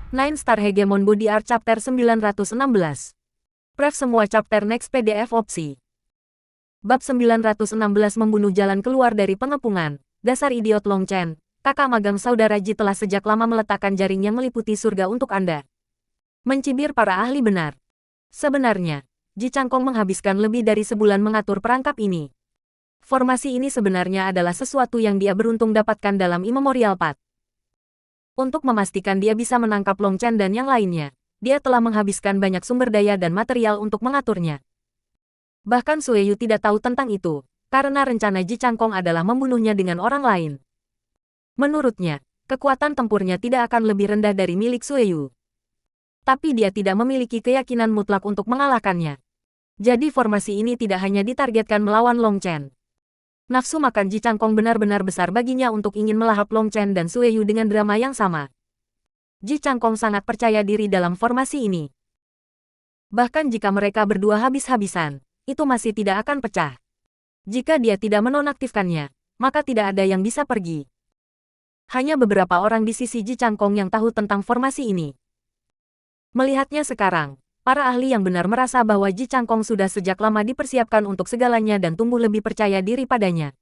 Nine Star Hegemon Body Art Chapter 916. Pref semua chapter next PDF opsi. Bab 916 membunuh jalan keluar dari pengepungan. Dasar idiot Long Chen, kakak magang saudara Ji telah sejak lama meletakkan jaring yang meliputi surga untuk Anda. Mencibir para ahli benar. Sebenarnya, Ji Changkong menghabiskan lebih dari sebulan mengatur perangkap ini. Formasi ini sebenarnya adalah sesuatu yang dia beruntung dapatkan dalam Immemorial Path. Untuk memastikan dia bisa menangkap Long Chen dan yang lainnya, dia telah menghabiskan banyak sumber daya dan material untuk mengaturnya. Bahkan Sue Yu tidak tahu tentang itu, karena rencana Ji Changkong adalah membunuhnya dengan orang lain. Menurutnya, kekuatan tempurnya tidak akan lebih rendah dari milik Sue Yu. Tapi dia tidak memiliki keyakinan mutlak untuk mengalahkannya. Jadi formasi ini tidak hanya ditargetkan melawan Long Chen. Nafsu makan Ji Changkong benar-benar besar baginya untuk ingin melahap Long Chen dan Sue Yu dengan drama yang sama. Ji Changkong sangat percaya diri dalam formasi ini. Bahkan jika mereka berdua habis-habisan, itu masih tidak akan pecah. Jika dia tidak menonaktifkannya, maka tidak ada yang bisa pergi. Hanya beberapa orang di sisi Ji Changkong yang tahu tentang formasi ini. Melihatnya sekarang, para ahli yang benar merasa bahwa Ji Changkong sudah sejak lama dipersiapkan untuk segalanya dan tumbuh lebih percaya diri padanya.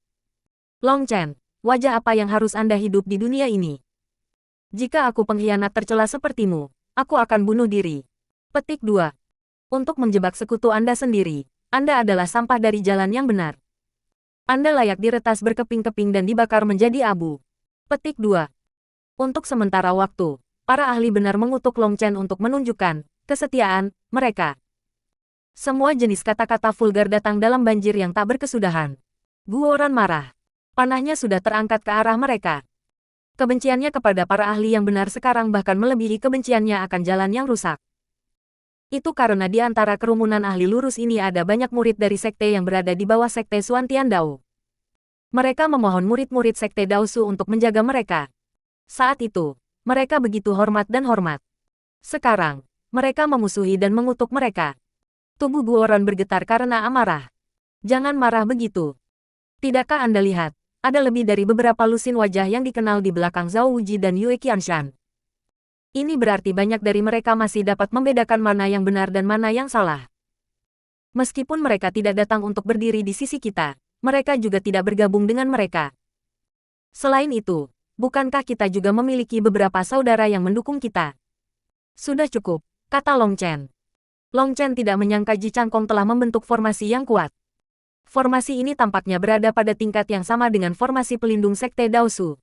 Long Chen, wajah apa yang harus Anda hidup di dunia ini? Jika aku pengkhianat tercela sepertimu, aku akan bunuh diri. Petik 2. Untuk menjebak sekutu Anda sendiri, Anda adalah sampah dari jalan yang benar. Anda layak diretas berkeping-keping dan dibakar menjadi abu. Petik 2. Untuk sementara waktu, para ahli benar mengutuk Long Chen untuk menunjukkan kesetiaan mereka. Semua jenis kata-kata vulgar datang dalam banjir yang tak berkesudahan. Guoran marah. Panahnya sudah terangkat ke arah mereka. Kebenciannya kepada para ahli yang benar sekarang bahkan melebihi kebenciannya akan jalan yang rusak. Itu karena di antara kerumunan ahli lurus ini ada banyak murid dari sekte yang berada di bawah sekte Xuantian Dao. Mereka memohon murid-murid sekte Daosu untuk menjaga mereka. Saat itu, mereka begitu hormat dan hormat. Sekarang, mereka memusuhi dan mengutuk mereka. Tubuh Guoran bergetar karena amarah. Jangan marah begitu. Tidakkah Anda lihat, ada lebih dari beberapa lusin wajah yang dikenal di belakang Zhao Wuji dan Yue Qianshan. Ini berarti banyak dari mereka masih dapat membedakan mana yang benar dan mana yang salah. Meskipun mereka tidak datang untuk berdiri di sisi kita, mereka juga tidak bergabung dengan mereka. Selain itu, bukankah kita juga memiliki beberapa saudara yang mendukung kita? Sudah cukup, kata Long Chen. Long Chen tidak menyangka Ji Changkong telah membentuk formasi yang kuat. Formasi ini tampaknya berada pada tingkat yang sama dengan formasi pelindung sekte Daosu.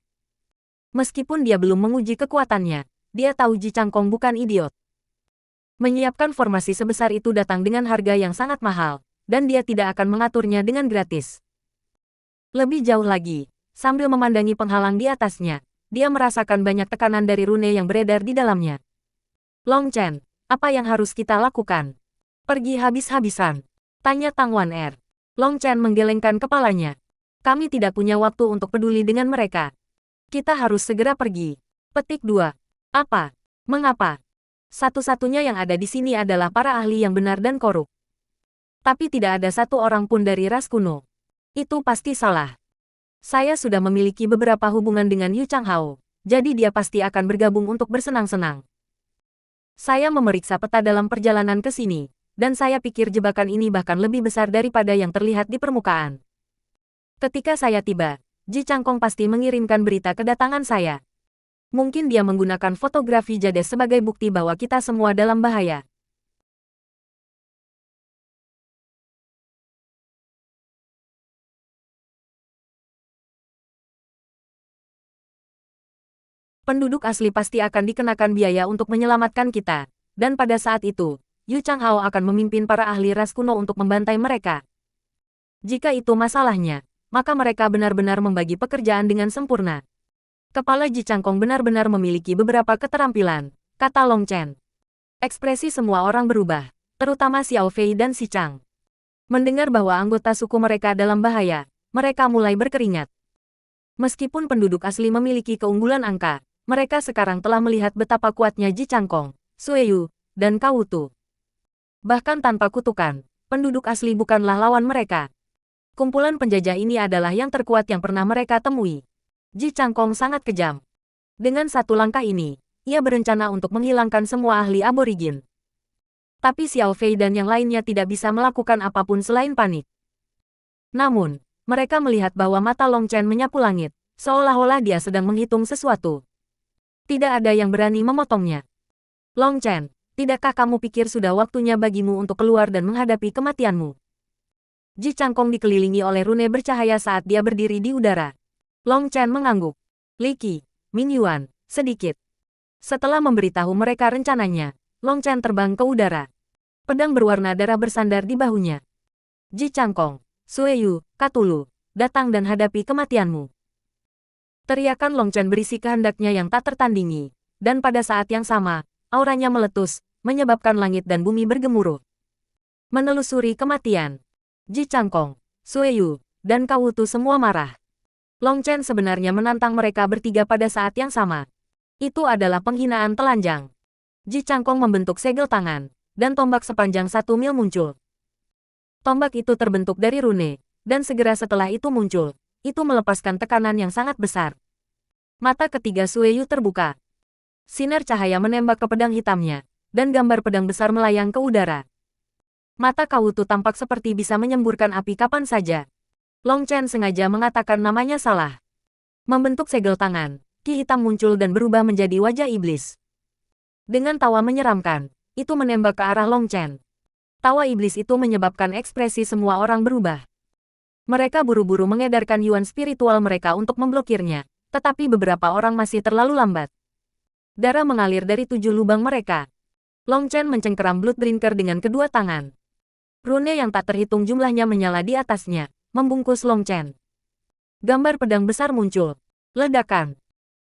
Meskipun dia belum menguji kekuatannya, dia tahu Ji Changkong bukan idiot. Menyiapkan formasi sebesar itu datang dengan harga yang sangat mahal, dan dia tidak akan mengaturnya dengan gratis. Lebih jauh lagi, sambil memandangi penghalang di atasnya, dia merasakan banyak tekanan dari rune yang beredar di dalamnya. Long Chen, apa yang harus kita lakukan? Pergi habis-habisan? Tanya Tang Wan-er. Long Chen menggelengkan kepalanya. Kami tidak punya waktu untuk peduli dengan mereka. Kita harus segera pergi. Petik 2. Apa? Mengapa? Satu-satunya yang ada di sini adalah para ahli yang benar dan korup. Tapi tidak ada satu orang pun dari ras kuno. Itu pasti salah. Saya sudah memiliki beberapa hubungan dengan Yu Changhao, jadi dia pasti akan bergabung untuk bersenang-senang. Saya memeriksa peta dalam perjalanan ke sini, dan saya pikir jebakan ini bahkan lebih besar daripada yang terlihat di permukaan. Ketika saya tiba, Ji Changkong pasti mengirimkan berita kedatangan saya. Mungkin dia menggunakan fotografi Jades sebagai bukti bahwa kita semua dalam bahaya. Penduduk asli pasti akan dikenakan biaya untuk menyelamatkan kita, dan pada saat itu, Yu Changhao akan memimpin para ahli ras kuno untuk membantai mereka. Jika itu masalahnya, maka mereka benar-benar membagi pekerjaan dengan sempurna. Kepala Ji Changkong benar-benar memiliki beberapa keterampilan, kata Long Chen. Ekspresi semua orang berubah, terutama Xiao Fei dan Si Chang. Mendengar bahwa anggota suku mereka dalam bahaya, mereka mulai berkeringat. Meskipun penduduk asli memiliki keunggulan angka, mereka sekarang telah melihat betapa kuatnya Ji Changkong, Sue Yu, dan Kautu. Bahkan tanpa kutukan, penduduk asli bukanlah lawan mereka. Kumpulan penjajah ini adalah yang terkuat yang pernah mereka temui. Ji Changkong sangat kejam. Dengan satu langkah ini, ia berencana untuk menghilangkan semua ahli aborigin. Tapi Xiao Fei dan yang lainnya tidak bisa melakukan apapun selain panik. Namun, mereka melihat bahwa mata Long Chen menyapu langit, seolah-olah dia sedang menghitung sesuatu. Tidak ada yang berani memotongnya. Long Chen, tidakkah kamu pikir sudah waktunya bagimu untuk keluar dan menghadapi kematianmu? Ji Changkong dikelilingi oleh rune bercahaya saat dia berdiri di udara. Long Chen mengangguk. Li Qi, Min Yuan, sedikit. Setelah memberitahu mereka rencananya, Long Chen terbang ke udara. Pedang berwarna darah bersandar di bahunya. Ji Changkong, Sue Yu, Katulu, datang dan hadapi kematianmu. Teriakan Long Chen berisi kehendaknya yang tak tertandingi, dan pada saat yang sama, auranya meletus, menyebabkan langit dan bumi bergemuruh. Menelusuri kematian. Ji Changkong, Sue Yu, dan Kawutu semua marah. Long Chen sebenarnya menantang mereka bertiga pada saat yang sama. Itu adalah penghinaan telanjang. Ji Changkong membentuk segel tangan, dan tombak sepanjang 1 mil muncul. Tombak itu terbentuk dari rune, dan segera setelah itu muncul. Itu melepaskan tekanan yang sangat besar. Mata ketiga Sue Yu terbuka. Sinar cahaya menembak ke pedang hitamnya, dan gambar pedang besar melayang ke udara. Mata Kawutu tampak seperti bisa menyemburkan api kapan saja. Long Chen sengaja mengatakan namanya salah. Membentuk segel tangan, ki hitam muncul dan berubah menjadi wajah iblis. Dengan tawa menyeramkan, itu menembak ke arah Long Chen. Tawa iblis itu menyebabkan ekspresi semua orang berubah. Mereka buru-buru mengedarkan yuan spiritual mereka untuk memblokirnya, tetapi beberapa orang masih terlalu lambat. Darah mengalir dari 7 lubang mereka. Long Chen mencengkeram Bloodbrinker dengan kedua tangan. Rune yang tak terhitung jumlahnya menyala di atasnya, membungkus Long Chen. Gambar pedang besar muncul. Ledakan.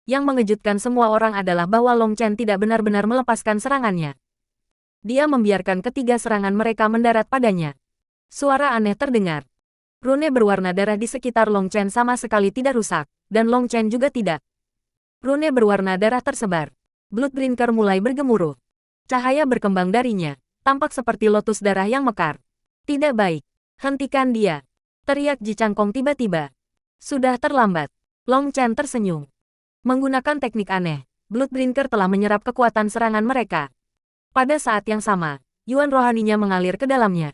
Yang mengejutkan semua orang adalah bahwa Long Chen tidak benar-benar melepaskan serangannya. Dia membiarkan ketiga serangan mereka mendarat padanya. Suara aneh terdengar. Rune berwarna darah di sekitar Long Chen sama sekali tidak rusak, dan Long Chen juga tidak. Rune berwarna darah tersebar. Bloodbrinker mulai bergemuruh. Cahaya berkembang darinya, tampak seperti lotus darah yang mekar. Tidak baik. Hentikan dia. Teriak Ji Changkong tiba-tiba. Sudah terlambat. Long Chen tersenyum. Menggunakan teknik aneh, Bloodbrinker telah menyerap kekuatan serangan mereka. Pada saat yang sama, yuan rohaninya mengalir ke dalamnya.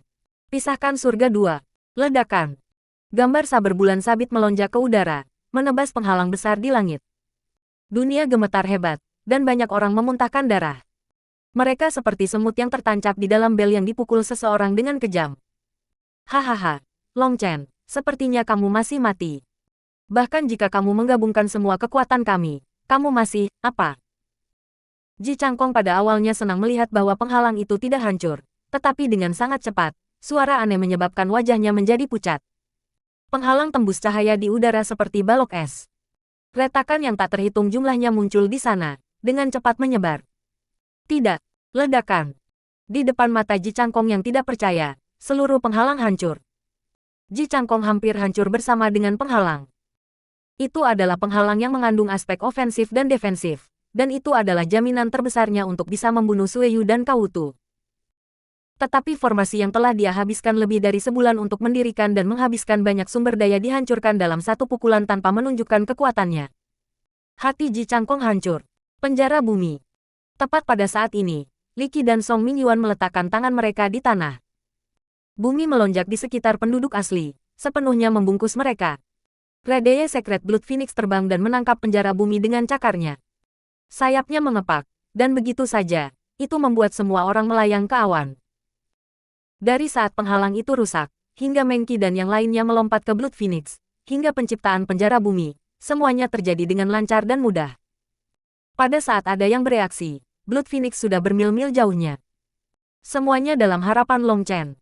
Pisahkan surga 2. Ledakan. Gambar saber bulan sabit melonjak ke udara, menebas penghalang besar di langit. Dunia gemetar hebat, dan banyak orang memuntahkan darah. Mereka seperti semut yang tertancap di dalam bel yang dipukul seseorang dengan kejam. Hahaha, Long Chen, sepertinya kamu masih mati. Bahkan jika kamu menggabungkan semua kekuatan kami, kamu masih, apa? Ji Changkong pada awalnya senang melihat bahwa penghalang itu tidak hancur, tetapi dengan sangat cepat, suara aneh menyebabkan wajahnya menjadi pucat. Penghalang tembus cahaya di udara seperti balok es. Retakan yang tak terhitung jumlahnya muncul di sana, dengan cepat menyebar. Tidak, ledakan. Di depan mata Ji Changkong yang tidak percaya, seluruh penghalang hancur. Ji Changkong hampir hancur bersama dengan penghalang. Itu adalah penghalang yang mengandung aspek ofensif dan defensif. Dan itu adalah jaminan terbesarnya untuk bisa membunuh Sue Yu dan Kawutu. Tetapi formasi yang telah dia habiskan lebih dari sebulan untuk mendirikan dan menghabiskan banyak sumber daya dihancurkan dalam satu pukulan tanpa menunjukkan kekuatannya. Hati Ji Changkong hancur. Penjara bumi. Tepat pada saat ini, Li Qi dan Song Mingyuan meletakkan tangan mereka di tanah. Bumi melonjak di sekitar penduduk asli, sepenuhnya membungkus mereka. Redeye Secret Blood Phoenix terbang dan menangkap penjara bumi dengan cakarnya. Sayapnya mengepak, dan begitu saja, itu membuat semua orang melayang ke awan. Dari saat penghalang itu rusak, hingga Meng Qi dan yang lainnya melompat ke Blood Phoenix, hingga penciptaan penjara bumi, semuanya terjadi dengan lancar dan mudah. Pada saat ada yang bereaksi, Blood Phoenix sudah bermil-mil jauhnya. Semuanya dalam harapan Long Chen.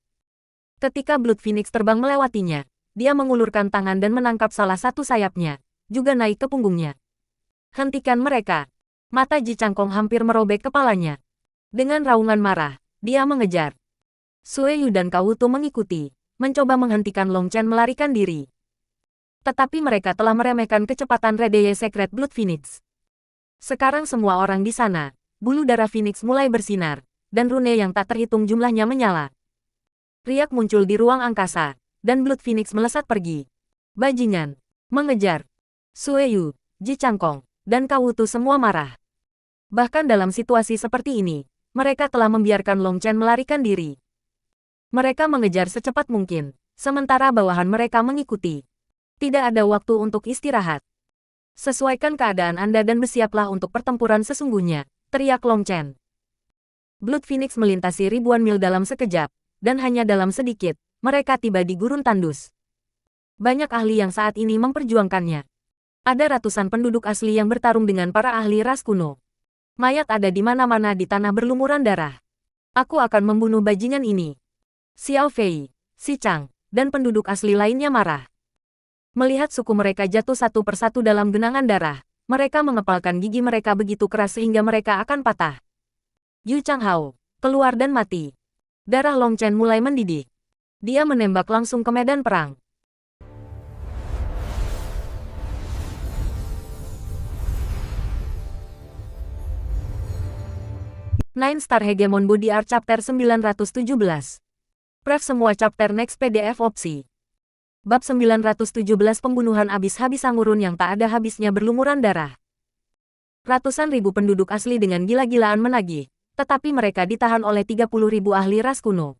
Ketika Blood Phoenix terbang melewatinya, dia mengulurkan tangan dan menangkap salah satu sayapnya, juga naik ke punggungnya. Hentikan mereka. Mata Ji Changkong hampir merobek kepalanya. Dengan raungan marah, dia mengejar. Sue Yu dan Kawutu mengikuti, mencoba menghentikan Long Chen melarikan diri. Tetapi mereka telah meremehkan kecepatan Redeye Secret Blood Phoenix. Sekarang semua orang di sana, bulu darah Phoenix mulai bersinar, dan rune yang tak terhitung jumlahnya menyala. Riak muncul di ruang angkasa, dan Blood Phoenix melesat pergi. Bajingan, mengejar. Sue Yu, Ji Changkong, dan Kawutu semua marah. Bahkan dalam situasi seperti ini, mereka telah membiarkan Long Chen melarikan diri. Mereka mengejar secepat mungkin, sementara bawahan mereka mengikuti. Tidak ada waktu untuk istirahat. Sesuaikan keadaan Anda dan bersiaplah untuk pertempuran sesungguhnya, teriak Long Chen. Blood Phoenix melintasi ribuan mil dalam sekejap, dan hanya dalam sedikit, mereka tiba di gurun tandus. Banyak ahli yang saat ini memperjuangkannya. Ada ratusan penduduk asli yang bertarung dengan para ahli ras kuno. Mayat ada di mana-mana di tanah berlumuran darah. Aku akan membunuh bajingan ini. Xiao Fei, Si Chang, dan penduduk asli lainnya marah. Melihat suku mereka jatuh satu persatu dalam genangan darah, mereka mengepalkan gigi mereka begitu keras sehingga mereka akan patah. Yu Changhao, keluar dan mati. Darah Long Chen mulai mendidih. Dia menembak langsung ke medan perang. Nine Star Hegemon Body Art Chapter 917. Pref semua chapter next PDF opsi. Bab 917 Pembunuhan habis-habisan ngurun yang tak ada habisnya berlumuran darah. Ratusan ribu penduduk asli dengan gila-gilaan menagih, tetapi mereka ditahan oleh 30.000 ahli ras kuno.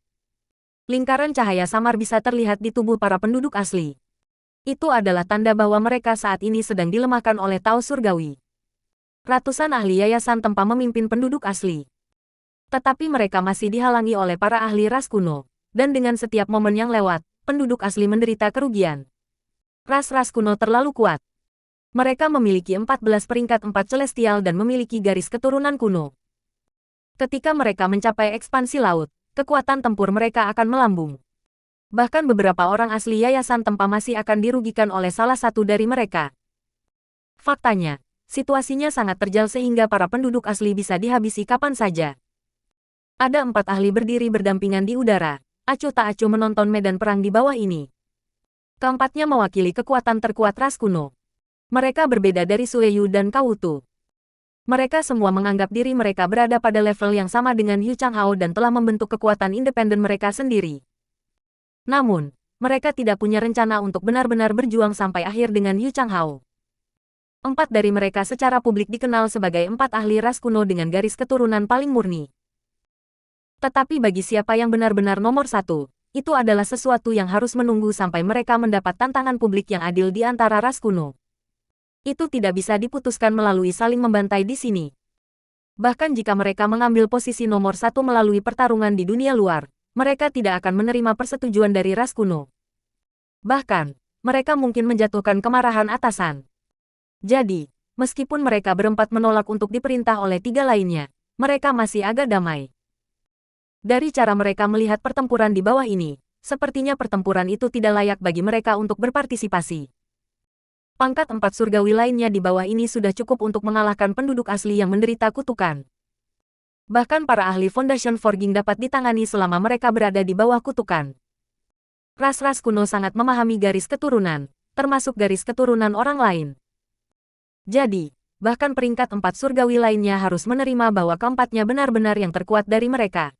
Lingkaran cahaya samar bisa terlihat di tubuh para penduduk asli. Itu adalah tanda bahwa mereka saat ini sedang dilemahkan oleh Tao Surgawi. Ratusan ahli yayasan tempa memimpin penduduk asli. Tetapi mereka masih dihalangi oleh para ahli ras kuno, dan dengan setiap momen yang lewat, penduduk asli menderita kerugian. Ras-ras kuno terlalu kuat. Mereka memiliki 14 peringkat 4 celestial dan memiliki garis keturunan kuno. Ketika mereka mencapai ekspansi laut, kekuatan tempur mereka akan melambung. Bahkan beberapa orang asli yayasan tempa masih akan dirugikan oleh salah satu dari mereka. Faktanya, situasinya sangat terjal sehingga para penduduk asli bisa dihabisi kapan saja. Ada 4 ahli berdiri berdampingan di udara, acuh tak acuh menonton medan perang di bawah ini. Keempatnya mewakili kekuatan terkuat ras kuno. Mereka berbeda dari Sueyu dan Kautu. Mereka semua menganggap diri mereka berada pada level yang sama dengan Yu Changhao dan telah membentuk kekuatan independen mereka sendiri. Namun, mereka tidak punya rencana untuk benar-benar berjuang sampai akhir dengan Yu Changhao. 4 dari mereka secara publik dikenal sebagai 4 ahli ras kuno dengan garis keturunan paling murni. Tetapi bagi siapa yang benar-benar nomor 1, itu adalah sesuatu yang harus menunggu sampai mereka mendapat tantangan publik yang adil di antara ras kuno. Itu tidak bisa diputuskan melalui saling membantai di sini. Bahkan jika mereka mengambil posisi nomor 1 melalui pertarungan di dunia luar, mereka tidak akan menerima persetujuan dari ras kuno. Bahkan, mereka mungkin menjatuhkan kemarahan atasan. Jadi, meskipun mereka berempat menolak untuk diperintah oleh 3 lainnya, mereka masih agak damai. Dari cara mereka melihat pertempuran di bawah ini, sepertinya pertempuran itu tidak layak bagi mereka untuk berpartisipasi. Pangkat 4 surgawi lainnya di bawah ini sudah cukup untuk mengalahkan penduduk asli yang menderita kutukan. Bahkan para ahli Foundation Forging dapat ditangani selama mereka berada di bawah kutukan. Ras-ras kuno sangat memahami garis keturunan, termasuk garis keturunan orang lain. Jadi, bahkan peringkat 4 surgawi lainnya harus menerima bahwa keempatnya benar-benar yang terkuat dari mereka.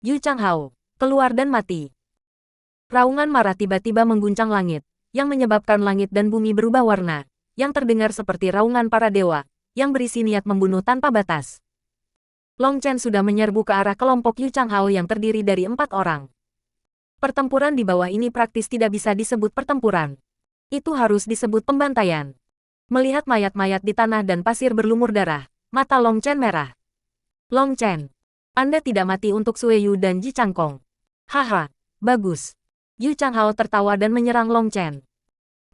Yu Changhao, keluar dan mati. Raungan marah tiba-tiba mengguncang langit, yang menyebabkan langit dan bumi berubah warna, yang terdengar seperti raungan para dewa, yang berisi niat membunuh tanpa batas. Long Chen sudah menyerbu ke arah kelompok Yu Changhao yang terdiri dari 4 orang. Pertempuran di bawah ini praktis tidak bisa disebut pertempuran. Itu harus disebut pembantaian. Melihat mayat-mayat di tanah dan pasir berlumur darah, mata Long Chen merah. Long Chen, Anda tidak mati untuk Sueyu dan Ji Changkong. Haha, bagus. Yu Changhao tertawa dan menyerang Long Chen.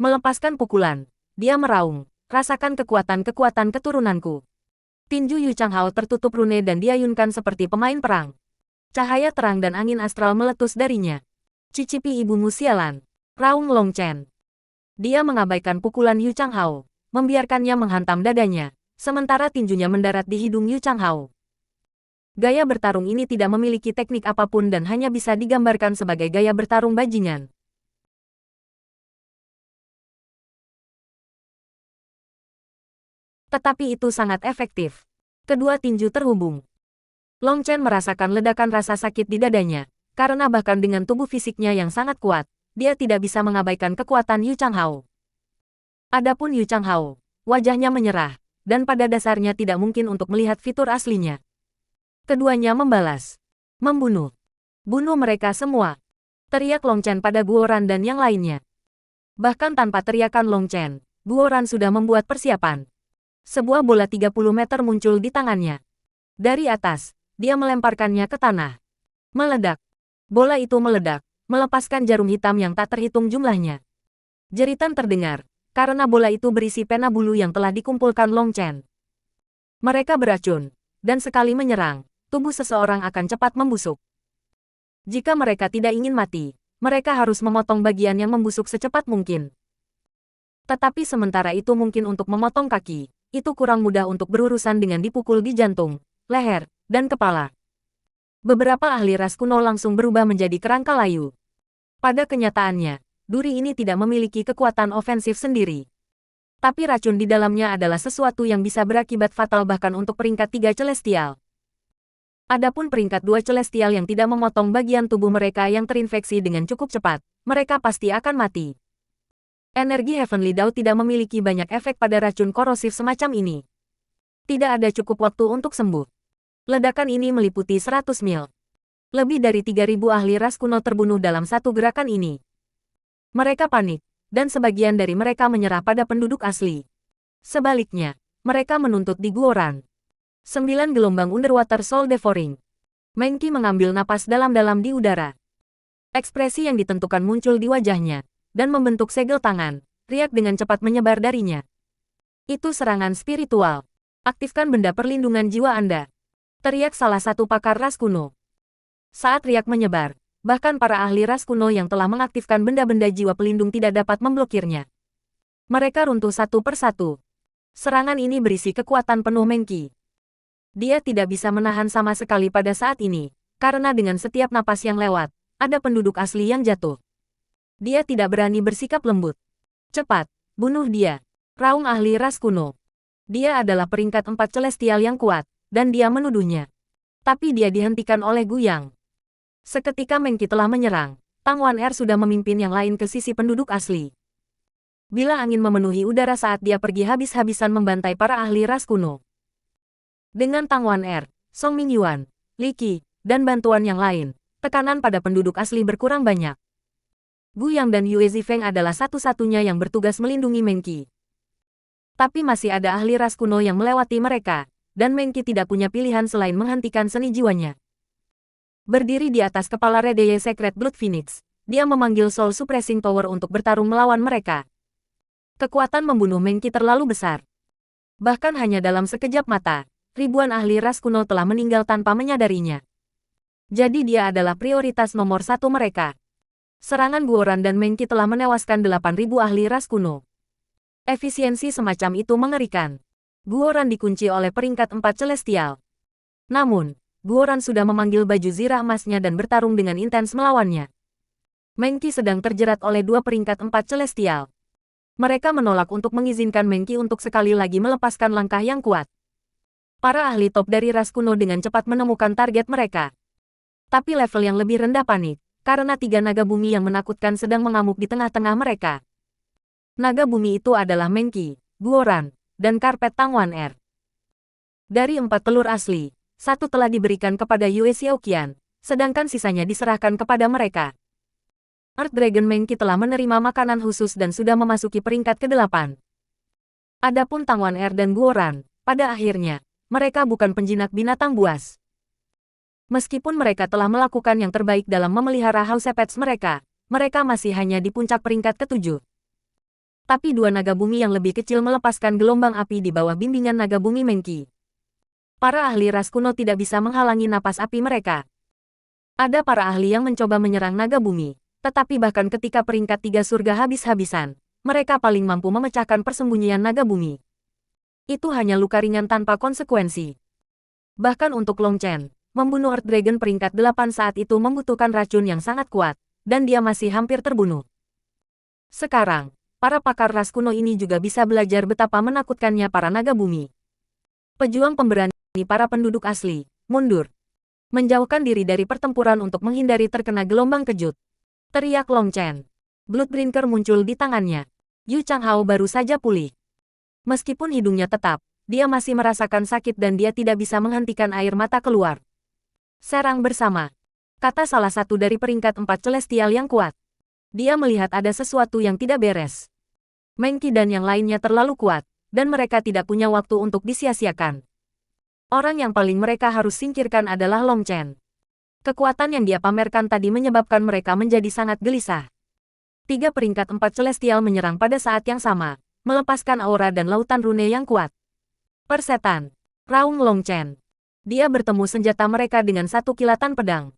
Melepaskan pukulan, dia meraung, rasakan kekuatan-kekuatan keturunanku. Tinju Yu Changhao tertutup rune dan diayunkan seperti pemain perang. Cahaya terang dan angin astral meletus darinya. Cicipi ibumu sialan, raung Long Chen. Dia mengabaikan pukulan Yu Changhao, membiarkannya menghantam dadanya, sementara tinjunya mendarat di hidung Yu Changhao. Gaya bertarung ini tidak memiliki teknik apapun dan hanya bisa digambarkan sebagai gaya bertarung bajingan. Tetapi itu sangat efektif. Kedua tinju terhubung. Long Chen merasakan ledakan rasa sakit di dadanya, karena bahkan dengan tubuh fisiknya yang sangat kuat, dia tidak bisa mengabaikan kekuatan Yu Changhao. Adapun Yu Changhao, wajahnya menyerah, dan pada dasarnya tidak mungkin untuk melihat fitur aslinya. Keduanya membalas. Membunuh. Bunuh mereka semua. Teriak Long Chen pada Guoran dan yang lainnya. Bahkan tanpa teriakan Long Chen, Guoran sudah membuat persiapan. Sebuah bola 30 meter muncul di tangannya. Dari atas, dia melemparkannya ke tanah. Meledak. Bola itu meledak, melepaskan jarum hitam yang tak terhitung jumlahnya. Jeritan terdengar, karena bola itu berisi pena bulu yang telah dikumpulkan Long Chen. Mereka beracun, dan sekali menyerang, tubuh seseorang akan cepat membusuk. Jika mereka tidak ingin mati, mereka harus memotong bagian yang membusuk secepat mungkin. Tetapi sementara itu mungkin untuk memotong kaki, itu kurang mudah untuk berurusan dengan dipukul di jantung, leher, dan kepala. Beberapa ahli ras kuno langsung berubah menjadi kerangka layu. Pada kenyataannya, duri ini tidak memiliki kekuatan ofensif sendiri. Tapi racun di dalamnya adalah sesuatu yang bisa berakibat fatal bahkan untuk peringkat 3 celestial. Adapun peringkat 2 celestial yang tidak memotong bagian tubuh mereka yang terinfeksi dengan cukup cepat, mereka pasti akan mati. Energi Heavenly Dao tidak memiliki banyak efek pada racun korosif semacam ini. Tidak ada cukup waktu untuk sembuh. Ledakan ini meliputi 100 mil. Lebih dari 3.000 ahli ras kuno terbunuh dalam satu gerakan ini. Mereka panik, dan sebagian dari mereka menyerah pada penduduk asli. Sebaliknya, mereka menuntut di Guoran. 9 gelombang underwater soul devouring. Mengki mengambil napas dalam-dalam di udara. Ekspresi yang ditentukan muncul di wajahnya, dan membentuk segel tangan, riak dengan cepat menyebar darinya. Itu serangan spiritual. Aktifkan benda perlindungan jiwa Anda. Teriak salah satu pakar ras kuno. Saat riak menyebar, bahkan para ahli ras kuno yang telah mengaktifkan benda-benda jiwa pelindung tidak dapat memblokirnya. Mereka runtuh satu persatu. Serangan ini berisi kekuatan penuh Mengki. Dia tidak bisa menahan sama sekali pada saat ini, karena dengan setiap napas yang lewat, ada penduduk asli yang jatuh. Dia tidak berani bersikap lembut. Cepat, bunuh dia. Raung ahli ras kuno. Dia adalah peringkat 4 celestial yang kuat, dan dia menuduhnya. Tapi dia dihentikan oleh Guyang. Seketika Mengki telah menyerang, Tang Wan-er sudah memimpin yang lain ke sisi penduduk asli. Bila angin memenuhi udara saat dia pergi habis-habisan membantai para ahli ras kuno. Dengan Tang Wan-er, Song Mingyuan, Li Qi, dan bantuan yang lain, tekanan pada penduduk asli berkurang banyak. Guyang dan Yue Zifeng adalah satu-satunya yang bertugas melindungi Mengki. Tapi masih ada ahli ras kuno yang melewati mereka, dan Mengki tidak punya pilihan selain menghentikan seni jiwanya. Berdiri di atas kepala Redeye Secret Blood Phoenix, dia memanggil Soul Suppressing Power untuk bertarung melawan mereka. Kekuatan membunuh Mengki terlalu besar. Bahkan hanya dalam sekejap mata, ribuan ahli ras kuno telah meninggal tanpa menyadarinya. Jadi dia adalah prioritas nomor 1 mereka. Serangan Guoran dan Mengki telah menewaskan 8.000 ahli ras kuno. Efisiensi semacam itu mengerikan. Guoran dikunci oleh peringkat 4 celestial. Namun, Guoran sudah memanggil baju zirah emasnya dan bertarung dengan intens melawannya. Mengki sedang terjerat oleh 2 peringkat 4 celestial. Mereka menolak untuk mengizinkan Mengki untuk sekali lagi melepaskan langkah yang kuat. Para ahli top dari ras kuno dengan cepat menemukan target mereka. Tapi level yang lebih rendah panik, karena 3 naga bumi yang menakutkan sedang mengamuk di tengah-tengah mereka. Naga bumi itu adalah Mengki, Guoran, dan karpet Tang Wan-er. Dari 4 telur asli, 1 telah diberikan kepada Yue Xiaoqian, sedangkan sisanya diserahkan kepada mereka. Earth Dragon Mengki telah menerima makanan khusus dan sudah memasuki peringkat ke-8. Adapun Tang Wan-er dan Guoran, pada akhirnya, mereka bukan penjinak binatang buas. Meskipun mereka telah melakukan yang terbaik dalam memelihara Housepets mereka, mereka masih hanya di puncak peringkat ke-7. Tapi 2 naga bumi yang lebih kecil melepaskan gelombang api di bawah bimbingan naga bumi Mengki. Para ahli ras kuno tidak bisa menghalangi napas api mereka. Ada para ahli yang mencoba menyerang naga bumi, tetapi bahkan ketika peringkat 3 surga habis-habisan, mereka paling mampu memecahkan persembunyian naga bumi. Itu hanya luka ringan tanpa konsekuensi. Bahkan untuk Long Chen, membunuh Earth Dragon peringkat 8 saat itu membutuhkan racun yang sangat kuat, dan dia masih hampir terbunuh. Sekarang, para pakar ras kuno ini juga bisa belajar betapa menakutkannya para naga bumi. Pejuang pemberani para penduduk asli, mundur. Menjauhkan diri dari pertempuran untuk menghindari terkena gelombang kejut. Teriak Long Chen. Bloodbrinker muncul di tangannya. Yu Changhao baru saja pulih. Meskipun hidungnya tetap, dia masih merasakan sakit dan dia tidak bisa menghentikan air mata keluar. Serang bersama, kata salah satu dari peringkat 4 celestial yang kuat. Dia melihat ada sesuatu yang tidak beres. Mengki dan yang lainnya terlalu kuat, dan mereka tidak punya waktu untuk disia-siakan. Orang yang paling mereka harus singkirkan adalah Long Chen. Kekuatan yang dia pamerkan tadi menyebabkan mereka menjadi sangat gelisah. 3 peringkat 4 celestial menyerang pada saat yang sama, melepaskan aura dan lautan rune yang kuat. Persetan, raung Long Chen. Dia bertemu senjata mereka dengan satu kilatan pedang.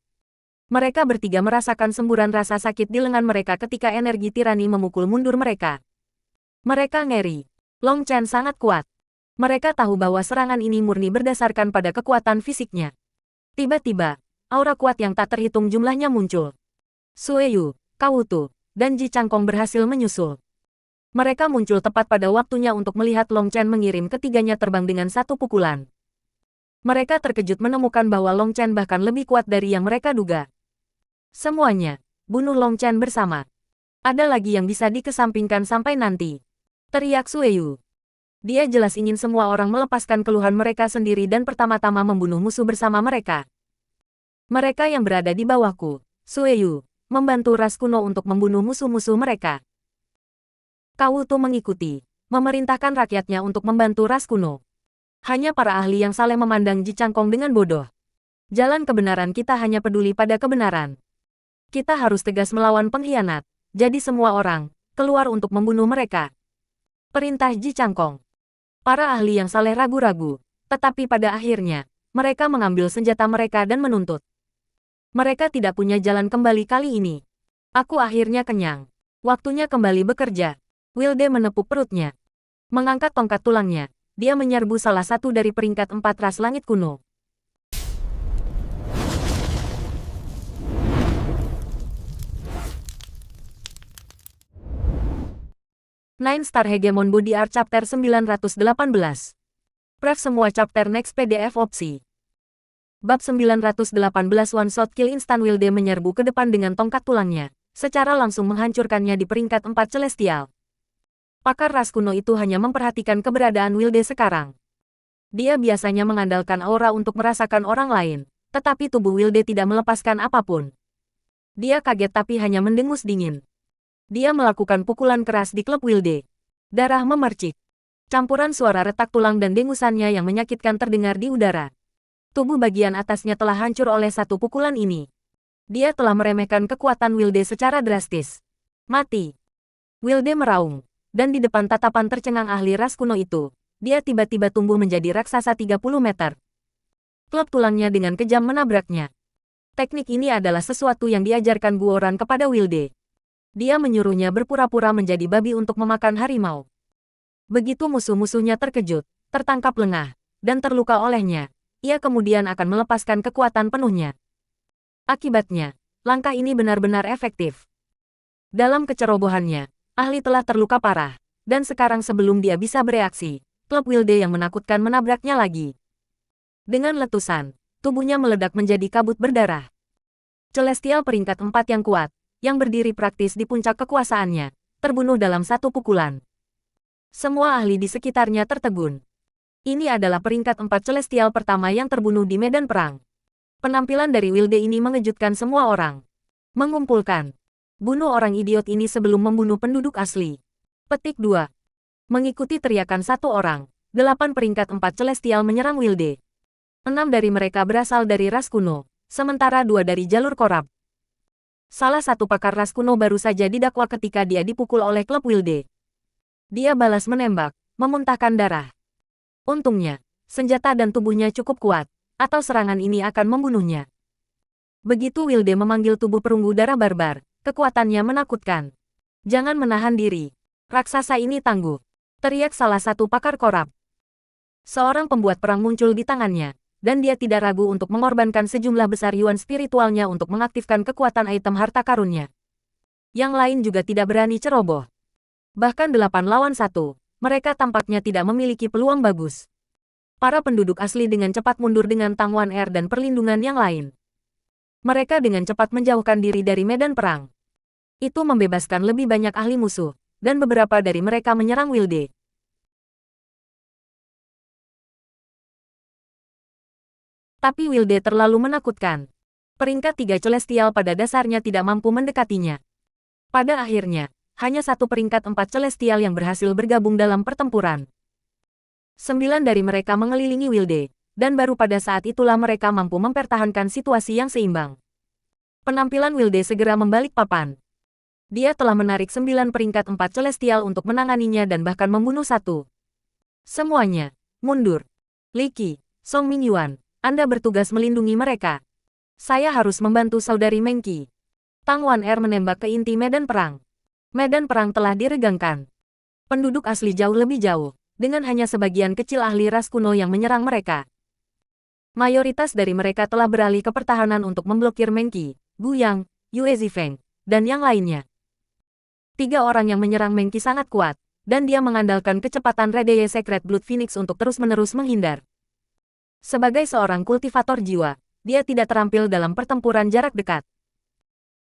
Mereka bertiga merasakan semburan rasa sakit di lengan mereka ketika energi tirani memukul mundur mereka. Mereka ngeri. Long Chen sangat kuat. Mereka tahu bahwa serangan ini murni berdasarkan pada kekuatan fisiknya. Tiba-tiba, aura kuat yang tak terhitung jumlahnya muncul. Sueyu, Kawutu, dan Ji Changkong berhasil menyusul. Mereka muncul tepat pada waktunya untuk melihat Long Chen mengirim ketiganya terbang dengan satu pukulan. Mereka terkejut menemukan bahwa Long Chen bahkan lebih kuat dari yang mereka duga. Semuanya, bunuh Long Chen bersama. Ada lagi yang bisa dikesampingkan sampai nanti. Teriak Sueyu. Dia jelas ingin semua orang melepaskan keluhan mereka sendiri dan pertama-tama membunuh musuh bersama mereka. Mereka yang berada di bawahku, Sueyu, membantu ras kuno untuk membunuh musuh-musuh mereka. Kawutu mengikuti, memerintahkan rakyatnya untuk membantu ras kuno. Hanya para ahli yang saleh memandang Ji Changkong dengan bodoh. Jalan kebenaran kita hanya peduli pada kebenaran. Kita harus tegas melawan pengkhianat, jadi semua orang, keluar untuk membunuh mereka. Perintah Ji Changkong. Para ahli yang saleh ragu-ragu, tetapi pada akhirnya, mereka mengambil senjata mereka dan menuntut. Mereka tidak punya jalan kembali kali ini. Aku akhirnya kenyang. Waktunya kembali bekerja. Wilde menepuk perutnya. Mengangkat tongkat tulangnya, dia menyerbu salah satu dari peringkat 4 ras langit kuno. Nine Star Hegemon Body Art Chapter 918. Pref semua chapter next PDF opsi. Bab 918 One Shot Kill Instant. Wilde menyerbu ke depan dengan tongkat tulangnya, secara langsung menghancurkannya di peringkat 4 celestial. Pakar ras kuno itu hanya memperhatikan keberadaan Wilde sekarang. Dia biasanya mengandalkan aura untuk merasakan orang lain, tetapi tubuh Wilde tidak melepaskan apapun. Dia kaget tapi hanya mendengus dingin. Dia melakukan pukulan keras di klub Wilde. Darah memercik. Campuran suara retak tulang dan dengusannya yang menyakitkan terdengar di udara. Tubuh bagian atasnya telah hancur oleh satu pukulan ini. Dia telah meremehkan kekuatan Wilde secara drastis. Mati. Wilde meraung. Dan di depan tatapan tercengang ahli ras kuno itu, dia tiba-tiba tumbuh menjadi raksasa 30 meter. Klub tulangnya dengan kejam menabraknya. Teknik ini adalah sesuatu yang diajarkan Guoran kepada Wilde. Dia menyuruhnya berpura-pura menjadi babi untuk memakan harimau. Begitu musuh-musuhnya terkejut, tertangkap lengah, dan terluka olehnya, ia kemudian akan melepaskan kekuatan penuhnya. Akibatnya, langkah ini benar-benar efektif. Dalam kecerobohannya, ahli telah terluka parah, dan sekarang sebelum dia bisa bereaksi, klub Wilde yang menakutkan menabraknya lagi. Dengan letusan, tubuhnya meledak menjadi kabut berdarah. Celestial peringkat 4 yang kuat, yang berdiri praktis di puncak kekuasaannya, terbunuh dalam satu pukulan. Semua ahli di sekitarnya tertegun. Ini adalah peringkat 4 celestial pertama yang terbunuh di medan perang. Penampilan dari Wilde ini mengejutkan semua orang. Mengumpulkan. Bunuh orang idiot ini sebelum membunuh penduduk asli. Petik 2. Mengikuti teriakan satu orang, 8 peringkat 4 celestial menyerang Wilde. 6 dari mereka berasal dari ras kuno, sementara 2 dari jalur korab. Salah satu pakar ras kuno baru saja didakwa ketika dia dipukul oleh klub Wilde. Dia balas menembak, memuntahkan darah. Untungnya, senjata dan tubuhnya cukup kuat, atau serangan ini akan membunuhnya. Begitu Wilde memanggil tubuh perunggu darah barbar, kekuatannya menakutkan. Jangan menahan diri. Raksasa ini tangguh. Teriak salah satu pakar korab. Seorang pembuat perang muncul di tangannya, dan dia tidak ragu untuk mengorbankan sejumlah besar yuan spiritualnya untuk mengaktifkan kekuatan item harta karunnya. Yang lain juga tidak berani ceroboh. Bahkan 8 lawan 1. Mereka tampaknya tidak memiliki peluang bagus. Para penduduk asli dengan cepat mundur dengan tangguhan air dan perlindungan yang lain. Mereka dengan cepat menjauhkan diri dari medan perang. Itu membebaskan lebih banyak ahli musuh, dan beberapa dari mereka menyerang Wilde. Tapi Wilde terlalu menakutkan. Peringkat 3 Celestial pada dasarnya tidak mampu mendekatinya. Pada akhirnya, hanya satu peringkat 4 Celestial yang berhasil bergabung dalam pertempuran. 9 dari mereka mengelilingi Wilde, dan baru pada saat itulah mereka mampu mempertahankan situasi yang seimbang. Penampilan Wilde segera membalik papan. Dia telah menarik 9 peringkat 4 Celestial untuk menanganinya dan bahkan membunuh satu. Semuanya, mundur. Liki, Song Mingyuan, Anda bertugas melindungi mereka. Saya harus membantu saudari Mengqi. Tang Wan-er menembak ke inti medan perang. Medan perang telah diregangkan. Penduduk asli jauh lebih jauh, dengan hanya sebagian kecil ahli ras kuno yang menyerang mereka. Mayoritas dari mereka telah beralih ke pertahanan untuk memblokir Mengqi, Gu Yang, Yue Zifeng, dan yang lainnya. 3 orang yang menyerang Mengqi sangat kuat, dan dia mengandalkan kecepatan Redeye Secret Blood Phoenix untuk terus-menerus menghindar. Sebagai seorang kultivator jiwa, dia tidak terampil dalam pertempuran jarak dekat.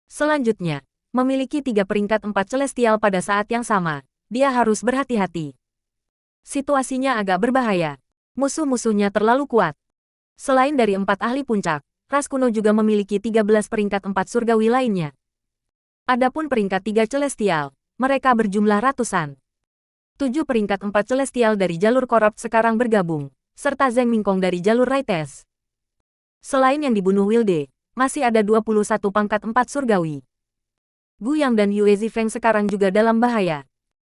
Selanjutnya, memiliki 3 peringkat 4 Celestial pada saat yang sama, dia harus berhati-hati. Situasinya agak berbahaya. Musuh-musuhnya terlalu kuat. Selain dari 4 ahli puncak, ras kuno juga memiliki 13 peringkat 4 surgawi lainnya. Adapun peringkat 3 Celestial, mereka berjumlah ratusan. 7 peringkat 4 Celestial dari jalur Corrupt sekarang bergabung, serta Zheng Mingkong dari jalur Raites. Selain yang dibunuh Wilde, masih ada 21 pangkat 4 surgawi. Gu Yang dan Yue Zifeng sekarang juga dalam bahaya.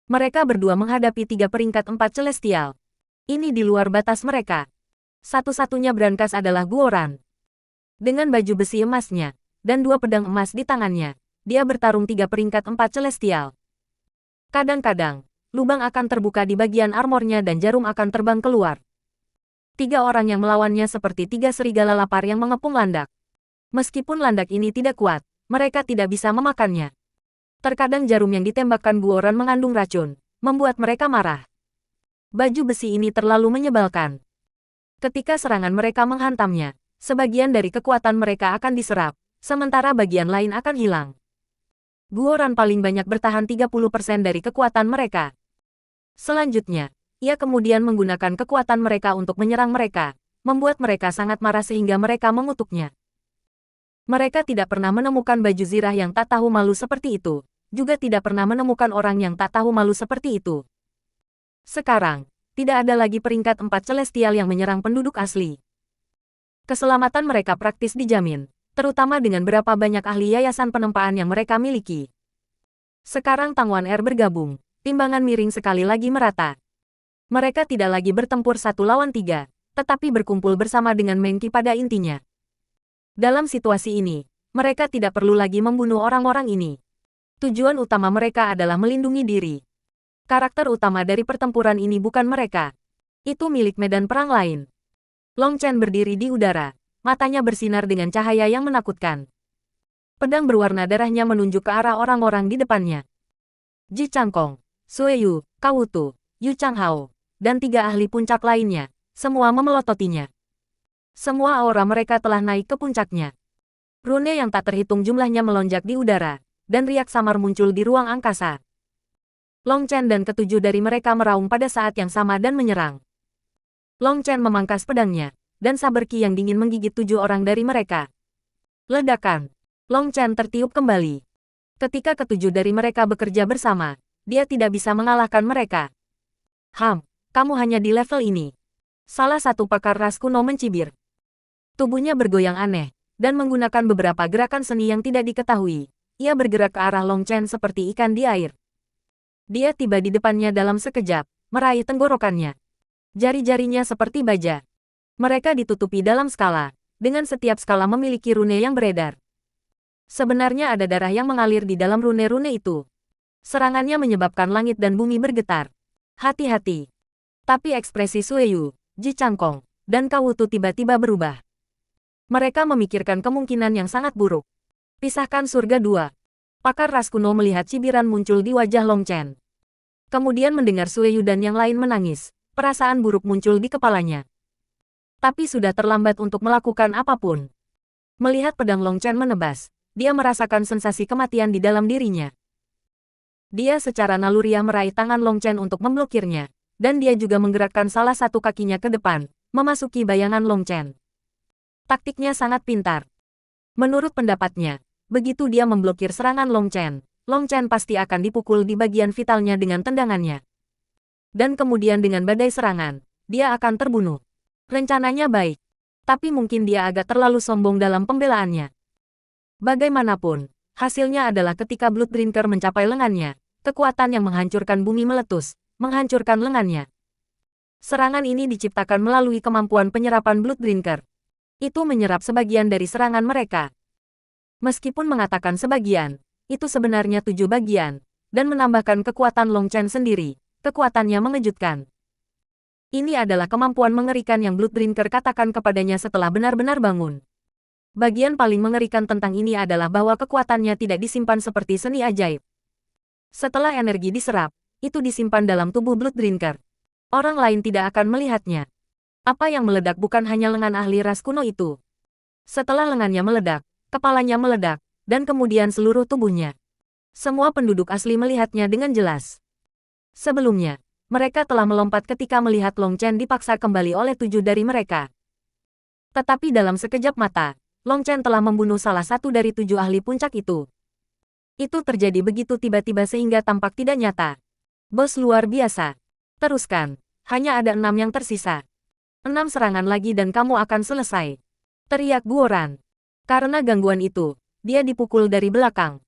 Mereka berdua menghadapi 3 peringkat 4 Celestial. Ini di luar batas mereka. Satu-satunya brankas adalah Guoran. Dengan baju besi emasnya, dan 2 pedang emas di tangannya, dia bertarung 3 peringkat 4 Celestial. Kadang-kadang, lubang akan terbuka di bagian armornya dan jarum akan terbang keluar. 3 orang yang melawannya seperti 3 serigala lapar yang mengepung landak. Meskipun landak ini tidak kuat, mereka tidak bisa memakannya. Terkadang jarum yang ditembakkan Guoran mengandung racun, membuat mereka marah. Baju besi ini terlalu menyebalkan. Ketika serangan mereka menghantamnya, sebagian dari kekuatan mereka akan diserap, sementara bagian lain akan hilang. Guoran paling banyak bertahan 30% dari kekuatan mereka. Selanjutnya, ia kemudian menggunakan kekuatan mereka untuk menyerang mereka, membuat mereka sangat marah sehingga mereka mengutuknya. Mereka tidak pernah menemukan baju zirah yang tak tahu malu seperti itu, juga tidak pernah menemukan orang yang tak tahu malu seperti itu. Sekarang, tidak ada lagi peringkat 4 Celestial yang menyerang penduduk asli. Keselamatan mereka praktis dijamin, terutama dengan berapa banyak ahli yayasan penempaan yang mereka miliki. Sekarang Tang Wan-er bergabung, timbangan miring sekali lagi merata. Mereka tidak lagi bertempur 1 lawan 3, tetapi berkumpul bersama dengan Mengqi pada intinya. Dalam situasi ini, mereka tidak perlu lagi membunuh orang-orang ini. Tujuan utama mereka adalah melindungi diri. Karakter utama dari pertempuran ini bukan mereka. Itu milik medan perang lain. Long Chen berdiri di udara, matanya bersinar dengan cahaya yang menakutkan. Pedang berwarna darahnya menunjuk ke arah orang-orang di depannya. Ji Changkong, Sue Yu, Kawutu, Yu Changhao, dan 3 ahli puncak lainnya, semua memelototinya. Semua aura mereka telah naik ke puncaknya. Rune yang tak terhitung jumlahnya melonjak di udara, dan riak samar muncul di ruang angkasa. Long Chen dan ketujuh dari mereka meraung pada saat yang sama dan menyerang. Long Chen memangkas pedangnya, dan saber ki yang dingin menggigit 7 orang dari mereka. Ledakan. Long Chen tertiup kembali. Ketika ketujuh dari mereka bekerja bersama, dia tidak bisa mengalahkan mereka. Kamu hanya di level ini. Salah satu pakar ras kuno mencibir. Tubuhnya bergoyang aneh, dan menggunakan beberapa gerakan seni yang tidak diketahui. Ia bergerak ke arah Long Chen seperti ikan di air. Dia tiba di depannya dalam sekejap, meraih tenggorokannya. Jari-jarinya seperti baja. Mereka ditutupi dalam skala, dengan setiap skala memiliki rune yang beredar. Sebenarnya ada darah yang mengalir di dalam rune-rune itu. Serangannya menyebabkan langit dan bumi bergetar. Hati-hati. Tapi ekspresi Sue Yu, Ji Changkong, dan Kawutu tiba-tiba berubah. Mereka memikirkan kemungkinan yang sangat buruk. Pisahkan surga 2. Pakar ras kuno melihat cibiran muncul di wajah Long Chen. Kemudian mendengar Sue Yu dan yang lain menangis, perasaan buruk muncul di kepalanya. Tapi sudah terlambat untuk melakukan apapun. Melihat pedang Long Chen menebas, dia merasakan sensasi kematian di dalam dirinya. Dia secara naluriah meraih tangan Long Chen untuk memblokirnya, dan dia juga menggerakkan salah satu kakinya ke depan, memasuki bayangan Long Chen. Taktiknya sangat pintar. Menurut pendapatnya, begitu dia memblokir serangan Long Chen pasti akan dipukul di bagian vitalnya dengan tendangannya. Dan kemudian dengan badai serangan, dia akan terbunuh. Rencananya baik, tapi mungkin dia agak terlalu sombong dalam pembelaannya. Bagaimanapun, hasilnya adalah ketika Bloodbrinker mencapai lengannya, kekuatan yang menghancurkan bumi meletus, menghancurkan lengannya. Serangan ini diciptakan melalui kemampuan penyerapan Bloodbrinker. Itu menyerap sebagian dari serangan mereka. Meskipun mengatakan sebagian, itu sebenarnya 7 bagian, dan menambahkan kekuatan Long Chen sendiri, kekuatannya mengejutkan. Ini adalah kemampuan mengerikan yang Bloodbrinker katakan kepadanya setelah benar-benar bangun. Bagian paling mengerikan tentang ini adalah bahwa kekuatannya tidak disimpan seperti seni ajaib. Setelah energi diserap, itu disimpan dalam tubuh Bloodbrinker. Orang lain tidak akan melihatnya. Apa yang meledak bukan hanya lengan ahli ras kuno itu. Setelah lengannya meledak, kepalanya meledak, dan kemudian seluruh tubuhnya. Semua penduduk asli melihatnya dengan jelas. Sebelumnya, mereka telah melompat ketika melihat Long Chen dipaksa kembali oleh 7 dari mereka. Tetapi dalam sekejap mata, Long Chen telah membunuh salah satu dari 7 ahli puncak itu. Itu terjadi begitu tiba-tiba sehingga tampak tidak nyata. Bos luar biasa. Teruskan, hanya ada 6 yang tersisa. 6 serangan lagi dan kamu akan selesai. Teriak Guoran. Karena gangguan itu, dia dipukul dari belakang.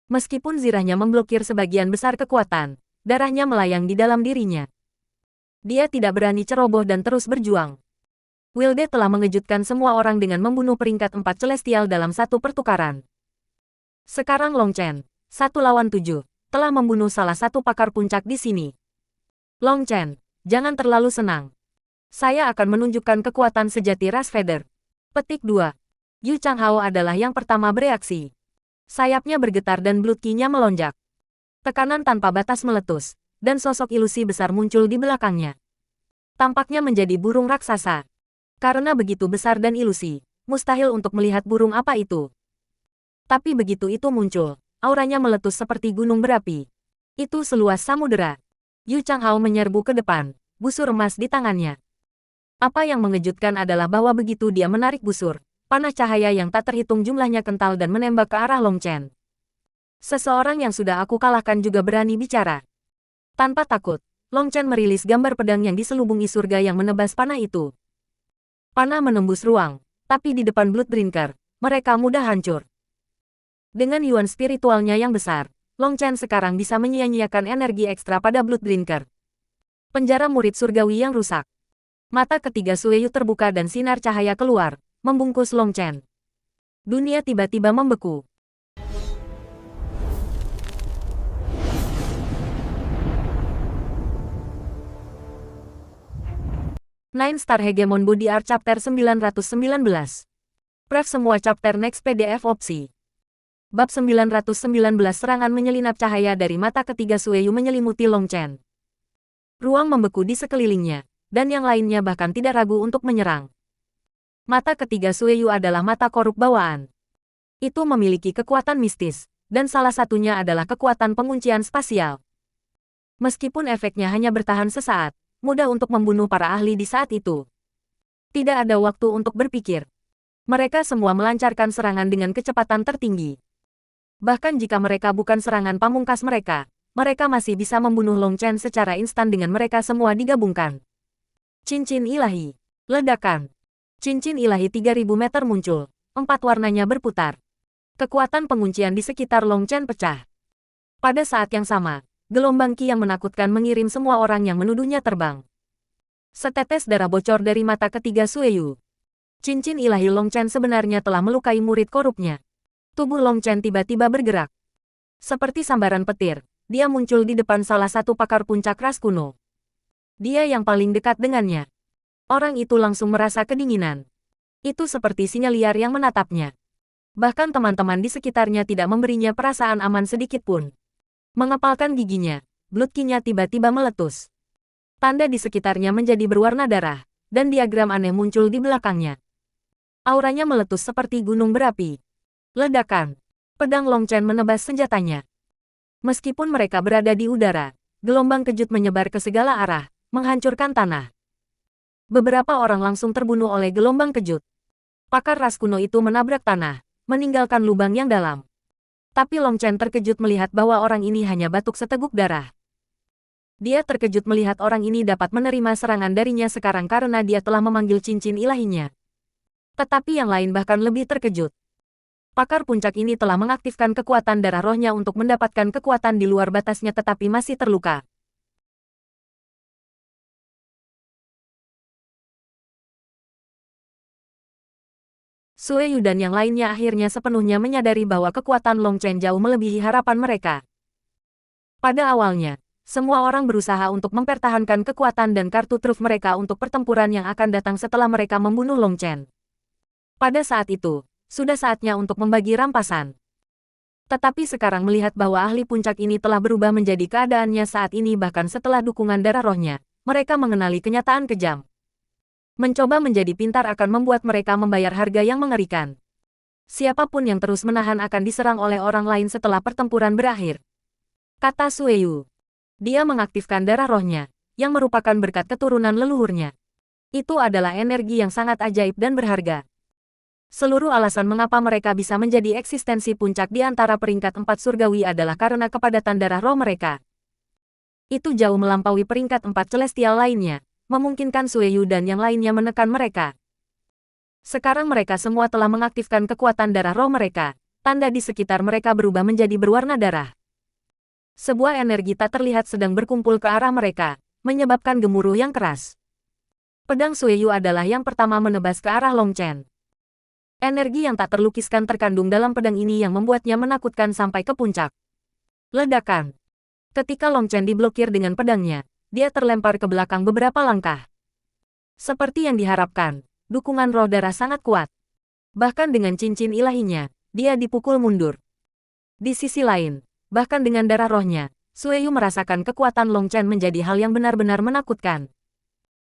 Meskipun zirahnya memblokir sebagian besar kekuatan, darahnya melayang di dalam dirinya. Dia tidak berani ceroboh dan terus berjuang. Wilde telah mengejutkan semua orang dengan membunuh peringkat 4 celestial dalam satu pertukaran. Sekarang Long Chen, 1 lawan 7, telah membunuh salah satu pakar puncak di sini. Long Chen, jangan terlalu senang. Saya akan menunjukkan kekuatan sejati ras Feather. Petik 2. Yu Changhao adalah yang pertama bereaksi. Sayapnya bergetar dan blood ki-nya melonjak. Tekanan tanpa batas meletus, dan sosok ilusi besar muncul di belakangnya. Tampaknya menjadi burung raksasa. Karena begitu besar dan ilusi, mustahil untuk melihat burung apa itu. Tapi begitu itu muncul, auranya meletus seperti gunung berapi. Itu seluas samudera. Yu Changhao menyerbu ke depan, busur emas di tangannya. Apa yang mengejutkan adalah bahwa begitu dia menarik busur, panah cahaya yang tak terhitung jumlahnya kental dan menembak ke arah Long Chen. Seseorang yang sudah aku kalahkan juga berani bicara. Tanpa takut, Long Chen merilis gambar pedang yang diselubungi surga yang menebas panah itu. Panah menembus ruang, tapi di depan Bloodbrinker, mereka mudah hancur. Dengan yuan spiritualnya yang besar, Long Chen sekarang bisa menyia-nyiakan energi ekstra pada Bloodbrinker. Penjara murid surgawi yang rusak. Mata ketiga Sueyu terbuka dan sinar cahaya keluar, membungkus Long Chen. Dunia tiba-tiba membeku. Nine Star Hegemon Body Art Chapter 919. Pref semua chapter next PDF opsi. Bab 919 serangan menyelinap cahaya dari mata ketiga Sueyu menyelimuti Long Chen. Ruang membeku di sekelilingnya, dan yang lainnya bahkan tidak ragu untuk menyerang. Mata ketiga Sueyu adalah mata korup bawaan. Itu memiliki kekuatan mistis, dan salah satunya adalah kekuatan penguncian spasial. Meskipun efeknya hanya bertahan sesaat, mudah untuk membunuh para ahli di saat itu. Tidak ada waktu untuk berpikir. Mereka semua melancarkan serangan dengan kecepatan tertinggi. Bahkan jika mereka bukan serangan pamungkas mereka masih bisa membunuh Long Chen secara instan dengan mereka semua digabungkan. Cincin ilahi. Ledakan. Cincin ilahi 3000 meter muncul. 4 warnanya berputar. Kekuatan penguncian di sekitar Long Chen pecah. Pada saat yang sama, gelombang ki yang menakutkan mengirim semua orang yang menuduhnya terbang. Setetes darah bocor dari mata ketiga Sueyu. Cincin ilahi Long Chen sebenarnya telah melukai murid korupnya. Tubuh Long Chen tiba-tiba bergerak. Seperti sambaran petir, dia muncul di depan salah satu pakar puncak ras kuno. Dia yang paling dekat dengannya. Orang itu langsung merasa kedinginan. Itu seperti singa liar yang menatapnya. Bahkan teman-teman di sekitarnya tidak memberinya perasaan aman sedikit pun. Mengepalkan giginya, blood ki-nya tiba-tiba meletus. Tanda di sekitarnya menjadi berwarna darah, dan diagram aneh muncul di belakangnya. Auranya meletus seperti gunung berapi. Ledakan. Pedang Long Chen menebas senjatanya. Meskipun mereka berada di udara, gelombang kejut menyebar ke segala arah, menghancurkan tanah. Beberapa orang langsung terbunuh oleh gelombang kejut. Pakar ras kuno itu menabrak tanah, meninggalkan lubang yang dalam. Tapi Long Chen terkejut melihat bahwa orang ini hanya batuk seteguk darah. Dia terkejut melihat orang ini dapat menerima serangan darinya sekarang karena dia telah memanggil cincin ilahinya. Tetapi yang lain bahkan lebih terkejut. Pakar puncak ini telah mengaktifkan kekuatan darah rohnya untuk mendapatkan kekuatan di luar batasnya tetapi masih terluka. Sue Yu dan yang lainnya akhirnya sepenuhnya menyadari bahwa kekuatan Long Chen jauh melebihi harapan mereka. Pada awalnya, semua orang berusaha untuk mempertahankan kekuatan dan kartu truf mereka untuk pertempuran yang akan datang setelah mereka membunuh Long Chen. Pada saat itu, sudah saatnya untuk membagi rampasan. Tetapi sekarang melihat bahwa ahli puncak ini telah berubah menjadi keadaannya saat ini bahkan setelah dukungan darah rohnya, mereka mengenali kenyataan kejam. Mencoba menjadi pintar akan membuat mereka membayar harga yang mengerikan. Siapapun yang terus menahan akan diserang oleh orang lain setelah pertempuran berakhir. Kata Sue Yu. Dia mengaktifkan darah rohnya, yang merupakan berkat keturunan leluhurnya. Itu adalah energi yang sangat ajaib dan berharga. Seluruh alasan mengapa mereka bisa menjadi eksistensi puncak di antara peringkat 4 surgawi adalah karena kepadatan darah roh mereka. Itu jauh melampaui peringkat 4 celestial lainnya, memungkinkan Sue Yu dan yang lainnya menekan mereka. Sekarang mereka semua telah mengaktifkan kekuatan darah roh mereka, tanda di sekitar mereka berubah menjadi berwarna darah. Sebuah energi tak terlihat sedang berkumpul ke arah mereka, menyebabkan gemuruh yang keras. Pedang Sue Yu adalah yang pertama menebas ke arah Long Chen. Energi yang tak terlukiskan terkandung dalam pedang ini yang membuatnya menakutkan sampai ke puncak. Ledakan. Ketika Long Chen diblokir dengan pedangnya, dia terlempar ke belakang beberapa langkah. Seperti yang diharapkan, dukungan roh darah sangat kuat. Bahkan dengan cincin ilahinya, dia dipukul mundur. Di sisi lain, bahkan dengan darah rohnya, Sue Yu merasakan kekuatan Long Chen menjadi hal yang benar-benar menakutkan.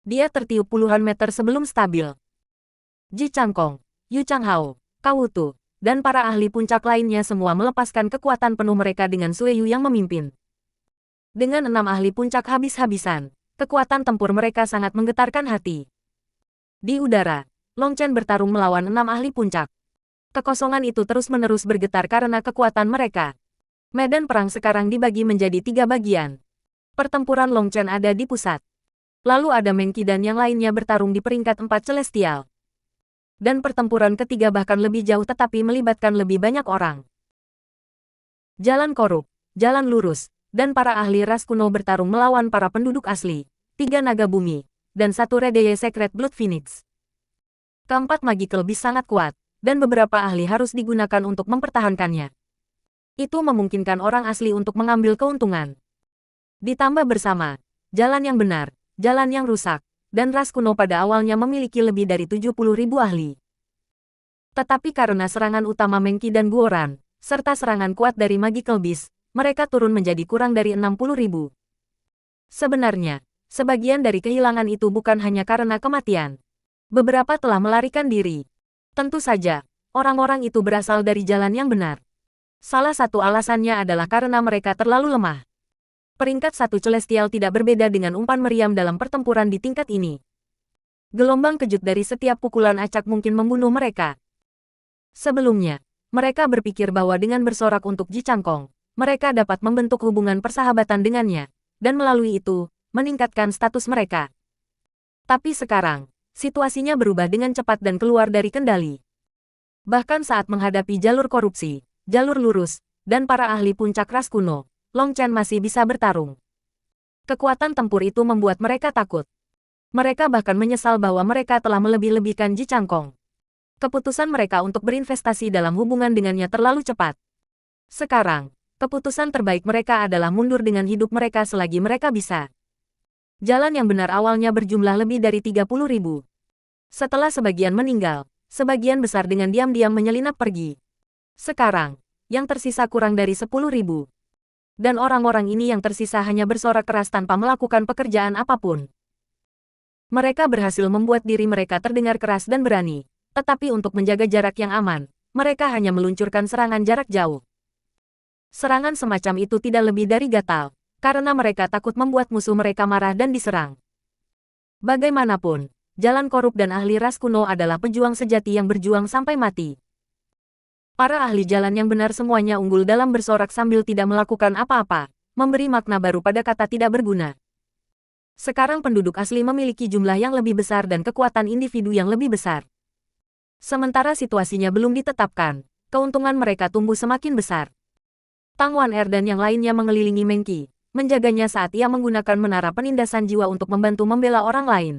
Dia tertiup puluhan meter sebelum stabil. Ji Changkong, Yu Changhao, Kawutu, dan para ahli puncak lainnya semua melepaskan kekuatan penuh mereka dengan Sue Yu yang memimpin. Dengan 6 ahli puncak habis-habisan, kekuatan tempur mereka sangat menggetarkan hati. Di udara, Long Chen bertarung melawan 6 ahli puncak. Kekosongan itu terus-menerus bergetar karena kekuatan mereka. Medan perang sekarang dibagi menjadi 3 bagian. Pertempuran Long Chen ada di pusat. Lalu ada Meng Qi dan yang lainnya bertarung di peringkat 4 celestial. Dan pertempuran ketiga bahkan lebih jauh tetapi melibatkan lebih banyak orang. Jalan korup, jalan lurus, dan para ahli ras kuno bertarung melawan para penduduk asli, 3 naga bumi, dan 1 Redeye Secret Blood Phoenix. Keempat magical beast sangat kuat, dan beberapa ahli harus digunakan untuk mempertahankannya. Itu memungkinkan orang asli untuk mengambil keuntungan. Ditambah bersama, jalan yang benar, jalan yang rusak, dan ras kuno pada awalnya memiliki lebih dari 70.000 ahli. Tetapi karena serangan utama Meng Qi dan Guoran, serta serangan kuat dari Magical Beast, mereka turun menjadi kurang dari 60.000. Sebenarnya, sebagian dari kehilangan itu bukan hanya karena kematian. Beberapa telah melarikan diri. Tentu saja, orang-orang itu berasal dari jalan yang benar. Salah satu alasannya adalah karena mereka terlalu lemah. Peringkat 1 celestial tidak berbeda dengan umpan meriam dalam pertempuran di tingkat ini. Gelombang kejut dari setiap pukulan acak mungkin membunuh mereka. Sebelumnya, mereka berpikir bahwa dengan bersorak untuk Ji Changkong, mereka dapat membentuk hubungan persahabatan dengannya, dan melalui itu, meningkatkan status mereka. Tapi sekarang, situasinya berubah dengan cepat dan keluar dari kendali. Bahkan saat menghadapi jalur korupsi, jalur lurus, dan para ahli puncak ras kuno, Long Chen masih bisa bertarung. Kekuatan tempur itu membuat mereka takut. Mereka bahkan menyesal bahwa mereka telah melebih-lebihkan Ji Changkong. Keputusan mereka untuk berinvestasi dalam hubungan dengannya terlalu cepat. Sekarang, keputusan terbaik mereka adalah mundur dengan hidup mereka selagi mereka bisa. Jalan yang benar awalnya berjumlah lebih dari 30.000. Setelah sebagian meninggal, sebagian besar dengan diam-diam menyelinap pergi. Sekarang, yang tersisa kurang dari 10.000. Dan orang-orang ini yang tersisa hanya bersorak keras tanpa melakukan pekerjaan apapun. Mereka berhasil membuat diri mereka terdengar keras dan berani, tetapi untuk menjaga jarak yang aman, mereka hanya meluncurkan serangan jarak jauh. Serangan semacam itu tidak lebih dari gatal, karena mereka takut membuat musuh mereka marah dan diserang. Bagaimanapun, jalan korup dan ahli ras kuno adalah pejuang sejati yang berjuang sampai mati. Para ahli jalan yang benar semuanya unggul dalam bersorak sambil tidak melakukan apa-apa, memberi makna baru pada kata tidak berguna. Sekarang penduduk asli memiliki jumlah yang lebih besar dan kekuatan individu yang lebih besar. Sementara situasinya belum ditetapkan, keuntungan mereka tumbuh semakin besar. Tang Wan-er dan yang lainnya mengelilingi Meng Qi, menjaganya saat ia menggunakan menara penindasan jiwa untuk membantu membela orang lain.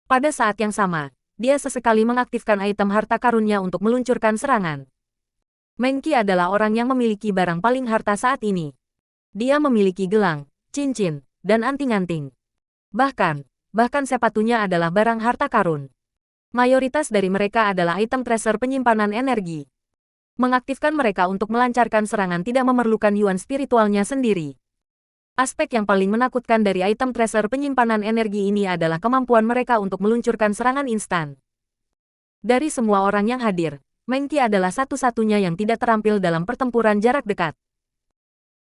Pada saat yang sama, dia sesekali mengaktifkan item harta karunnya untuk meluncurkan serangan. Meng Qi adalah orang yang memiliki barang paling harta saat ini. Dia memiliki gelang, cincin, dan anting-anting. Bahkan sepatunya adalah barang harta karun. Mayoritas dari mereka adalah item treasure penyimpanan energi. Mengaktifkan mereka untuk melancarkan serangan tidak memerlukan yuan spiritualnya sendiri. Aspek yang paling menakutkan dari item treasure penyimpanan energi ini adalah kemampuan mereka untuk meluncurkan serangan instan. Dari semua orang yang hadir, Meng Qi adalah satu-satunya yang tidak terampil dalam pertempuran jarak dekat.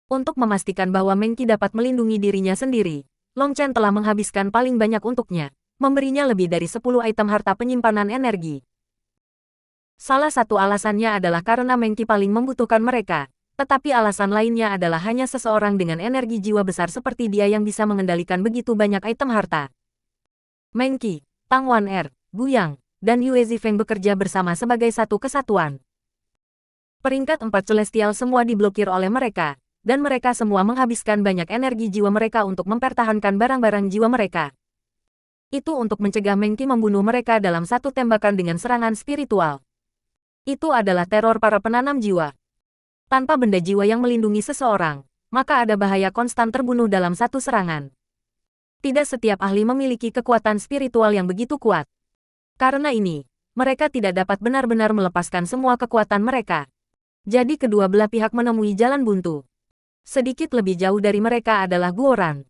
Untuk memastikan bahwa Meng Qi dapat melindungi dirinya sendiri, Long Chen telah menghabiskan paling banyak untuknya, memberinya lebih dari 10 item harta penyimpanan energi. Salah satu alasannya adalah karena Meng Qi paling membutuhkan mereka, tetapi alasan lainnya adalah hanya seseorang dengan energi jiwa besar seperti dia yang bisa mengendalikan begitu banyak item harta. Meng Qi, Tang Wan-er, Gu Yang, dan Yue Zifeng bekerja bersama sebagai satu kesatuan. Peringkat 4 celestial semua diblokir oleh mereka, dan mereka semua menghabiskan banyak energi jiwa mereka untuk mempertahankan barang-barang jiwa mereka. Itu untuk mencegah Meng Qi membunuh mereka dalam satu tembakan dengan serangan spiritual. Itu adalah teror para penanam jiwa. Tanpa benda jiwa yang melindungi seseorang, maka ada bahaya konstan terbunuh dalam satu serangan. Tidak setiap ahli memiliki kekuatan spiritual yang begitu kuat. Karena ini, mereka tidak dapat benar-benar melepaskan semua kekuatan mereka. Jadi kedua belah pihak menemui jalan buntu. Sedikit lebih jauh dari mereka adalah Guoran.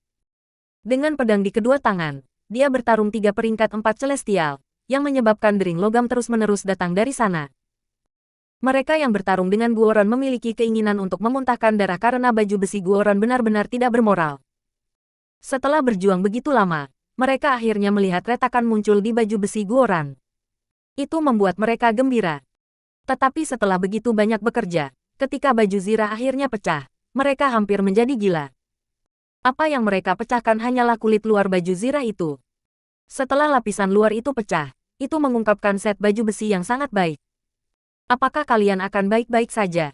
Dengan pedang di kedua tangan, dia bertarung 3 peringkat 4 celestial, yang menyebabkan dering logam terus-menerus datang dari sana. Mereka yang bertarung dengan Guoran memiliki keinginan untuk memuntahkan darah karena baju besi Guoran benar-benar tidak bermoral. Setelah berjuang begitu lama, mereka akhirnya melihat retakan muncul di baju besi Guoran. Itu membuat mereka gembira. Tetapi setelah begitu banyak bekerja, ketika baju zirah akhirnya pecah, mereka hampir menjadi gila. Apa yang mereka pecahkan hanyalah kulit luar baju zirah itu. Setelah lapisan luar itu pecah, itu mengungkapkan set baju besi yang sangat baik. Apakah kalian akan baik-baik saja?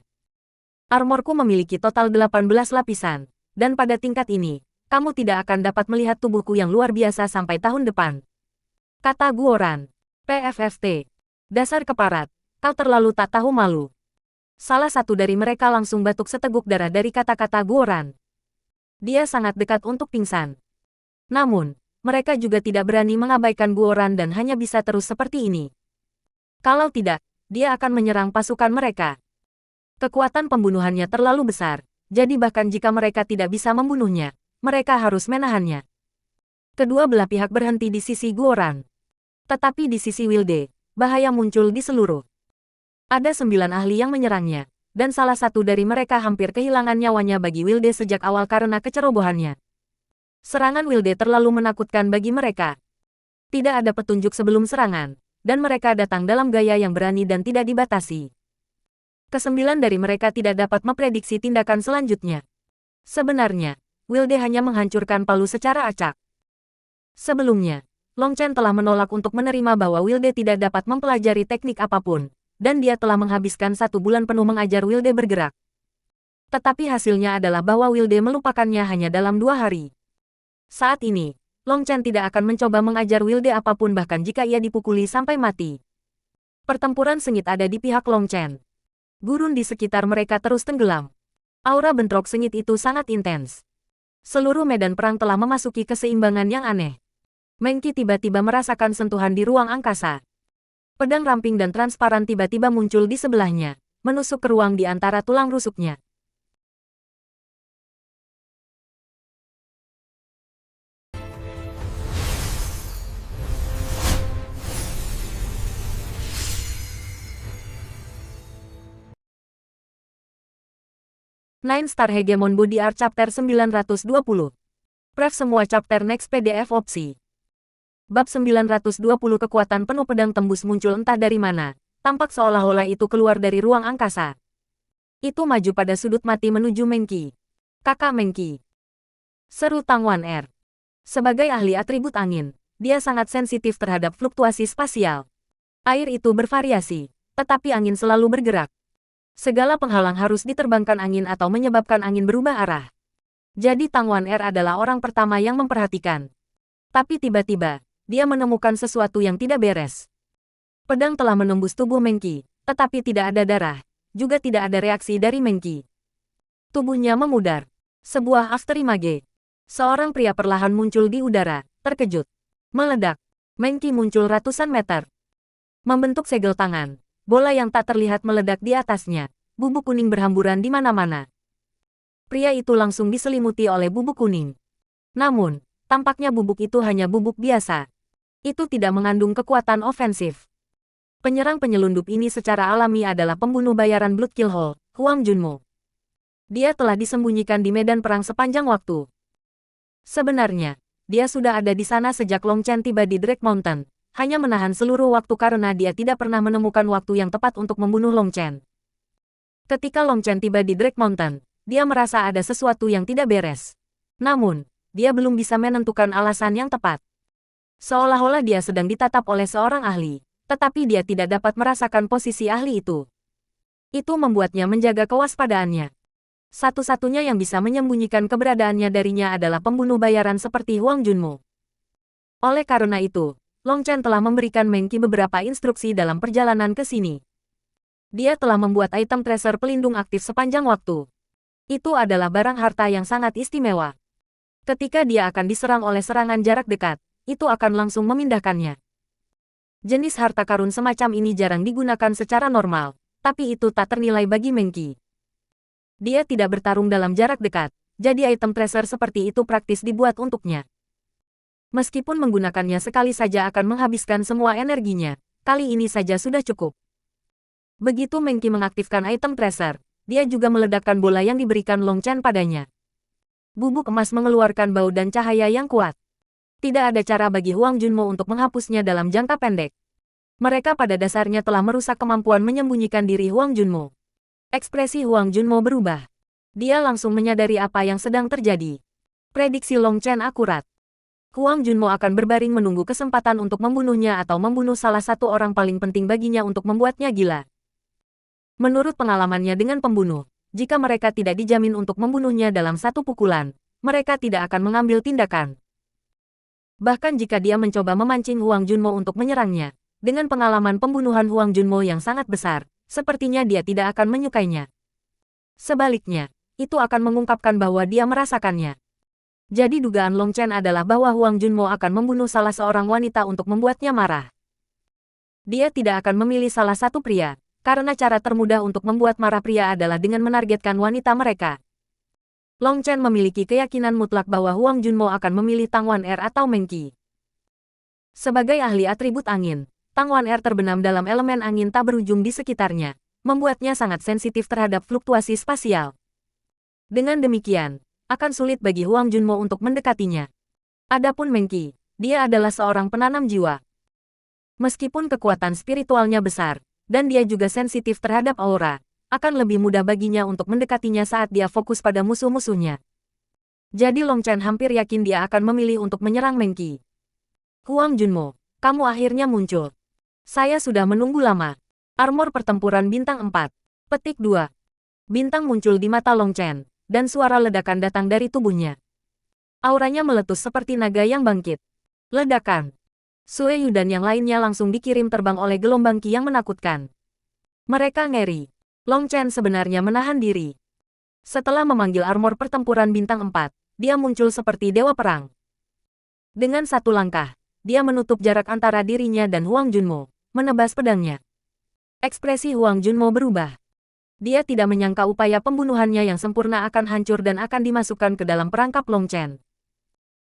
Armorku memiliki total 18 lapisan, dan pada tingkat ini, kamu tidak akan dapat melihat tubuhku yang luar biasa sampai tahun depan. Kata Guoran. PFFT. Dasar keparat, kau terlalu tak tahu malu. Salah satu dari mereka langsung batuk seteguk darah dari kata-kata Guoran. Dia sangat dekat untuk pingsan. Namun, mereka juga tidak berani mengabaikan Guoran dan hanya bisa terus seperti ini. Kalau tidak, dia akan menyerang pasukan mereka. Kekuatan pembunuhannya terlalu besar, jadi bahkan jika mereka tidak bisa membunuhnya, mereka harus menahannya. Kedua belah pihak berhenti di sisi Guoran. Tetapi di sisi Wilde, bahaya muncul di seluruh. Ada 9 ahli yang menyerangnya, dan salah satu dari mereka hampir kehilangan nyawanya bagi Wilde sejak awal karena kecerobohannya. Serangan Wilde terlalu menakutkan bagi mereka. Tidak ada petunjuk sebelum serangan, dan mereka datang dalam gaya yang berani dan tidak dibatasi. Kesembilan dari mereka tidak dapat memprediksi tindakan selanjutnya. Sebenarnya, Wilde hanya menghancurkan palu secara acak. Sebelumnya, Long Chen telah menolak untuk menerima bahwa Wilde tidak dapat mempelajari teknik apapun, dan dia telah menghabiskan 1 bulan penuh mengajar Wilde bergerak. Tetapi hasilnya adalah bahwa Wilde melupakannya hanya dalam 2 hari. Saat ini, Long Chen tidak akan mencoba mengajar Wilde apapun bahkan jika ia dipukuli sampai mati. Pertempuran sengit ada di pihak Long Chen. Gurun di sekitar mereka terus tenggelam. Aura bentrok sengit itu sangat intens. Seluruh medan perang telah memasuki keseimbangan yang aneh. Meng Qi tiba-tiba merasakan sentuhan di ruang angkasa. Pedang ramping dan transparan tiba-tiba muncul di sebelahnya, menusuk ke ruang di antara tulang rusuknya. Nine Star Hegemon Body Art Chapter 920. Pref semua chapter next PDF opsi. Bab 920 kekuatan penuh pedang tembus muncul entah dari mana, tampak seolah-olah itu keluar dari ruang angkasa. Itu maju pada sudut mati menuju Mengki. Kakak Mengki. Seru Tang Wan Er. Sebagai ahli atribut angin, dia sangat sensitif terhadap fluktuasi spasial. Air itu bervariasi, tetapi angin selalu bergerak. Segala penghalang harus diterbangkan angin atau menyebabkan angin berubah arah. Jadi Tang Wan Er adalah orang pertama yang memperhatikan. Tapi tiba-tiba, dia menemukan sesuatu yang tidak beres. Pedang telah menembus tubuh Mengki, tetapi tidak ada darah, juga tidak ada reaksi dari Mengki. Tubuhnya memudar. Sebuah afterimage. Seorang pria perlahan muncul di udara, terkejut. Meledak. Mengki muncul ratusan meter. Membentuk segel tangan. Bola yang tak terlihat meledak di atasnya. Bubuk kuning berhamburan di mana-mana. Pria itu langsung diselimuti oleh bubuk kuning. Namun, tampaknya bubuk itu hanya bubuk biasa. Itu tidak mengandung kekuatan ofensif. Penyerang penyelundup ini secara alami adalah pembunuh bayaran Blood Kill Hall, Huang Junmo. Dia telah disembunyikan di medan perang sepanjang waktu. Sebenarnya, dia sudah ada di sana sejak Long Chen tiba di Drake Mountain, hanya menahan seluruh waktu karena dia tidak pernah menemukan waktu yang tepat untuk membunuh Long Chen. Ketika Long Chen tiba di Drake Mountain, dia merasa ada sesuatu yang tidak beres. Namun, dia belum bisa menentukan alasan yang tepat. Seolah-olah dia sedang ditatap oleh seorang ahli, tetapi dia tidak dapat merasakan posisi ahli itu. Itu membuatnya menjaga kewaspadaannya. Satu-satunya yang bisa menyembunyikan keberadaannya darinya adalah pembunuh bayaran seperti Huang Junmo. Oleh karena itu, Long Chen telah memberikan Mengki beberapa instruksi dalam perjalanan ke sini. Dia telah membuat item tracer pelindung aktif sepanjang waktu. Itu adalah barang harta yang sangat istimewa. Ketika dia akan diserang oleh serangan jarak dekat, itu akan langsung memindahkannya. Jenis harta karun semacam ini jarang digunakan secara normal, tapi itu tak ternilai bagi Mengki. Dia tidak bertarung dalam jarak dekat, jadi item tracer seperti itu praktis dibuat untuknya. Meskipun menggunakannya sekali saja akan menghabiskan semua energinya, kali ini saja sudah cukup. Begitu Mengki mengaktifkan item tracer, dia juga meledakkan bola yang diberikan Long Chen padanya. Bubuk emas mengeluarkan bau dan cahaya yang kuat. Tidak ada cara bagi Huang Junmo untuk menghapusnya dalam jangka pendek. Mereka pada dasarnya telah merusak kemampuan menyembunyikan diri Huang Junmo. Ekspresi Huang Junmo berubah. Dia langsung menyadari apa yang sedang terjadi. Prediksi Long Chen akurat. Huang Junmo akan berbaring menunggu kesempatan untuk membunuhnya atau membunuh salah satu orang paling penting baginya untuk membuatnya gila. Menurut pengalamannya dengan pembunuh, jika mereka tidak dijamin untuk membunuhnya dalam satu pukulan, mereka tidak akan mengambil tindakan. Bahkan jika dia mencoba memancing Huang Junmo untuk menyerangnya, dengan pengalaman pembunuhan Huang Junmo yang sangat besar, sepertinya dia tidak akan menyukainya. Sebaliknya, itu akan mengungkapkan bahwa dia merasakannya. Jadi dugaan Long Chen adalah bahwa Huang Junmo akan membunuh salah seorang wanita untuk membuatnya marah. Dia tidak akan memilih salah satu pria, karena cara termudah untuk membuat marah pria adalah dengan menargetkan wanita mereka. Long Chen memiliki keyakinan mutlak bahwa Huang Junmo akan memilih Tang Wan Er atau Mengki. Sebagai ahli atribut angin, Tang Wan Er terbenam dalam elemen angin tak berujung di sekitarnya, membuatnya sangat sensitif terhadap fluktuasi spasial. Dengan demikian, akan sulit bagi Huang Junmo untuk mendekatinya. Adapun Mengki, dia adalah seorang penanam jiwa. Meskipun kekuatan spiritualnya besar, dan dia juga sensitif terhadap aura, akan lebih mudah baginya untuk mendekatinya saat dia fokus pada musuh-musuhnya. Jadi Long Chen hampir yakin dia akan memilih untuk menyerang Mengki. Huang Junmo, kamu akhirnya muncul. Saya sudah menunggu lama. Armor pertempuran bintang 4. Petik 2. Bintang muncul di mata Long Chen, dan suara ledakan datang dari tubuhnya. Auranya meletus seperti naga yang bangkit. Ledakan. Sue Yu dan yang lainnya langsung dikirim terbang oleh gelombang ki yang menakutkan. Mereka ngeri. Long Chen sebenarnya menahan diri. Setelah memanggil armor pertempuran bintang 4, dia muncul seperti dewa perang. Dengan satu langkah, dia menutup jarak antara dirinya dan Huang Junmo, menebas pedangnya. Ekspresi Huang Junmo berubah. Dia tidak menyangka upaya pembunuhannya yang sempurna akan hancur dan akan dimasukkan ke dalam perangkap Long Chen.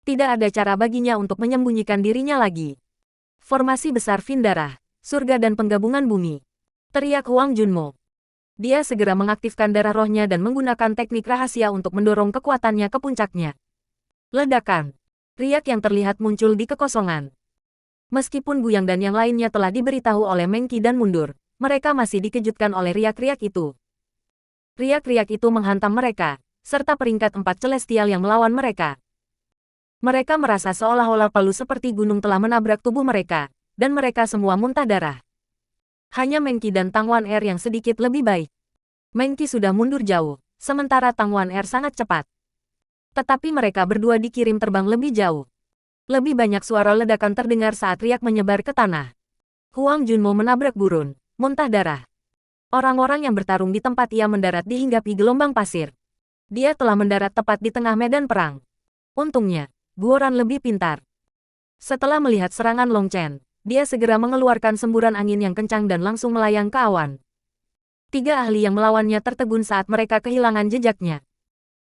Tidak ada cara baginya untuk menyembunyikan dirinya lagi. Formasi besar Vindara, surga dan penggabungan bumi. Teriak Huang Junmo. Dia segera mengaktifkan darah rohnya dan menggunakan teknik rahasia untuk mendorong kekuatannya ke puncaknya. Ledakan. Riak yang terlihat muncul di kekosongan. Meskipun Guyang dan yang lainnya telah diberitahu oleh Meng Qi dan mundur, mereka masih dikejutkan oleh riak-riak itu. Riak-riak itu menghantam mereka, serta peringkat 4 celestial yang melawan mereka. Mereka merasa seolah-olah palu seperti gunung telah menabrak tubuh mereka, dan mereka semua muntah darah. Hanya Meng Qi dan Tang Wan Er yang sedikit lebih baik. Meng Qi sudah mundur jauh, sementara Tang Wan Er sangat cepat. Tetapi mereka berdua dikirim terbang lebih jauh. Lebih banyak suara ledakan terdengar saat riak menyebar ke tanah. Huang Junmo menabrak gurun, muntah darah. Orang-orang yang bertarung di tempat ia mendarat dihinggapi gelombang pasir. Dia telah mendarat tepat di tengah medan perang. Untungnya, Guoran lebih pintar. Setelah melihat serangan Long Chen, dia segera mengeluarkan semburan angin yang kencang dan langsung melayang ke awan. 3 ahli yang melawannya tertegun saat mereka kehilangan jejaknya.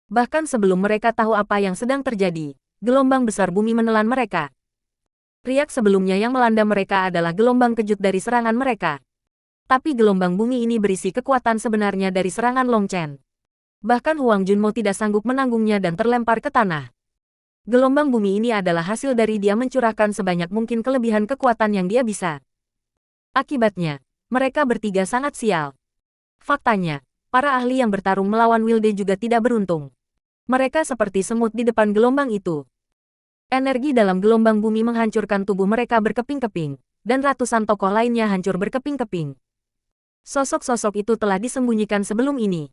Bahkan sebelum mereka tahu apa yang sedang terjadi, gelombang besar bumi menelan mereka. Riak sebelumnya yang melanda mereka adalah gelombang kejut dari serangan mereka. Tapi gelombang bumi ini berisi kekuatan sebenarnya dari serangan Long Chen. Bahkan Huang Junmo tidak sanggup menanggungnya dan terlempar ke tanah. Gelombang bumi ini adalah hasil dari dia mencurahkan sebanyak mungkin kelebihan kekuatan yang dia bisa. Akibatnya, mereka bertiga sangat sial. Faktanya, para ahli yang bertarung melawan Wilde juga tidak beruntung. Mereka seperti semut di depan gelombang itu. Energi dalam gelombang bumi menghancurkan tubuh mereka berkeping-keping, dan ratusan tokoh lainnya hancur berkeping-keping. Sosok-sosok itu telah disembunyikan sebelum ini.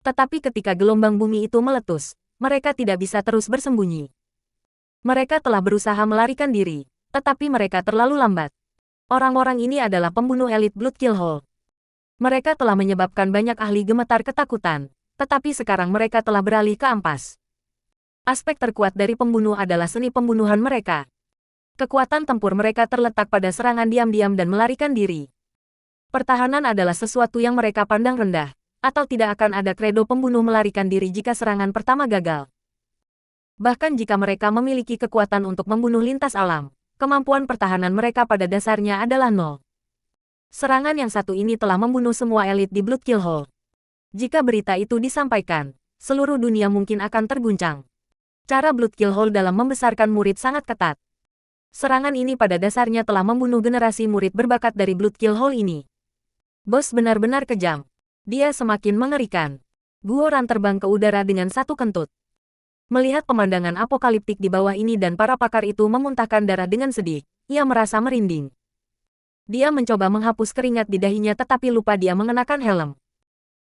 Tetapi ketika gelombang bumi itu meletus, mereka tidak bisa terus bersembunyi. Mereka telah berusaha melarikan diri, tetapi mereka terlalu lambat. Orang-orang ini adalah pembunuh elit Blood Kill Hall. Mereka telah menyebabkan banyak ahli gemetar ketakutan, tetapi sekarang mereka telah beralih ke ampas. Aspek terkuat dari pembunuh adalah seni pembunuhan mereka. Kekuatan tempur mereka terletak pada serangan diam-diam dan melarikan diri. Pertahanan adalah sesuatu yang mereka pandang rendah, atau tidak akan ada kredo pembunuh melarikan diri jika serangan pertama gagal. Bahkan jika mereka memiliki kekuatan untuk membunuh lintas alam, kemampuan pertahanan mereka pada dasarnya adalah nol. Serangan yang satu ini telah membunuh semua elit di Blood Kill Hall. Jika berita itu disampaikan, seluruh dunia mungkin akan terguncang. Cara Blood Kill Hall dalam membesarkan murid sangat ketat. Serangan ini pada dasarnya telah membunuh generasi murid berbakat dari Blood Kill Hall ini. Bos benar-benar kejam. Dia semakin mengerikan. Guoran terbang ke udara dengan satu kentut. Melihat pemandangan apokaliptik di bawah ini dan para pakar itu memuntahkan darah dengan sedih, ia merasa merinding. Dia mencoba menghapus keringat di dahinya tetapi lupa dia mengenakan helm.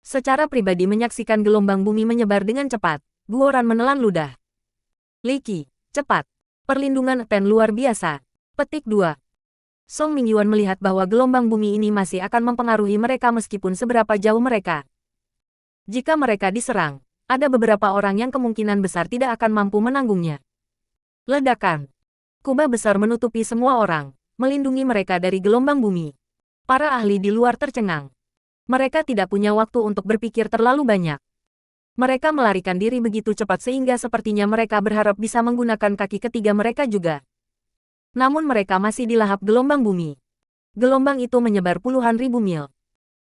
Secara pribadi menyaksikan gelombang bumi menyebar dengan cepat, Guoran menelan ludah. Li Qi, cepat. Perlindungan Pen luar biasa. Petik 2. Song Mingyuan melihat bahwa gelombang bumi ini masih akan mempengaruhi mereka meskipun seberapa jauh mereka. Jika mereka diserang, ada beberapa orang yang kemungkinan besar tidak akan mampu menanggungnya. Ledakan. Kubah besar menutupi semua orang, melindungi mereka dari gelombang bumi. Para ahli di luar tercengang. Mereka tidak punya waktu untuk berpikir terlalu banyak. Mereka melarikan diri begitu cepat sehingga sepertinya mereka berharap bisa menggunakan kaki ketiga mereka juga. Namun mereka masih dilahap gelombang bumi. Gelombang itu menyebar puluhan ribu mil.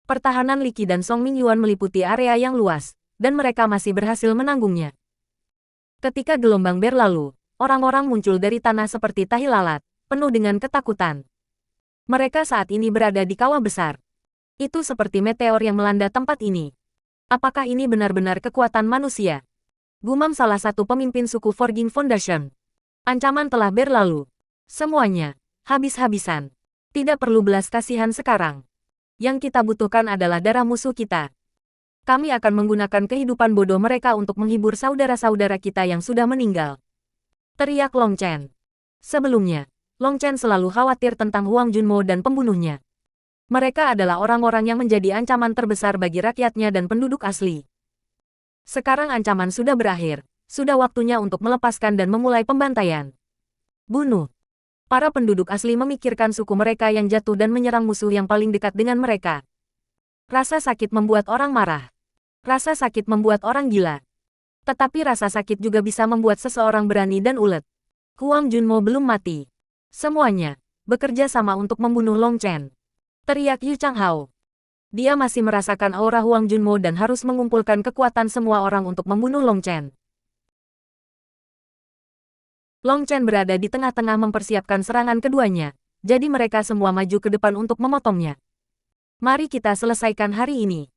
Pertahanan Li Qi dan Song Mingyuan meliputi area yang luas, dan mereka masih berhasil menanggungnya. Ketika gelombang berlalu, orang-orang muncul dari tanah seperti tahi lalat, penuh dengan ketakutan. Mereka saat ini berada di kawah besar. Itu seperti meteor yang melanda tempat ini. Apakah ini benar-benar kekuatan manusia? Gumam salah satu pemimpin suku Forging Foundation. Ancaman telah berlalu. Semuanya, habis-habisan. Tidak perlu belas kasihan sekarang. Yang kita butuhkan adalah darah musuh kita. Kami akan menggunakan kehidupan bodoh mereka untuk menghibur saudara-saudara kita yang sudah meninggal. Teriak Long Chen. Sebelumnya, Long Chen selalu khawatir tentang Huang Junmo dan pembunuhnya. Mereka adalah orang-orang yang menjadi ancaman terbesar bagi rakyatnya dan penduduk asli. Sekarang ancaman sudah berakhir, sudah waktunya untuk melepaskan dan memulai pembantaian. Bunuh. Para penduduk asli memikirkan suku mereka yang jatuh dan menyerang musuh yang paling dekat dengan mereka. Rasa sakit membuat orang marah. Rasa sakit membuat orang gila. Tetapi rasa sakit juga bisa membuat seseorang berani dan ulet. Huang Junmo belum mati. Semuanya bekerja sama untuk membunuh Long Chen. Teriak Yu Changhao. Dia masih merasakan aura Huang Junmo dan harus mengumpulkan kekuatan semua orang untuk membunuh Long Chen. Long Chen berada di tengah-tengah mempersiapkan serangan keduanya, jadi mereka semua maju ke depan untuk memotongnya. Mari kita selesaikan hari ini.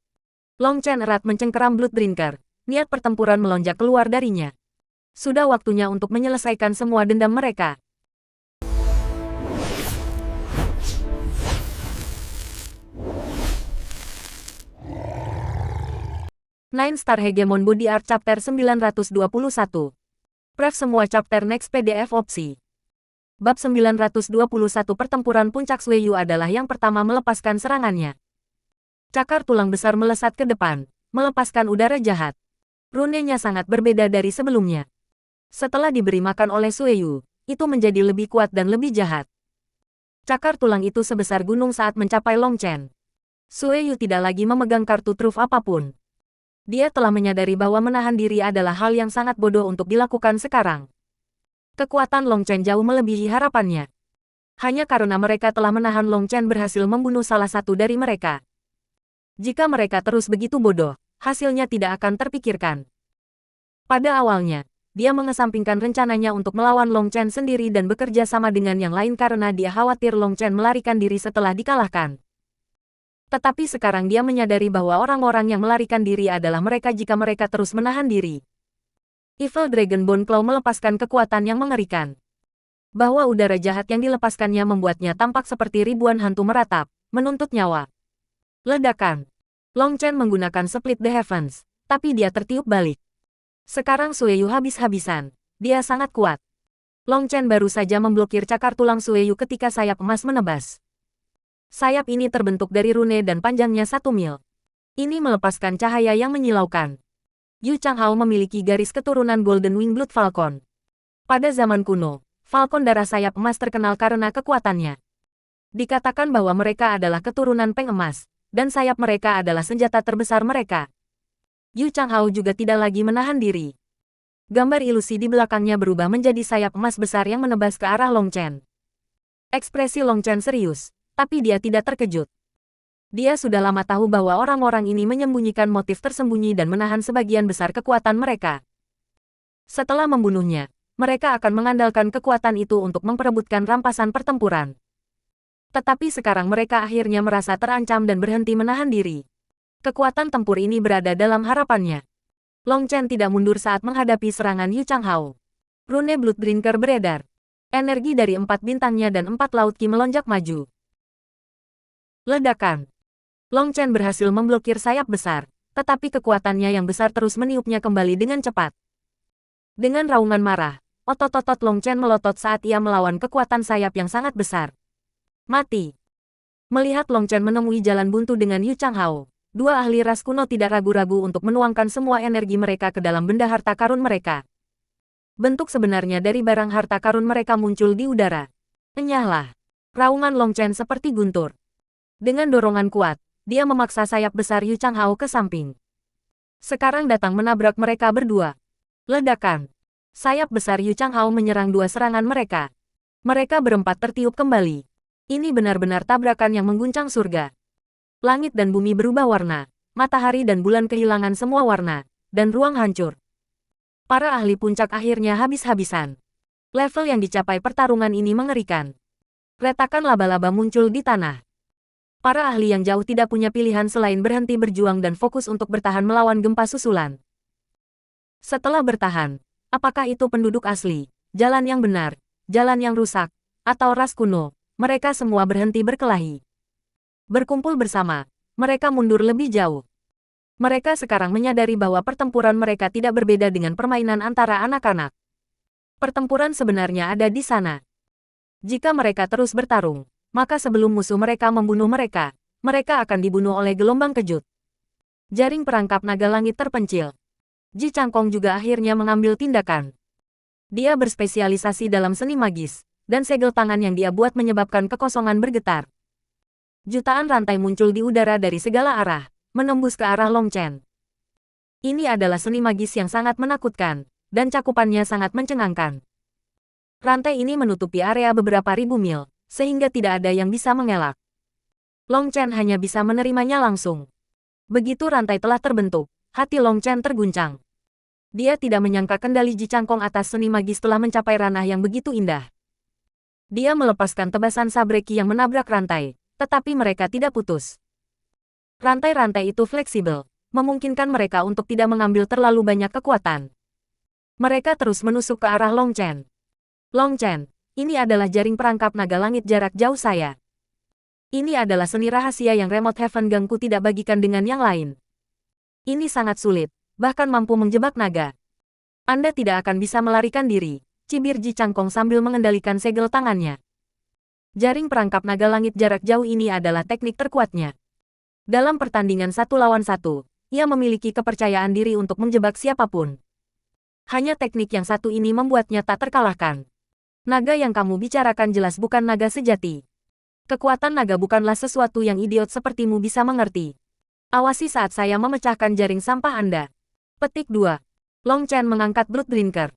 Long Chen erat mencengkeram Blood Drinker, niat pertempuran melonjak keluar darinya. Sudah waktunya untuk menyelesaikan semua dendam mereka. Nine Star Hegemon Body Art Chapter 921. Pref semua chapter next PDF opsi. Bab 921 Pertempuran Puncak Sueyu adalah yang pertama melepaskan serangannya. Cakar tulang besar melesat ke depan, melepaskan udara jahat. Runenya sangat berbeda dari sebelumnya. Setelah diberi makan oleh Sueyu, itu menjadi lebih kuat dan lebih jahat. Cakar tulang itu sebesar gunung saat mencapai Long Chen. Sueyu tidak lagi memegang kartu truf apapun. Dia telah menyadari bahwa menahan diri adalah hal yang sangat bodoh untuk dilakukan sekarang. Kekuatan Long Chen jauh melebihi harapannya. Hanya karena mereka telah menahan Long Chen berhasil membunuh salah satu dari mereka. Jika mereka terus begitu bodoh, hasilnya tidak akan terpikirkan. Pada awalnya, dia mengesampingkan rencananya untuk melawan Long Chen sendiri dan bekerja sama dengan yang lain karena dia khawatir Long Chen melarikan diri setelah dikalahkan. Tetapi sekarang dia menyadari bahwa orang-orang yang melarikan diri adalah mereka jika mereka terus menahan diri. Evil Dragon Bone Claw melepaskan kekuatan yang mengerikan. Bahwa udara jahat yang dilepaskannya membuatnya tampak seperti ribuan hantu meratap, menuntut nyawa. Ledakan. Long Chen menggunakan Split the Heavens, tapi dia tertiup balik. Sekarang Sueyu habis-habisan. Dia sangat kuat. Long Chen baru saja memblokir cakar tulang Sueyu ketika sayap emas menebas. Sayap ini terbentuk dari rune dan panjangnya 1 mil. Ini melepaskan cahaya yang menyilaukan. Yu Changhao memiliki garis keturunan Golden Wing Blood Falcon. Pada zaman kuno, Falcon darah sayap emas terkenal karena kekuatannya. Dikatakan bahwa mereka adalah keturunan Peng Emas, dan sayap mereka adalah senjata terbesar mereka. Yu Changhao juga tidak lagi menahan diri. Gambar ilusi di belakangnya berubah menjadi sayap emas besar yang menebas ke arah Long Chen. Ekspresi Long Chen serius. Tapi dia tidak terkejut. Dia sudah lama tahu bahwa orang-orang ini menyembunyikan motif tersembunyi dan menahan sebagian besar kekuatan mereka. Setelah membunuhnya, mereka akan mengandalkan kekuatan itu untuk memperebutkan rampasan pertempuran. Tetapi sekarang mereka akhirnya merasa terancam dan berhenti menahan diri. Kekuatan tempur ini berada dalam harapannya. Long Chen tidak mundur saat menghadapi serangan Yu Changhao. Rune Blood Drinker beredar. Energi dari 4 bintangnya dan 4 laut Qi melonjak maju. Ledakan. Long Chen berhasil memblokir sayap besar, tetapi kekuatannya yang besar terus meniupnya kembali dengan cepat. Dengan raungan marah, otot-otot Long Chen melotot saat ia melawan kekuatan sayap yang sangat besar. Mati. Melihat Long Chen menemui jalan buntu dengan Yu Changhao, dua ahli ras kuno tidak ragu-ragu untuk menuangkan semua energi mereka ke dalam benda harta karun mereka. Bentuk sebenarnya dari barang harta karun mereka muncul di udara. Enyahlah. Raungan Long Chen seperti guntur. Dengan dorongan kuat, dia memaksa sayap besar Yu Changhao ke samping. Sekarang datang menabrak mereka berdua. Ledakan. Sayap besar Yu Changhao menyerang dua serangan mereka. Mereka berempat tertiup kembali. Ini benar-benar tabrakan yang mengguncang surga. Langit dan bumi berubah warna, matahari dan bulan kehilangan semua warna, dan ruang hancur. Para ahli puncak akhirnya habis-habisan. Level yang dicapai pertarungan ini mengerikan. Retakan laba-laba muncul di tanah. Para ahli yang jauh tidak punya pilihan selain berhenti berjuang dan fokus untuk bertahan melawan gempa susulan. Setelah bertahan, apakah itu penduduk asli, jalan yang benar, jalan yang rusak, atau ras kuno, mereka semua berhenti berkelahi. Berkumpul bersama, mereka mundur lebih jauh. Mereka sekarang menyadari bahwa pertempuran mereka tidak berbeda dengan permainan antara anak-anak. Pertempuran sebenarnya ada di sana. Jika mereka terus bertarung, maka sebelum musuh mereka membunuh mereka, mereka akan dibunuh oleh gelombang kejut. Jaring perangkap naga langit terpencil. Ji Changkong juga akhirnya mengambil tindakan. Dia berspesialisasi dalam seni magis, dan segel tangan yang dia buat menyebabkan kekosongan bergetar. Jutaan rantai muncul di udara dari segala arah, menembus ke arah Long Chen. Ini adalah seni magis yang sangat menakutkan, dan cakupannya sangat mencengangkan. Rantai ini menutupi area beberapa ribu mil, sehingga tidak ada yang bisa mengelak. Long Chen hanya bisa menerimanya langsung. Begitu rantai telah terbentuk, hati Long Chen terguncang. Dia tidak menyangka kendali Ji Changkong atas seni magis telah mencapai ranah yang begitu indah. Dia melepaskan tebasan sabreki yang menabrak rantai, tetapi mereka tidak putus. Rantai-rantai itu fleksibel, memungkinkan mereka untuk tidak mengambil terlalu banyak kekuatan. Mereka terus menusuk ke arah Long Chen. Long Chen, ini adalah jaring perangkap naga langit jarak jauh saya. Ini adalah seni rahasia yang Remote Heaven Gangku tidak bagikan dengan yang lain. Ini sangat sulit, bahkan mampu menjebak naga. Anda tidak akan bisa melarikan diri, cibir Ji Changkong sambil mengendalikan segel tangannya. Jaring perangkap naga langit jarak jauh ini adalah teknik terkuatnya. Dalam pertandingan 1 lawan 1, ia memiliki kepercayaan diri untuk menjebak siapapun. Hanya teknik yang satu ini membuatnya tak terkalahkan. Naga yang kamu bicarakan jelas bukan naga sejati. Kekuatan naga bukanlah sesuatu yang idiot sepertimu bisa mengerti. Awasi saat saya memecahkan jaring sampah Anda. Petik 2. Long Chen mengangkat Blood Drinker.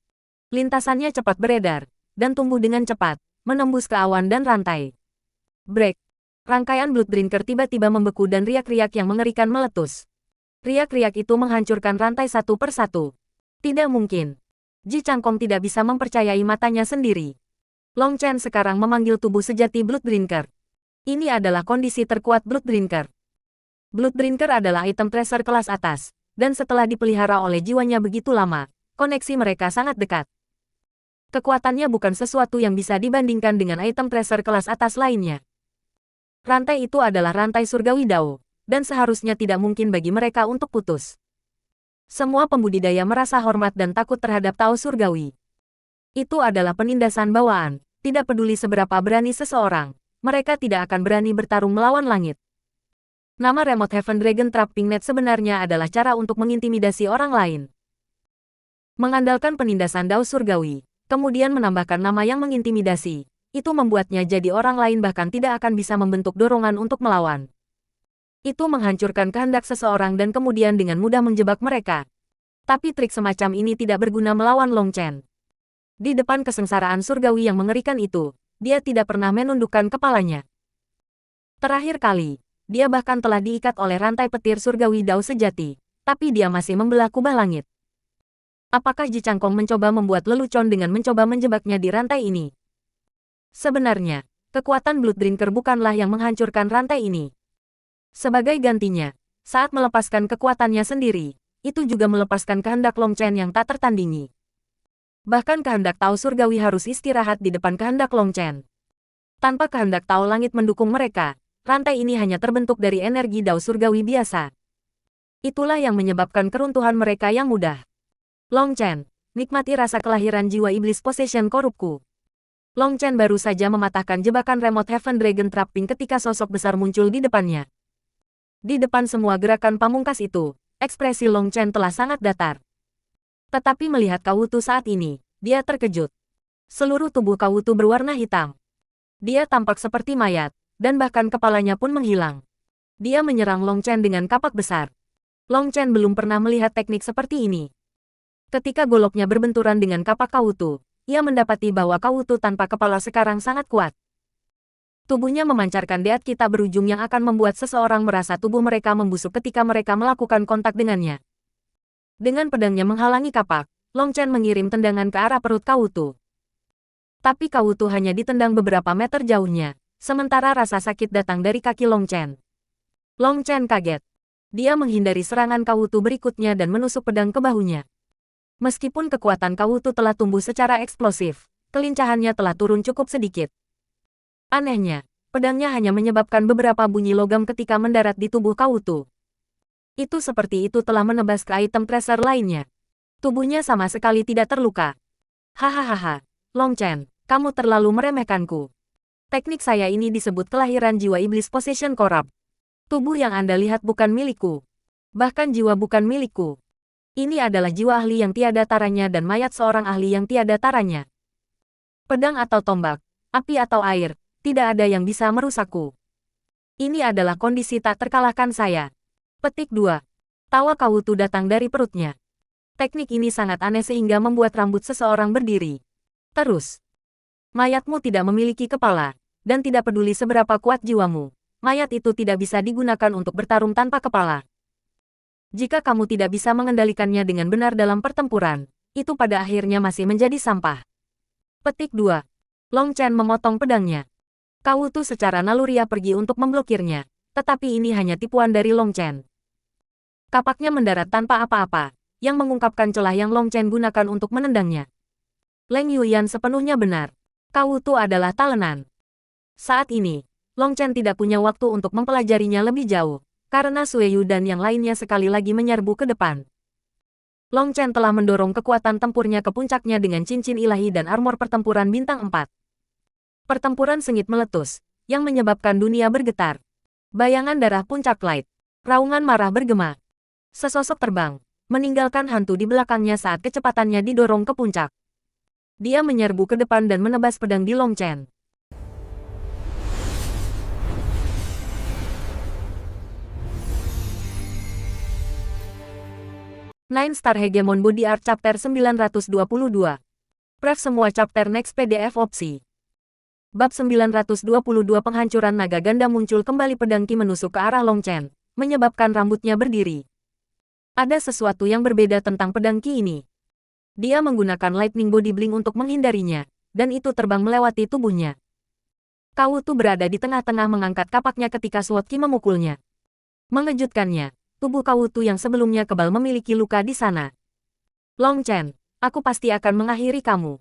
Lintasannya cepat beredar, dan tumbuh dengan cepat, menembus ke awan dan rantai. Break. Rangkaian Blood Drinker tiba-tiba membeku dan riak-riak yang mengerikan meletus. Riak-riak itu menghancurkan rantai satu per satu. Tidak mungkin. Ji Changkong tidak bisa mempercayai matanya sendiri. Long Chen sekarang memanggil tubuh sejati Blood Drinker. Ini adalah kondisi terkuat Blood Drinker. Blood Drinker adalah item treasure kelas atas, dan setelah dipelihara oleh jiwanya begitu lama, koneksi mereka sangat dekat. Kekuatannya bukan sesuatu yang bisa dibandingkan dengan item treasure kelas atas lainnya. Rantai itu adalah rantai surgawi Dao, dan seharusnya tidak mungkin bagi mereka untuk putus. Semua pembudidaya merasa hormat dan takut terhadap Tao surgawi. Itu adalah penindasan bawaan, tidak peduli seberapa berani seseorang. Mereka tidak akan berani bertarung melawan langit. Nama Remote Heaven Dragon Trapping Net sebenarnya adalah cara untuk mengintimidasi orang lain. Mengandalkan penindasan Dao surgawi, kemudian menambahkan nama yang mengintimidasi, itu membuatnya jadi orang lain bahkan tidak akan bisa membentuk dorongan untuk melawan. Itu menghancurkan kehendak seseorang dan kemudian dengan mudah menjebak mereka. Tapi trik semacam ini tidak berguna melawan Long Chen. Di depan kesengsaraan surgawi yang mengerikan itu, dia tidak pernah menundukkan kepalanya. Terakhir kali, dia bahkan telah diikat oleh rantai petir surgawi Dao sejati, tapi dia masih membelah kubah langit. Apakah Ji Changkong mencoba membuat lelucon dengan mencoba menjebaknya di rantai ini? Sebenarnya, kekuatan Blood Drinker bukanlah yang menghancurkan rantai ini. Sebagai gantinya, saat melepaskan kekuatannya sendiri, itu juga melepaskan kehendak Long Chen yang tak tertandingi. Bahkan kehendak Tao surgawi harus istirahat di depan kehendak Long Chen. Tanpa kehendak Tao langit mendukung mereka, rantai ini hanya terbentuk dari energi Dao surgawi biasa. Itulah yang menyebabkan keruntuhan mereka yang mudah. Long Chen, nikmati rasa kelahiran jiwa iblis possession korupku. Long Chen baru saja mematahkan jebakan Remote Heaven Dragon Trapping ketika sosok besar muncul di depannya. Di depan semua gerakan pamungkas itu, ekspresi Long Chen telah sangat datar. Tetapi melihat Kawutu saat ini, dia terkejut. Seluruh tubuh Kawutu berwarna hitam. Dia tampak seperti mayat, dan bahkan kepalanya pun menghilang. Dia menyerang Long Chen dengan kapak besar. Long Chen belum pernah melihat teknik seperti ini. Ketika goloknya berbenturan dengan kapak Kawutu, ia mendapati bahwa Kawutu tanpa kepala sekarang sangat kuat. Tubuhnya memancarkan deat kita berujung yang akan membuat seseorang merasa tubuh mereka membusuk ketika mereka melakukan kontak dengannya. Dengan pedangnya menghalangi kapak, Long Chen mengirim tendangan ke arah perut Kawutu. Tapi Kawutu hanya ditendang beberapa meter jauhnya, sementara rasa sakit datang dari kaki Long Chen. Long Chen kaget. Dia menghindari serangan Kawutu berikutnya dan menusuk pedang ke bahunya. Meskipun kekuatan Kawutu telah tumbuh secara eksplosif, kelincahannya telah turun cukup sedikit. Anehnya, pedangnya hanya menyebabkan beberapa bunyi logam ketika mendarat di tubuh Kawutu. Itu seperti itu telah menebas ke item treasure lainnya. Tubuhnya sama sekali tidak terluka. Hahaha, Long Chen, kamu terlalu meremehkanku. Teknik saya ini disebut kelahiran jiwa iblis possession corrupt. Tubuh yang Anda lihat bukan milikku. Bahkan jiwa bukan milikku. Ini adalah jiwa ahli yang tiada taranya dan mayat seorang ahli yang tiada taranya. Pedang atau tombak, api atau air, tidak ada yang bisa merusakku. Ini adalah kondisi tak terkalahkan saya. Petik 2. Tawa Kawutu datang dari perutnya. Teknik ini sangat aneh sehingga membuat rambut seseorang berdiri. Terus. Mayatmu tidak memiliki kepala, dan tidak peduli seberapa kuat jiwamu, mayat itu tidak bisa digunakan untuk bertarung tanpa kepala. Jika kamu tidak bisa mengendalikannya dengan benar dalam pertempuran, itu pada akhirnya masih menjadi sampah. Petik 2. Long Chen memotong pedangnya. Kawutu secara naluriah pergi untuk memblokirnya, tetapi ini hanya tipuan dari Long Chen. Kapaknya mendarat tanpa apa-apa, yang mengungkapkan celah yang Long Chen gunakan untuk menendangnya. Leng Yuyan sepenuhnya benar. Kawutu adalah talenan. Saat ini, Long Chen tidak punya waktu untuk mempelajarinya lebih jauh, karena Sueyu dan yang lainnya sekali lagi menyerbu ke depan. Long Chen telah mendorong kekuatan tempurnya ke puncaknya dengan cincin ilahi dan armor pertempuran bintang 4. Pertempuran sengit meletus, yang menyebabkan dunia bergetar. Bayangan darah puncak Light. Raungan marah bergema. Sesosok terbang, meninggalkan hantu di belakangnya saat kecepatannya didorong ke puncak. Dia menyerbu ke depan dan menebas pedang di Long Chen. Nine Star Hegemon Body Art Chapter 922. Pref semua chapter next PDF opsi. Bab 922 Penghancuran naga ganda muncul kembali pedang Qi menusuk ke arah Long Chen, menyebabkan rambutnya berdiri. Ada sesuatu yang berbeda tentang pedang Qi ini. Dia menggunakan Lightning Body Blink untuk menghindarinya, dan itu terbang melewati tubuhnya. Kawutu berada di tengah-tengah mengangkat kapaknya ketika Sword Qi memukulnya. Mengejutkannya, tubuh Kawutu yang sebelumnya kebal memiliki luka di sana. Long Chen, aku pasti akan mengakhiri kamu.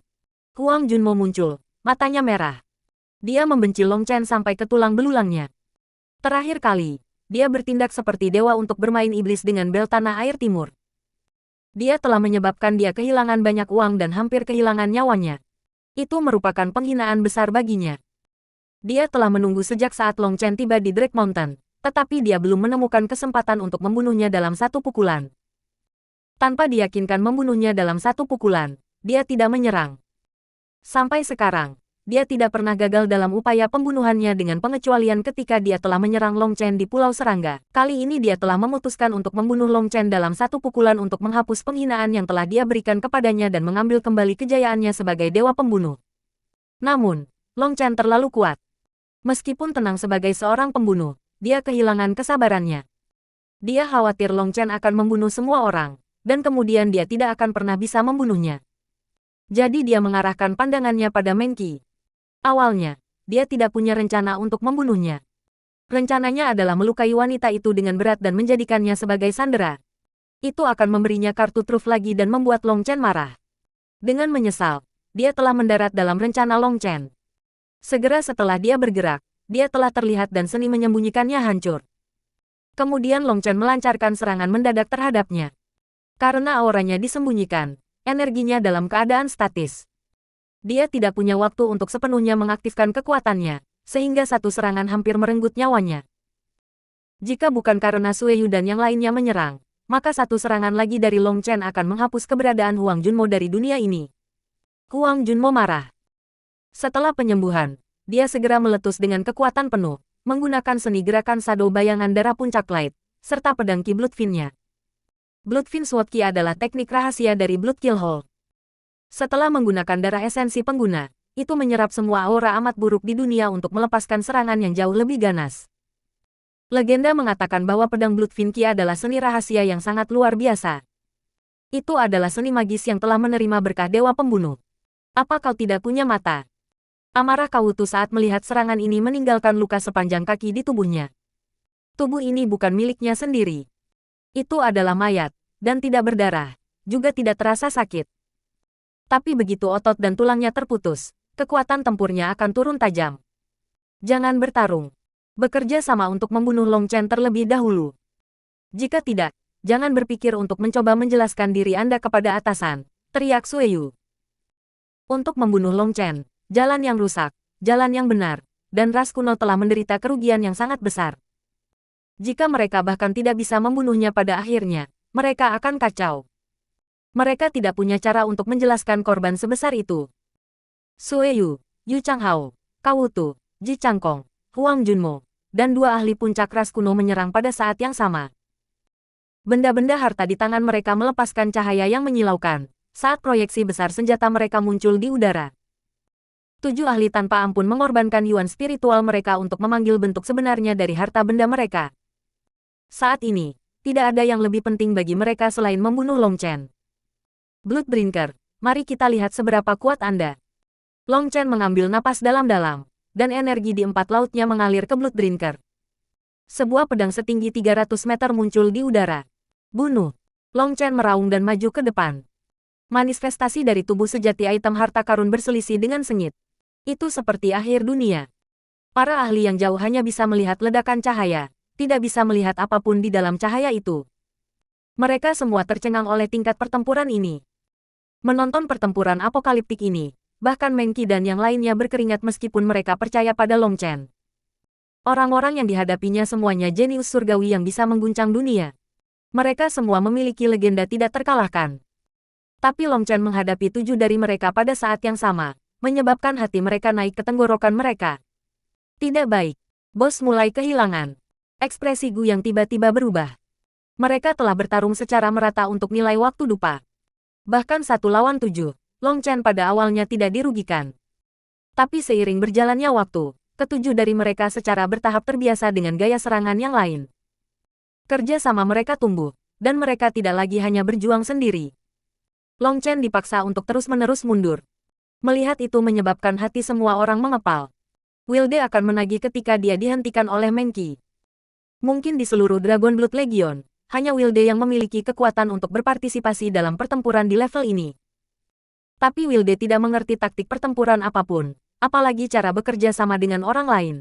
Huang Junmo muncul, matanya merah. Dia membenci Long Chen sampai ke tulang belulangnya. Terakhir kali, dia bertindak seperti dewa untuk bermain iblis dengan bel tanah air timur. Dia telah menyebabkan dia kehilangan banyak uang dan hampir kehilangan nyawanya. Itu merupakan penghinaan besar baginya. Dia telah menunggu sejak saat Long Chen tiba di Drake Mountain, tetapi dia belum menemukan kesempatan untuk membunuhnya dalam satu pukulan. Tanpa diyakinkan membunuhnya dalam satu pukulan, dia tidak menyerang. Sampai sekarang, dia tidak pernah gagal dalam upaya pembunuhannya dengan pengecualian ketika dia telah menyerang Long Chen di Pulau Serangga. Kali ini dia telah memutuskan untuk membunuh Long Chen dalam satu pukulan untuk menghapus penghinaan yang telah dia berikan kepadanya dan mengambil kembali kejayaannya sebagai dewa pembunuh. Namun, Long Chen terlalu kuat. Meskipun tenang sebagai seorang pembunuh, dia kehilangan kesabarannya. Dia khawatir Long Chen akan membunuh semua orang, dan kemudian dia tidak akan pernah bisa membunuhnya. Jadi dia mengarahkan pandangannya pada Meng Qi. Awalnya, dia tidak punya rencana untuk membunuhnya. Rencananya adalah melukai wanita itu dengan berat dan menjadikannya sebagai sandera. Itu akan memberinya kartu truf lagi dan membuat Long Chen marah. Dengan menyesal, dia telah mendarat dalam rencana Long Chen. Segera setelah dia bergerak, dia telah terlihat dan seni menyembunyikannya hancur. Kemudian Long Chen melancarkan serangan mendadak terhadapnya. Karena auranya disembunyikan, energinya dalam keadaan statis. Dia tidak punya waktu untuk sepenuhnya mengaktifkan kekuatannya, sehingga satu serangan hampir merenggut nyawanya. Jika bukan karena Sueyu dan yang lainnya menyerang, maka satu serangan lagi dari Long Chen akan menghapus keberadaan Huang Junmo dari dunia ini. Huang Junmo marah. Setelah penyembuhan, dia segera meletus dengan kekuatan penuh, menggunakan seni gerakan Shadow Bayangan Darah Puncak Light, serta pedang Qi Bloodfin-nya. Bloodfin Sword Qi adalah teknik rahasia dari Blood Kill Hole. Setelah menggunakan darah esensi pengguna, itu menyerap semua aura amat buruk di dunia untuk melepaskan serangan yang jauh lebih ganas. Legenda mengatakan bahwa pedang Bloodfin Qi adalah seni rahasia yang sangat luar biasa. Itu adalah seni magis yang telah menerima berkah dewa pembunuh. Apa kau tidak punya mata? Amarah Kawutu saat melihat serangan ini meninggalkan luka sepanjang kaki di tubuhnya. Tubuh ini bukan miliknya sendiri. Itu adalah mayat, dan tidak berdarah, juga tidak terasa sakit. Tapi begitu otot dan tulangnya terputus, kekuatan tempurnya akan turun tajam. Jangan bertarung. Bekerja sama untuk membunuh Long Chen terlebih dahulu. Jika tidak, jangan berpikir untuk mencoba menjelaskan diri Anda kepada atasan, teriak Sueyu. Untuk membunuh Long Chen, jalan yang rusak, jalan yang benar, dan ras kuno telah menderita kerugian yang sangat besar. Jika mereka bahkan tidak bisa membunuhnya pada akhirnya, mereka akan kacau. Mereka tidak punya cara untuk menjelaskan korban sebesar itu. Sueyu, Yu Changhao, Kawutu, Ji Changkong, Huang Junmo, dan dua ahli puncak ras kuno menyerang pada saat yang sama. Benda-benda harta di tangan mereka melepaskan cahaya yang menyilaukan, saat proyeksi besar senjata mereka muncul di udara. 7 ahli tanpa ampun mengorbankan yuan spiritual mereka untuk memanggil bentuk sebenarnya dari harta benda mereka. Saat ini, tidak ada yang lebih penting bagi mereka selain membunuh Long Chen. Bloodbrinker, mari kita lihat seberapa kuat Anda. Long Chen mengambil napas dalam-dalam, dan energi di empat lautnya mengalir ke Bloodbrinker. Sebuah pedang setinggi 300 meter muncul di udara. Bunuh! Long Chen meraung dan maju ke depan. Manifestasi dari tubuh sejati item harta karun berselisih dengan sengit. Itu seperti akhir dunia. Para ahli yang jauh hanya bisa melihat ledakan cahaya, tidak bisa melihat apapun di dalam cahaya itu. Mereka semua tercengang oleh tingkat pertempuran ini. Menonton pertempuran apokaliptik ini, bahkan Meng Qi dan yang lainnya berkeringat meskipun mereka percaya pada Long Chen. Orang-orang yang dihadapinya semuanya jenius surgawi yang bisa mengguncang dunia. Mereka semua memiliki legenda tidak terkalahkan. Tapi Long Chen menghadapi 7 dari mereka pada saat yang sama, menyebabkan hati mereka naik ke tenggorokan mereka. Tidak baik. Bos mulai kehilangan. Ekspresi Gu yang tiba-tiba berubah. Mereka telah bertarung secara merata untuk nilai waktu dupa. Bahkan 1 lawan 7, Long Chen pada awalnya tidak dirugikan. Tapi seiring berjalannya waktu, ketujuh dari mereka secara bertahap terbiasa dengan gaya serangan yang lain. Kerja sama mereka tumbuh, dan mereka tidak lagi hanya berjuang sendiri. Long Chen dipaksa untuk terus-menerus mundur. Melihat itu menyebabkan hati semua orang mengepal. Wilde akan menagih ketika dia dihentikan oleh Meng Qi. Mungkin di seluruh Dragon Blood Legion, hanya Wilde yang memiliki kekuatan untuk berpartisipasi dalam pertempuran di level ini. Tapi Wilde tidak mengerti taktik pertempuran apapun, apalagi cara bekerja sama dengan orang lain.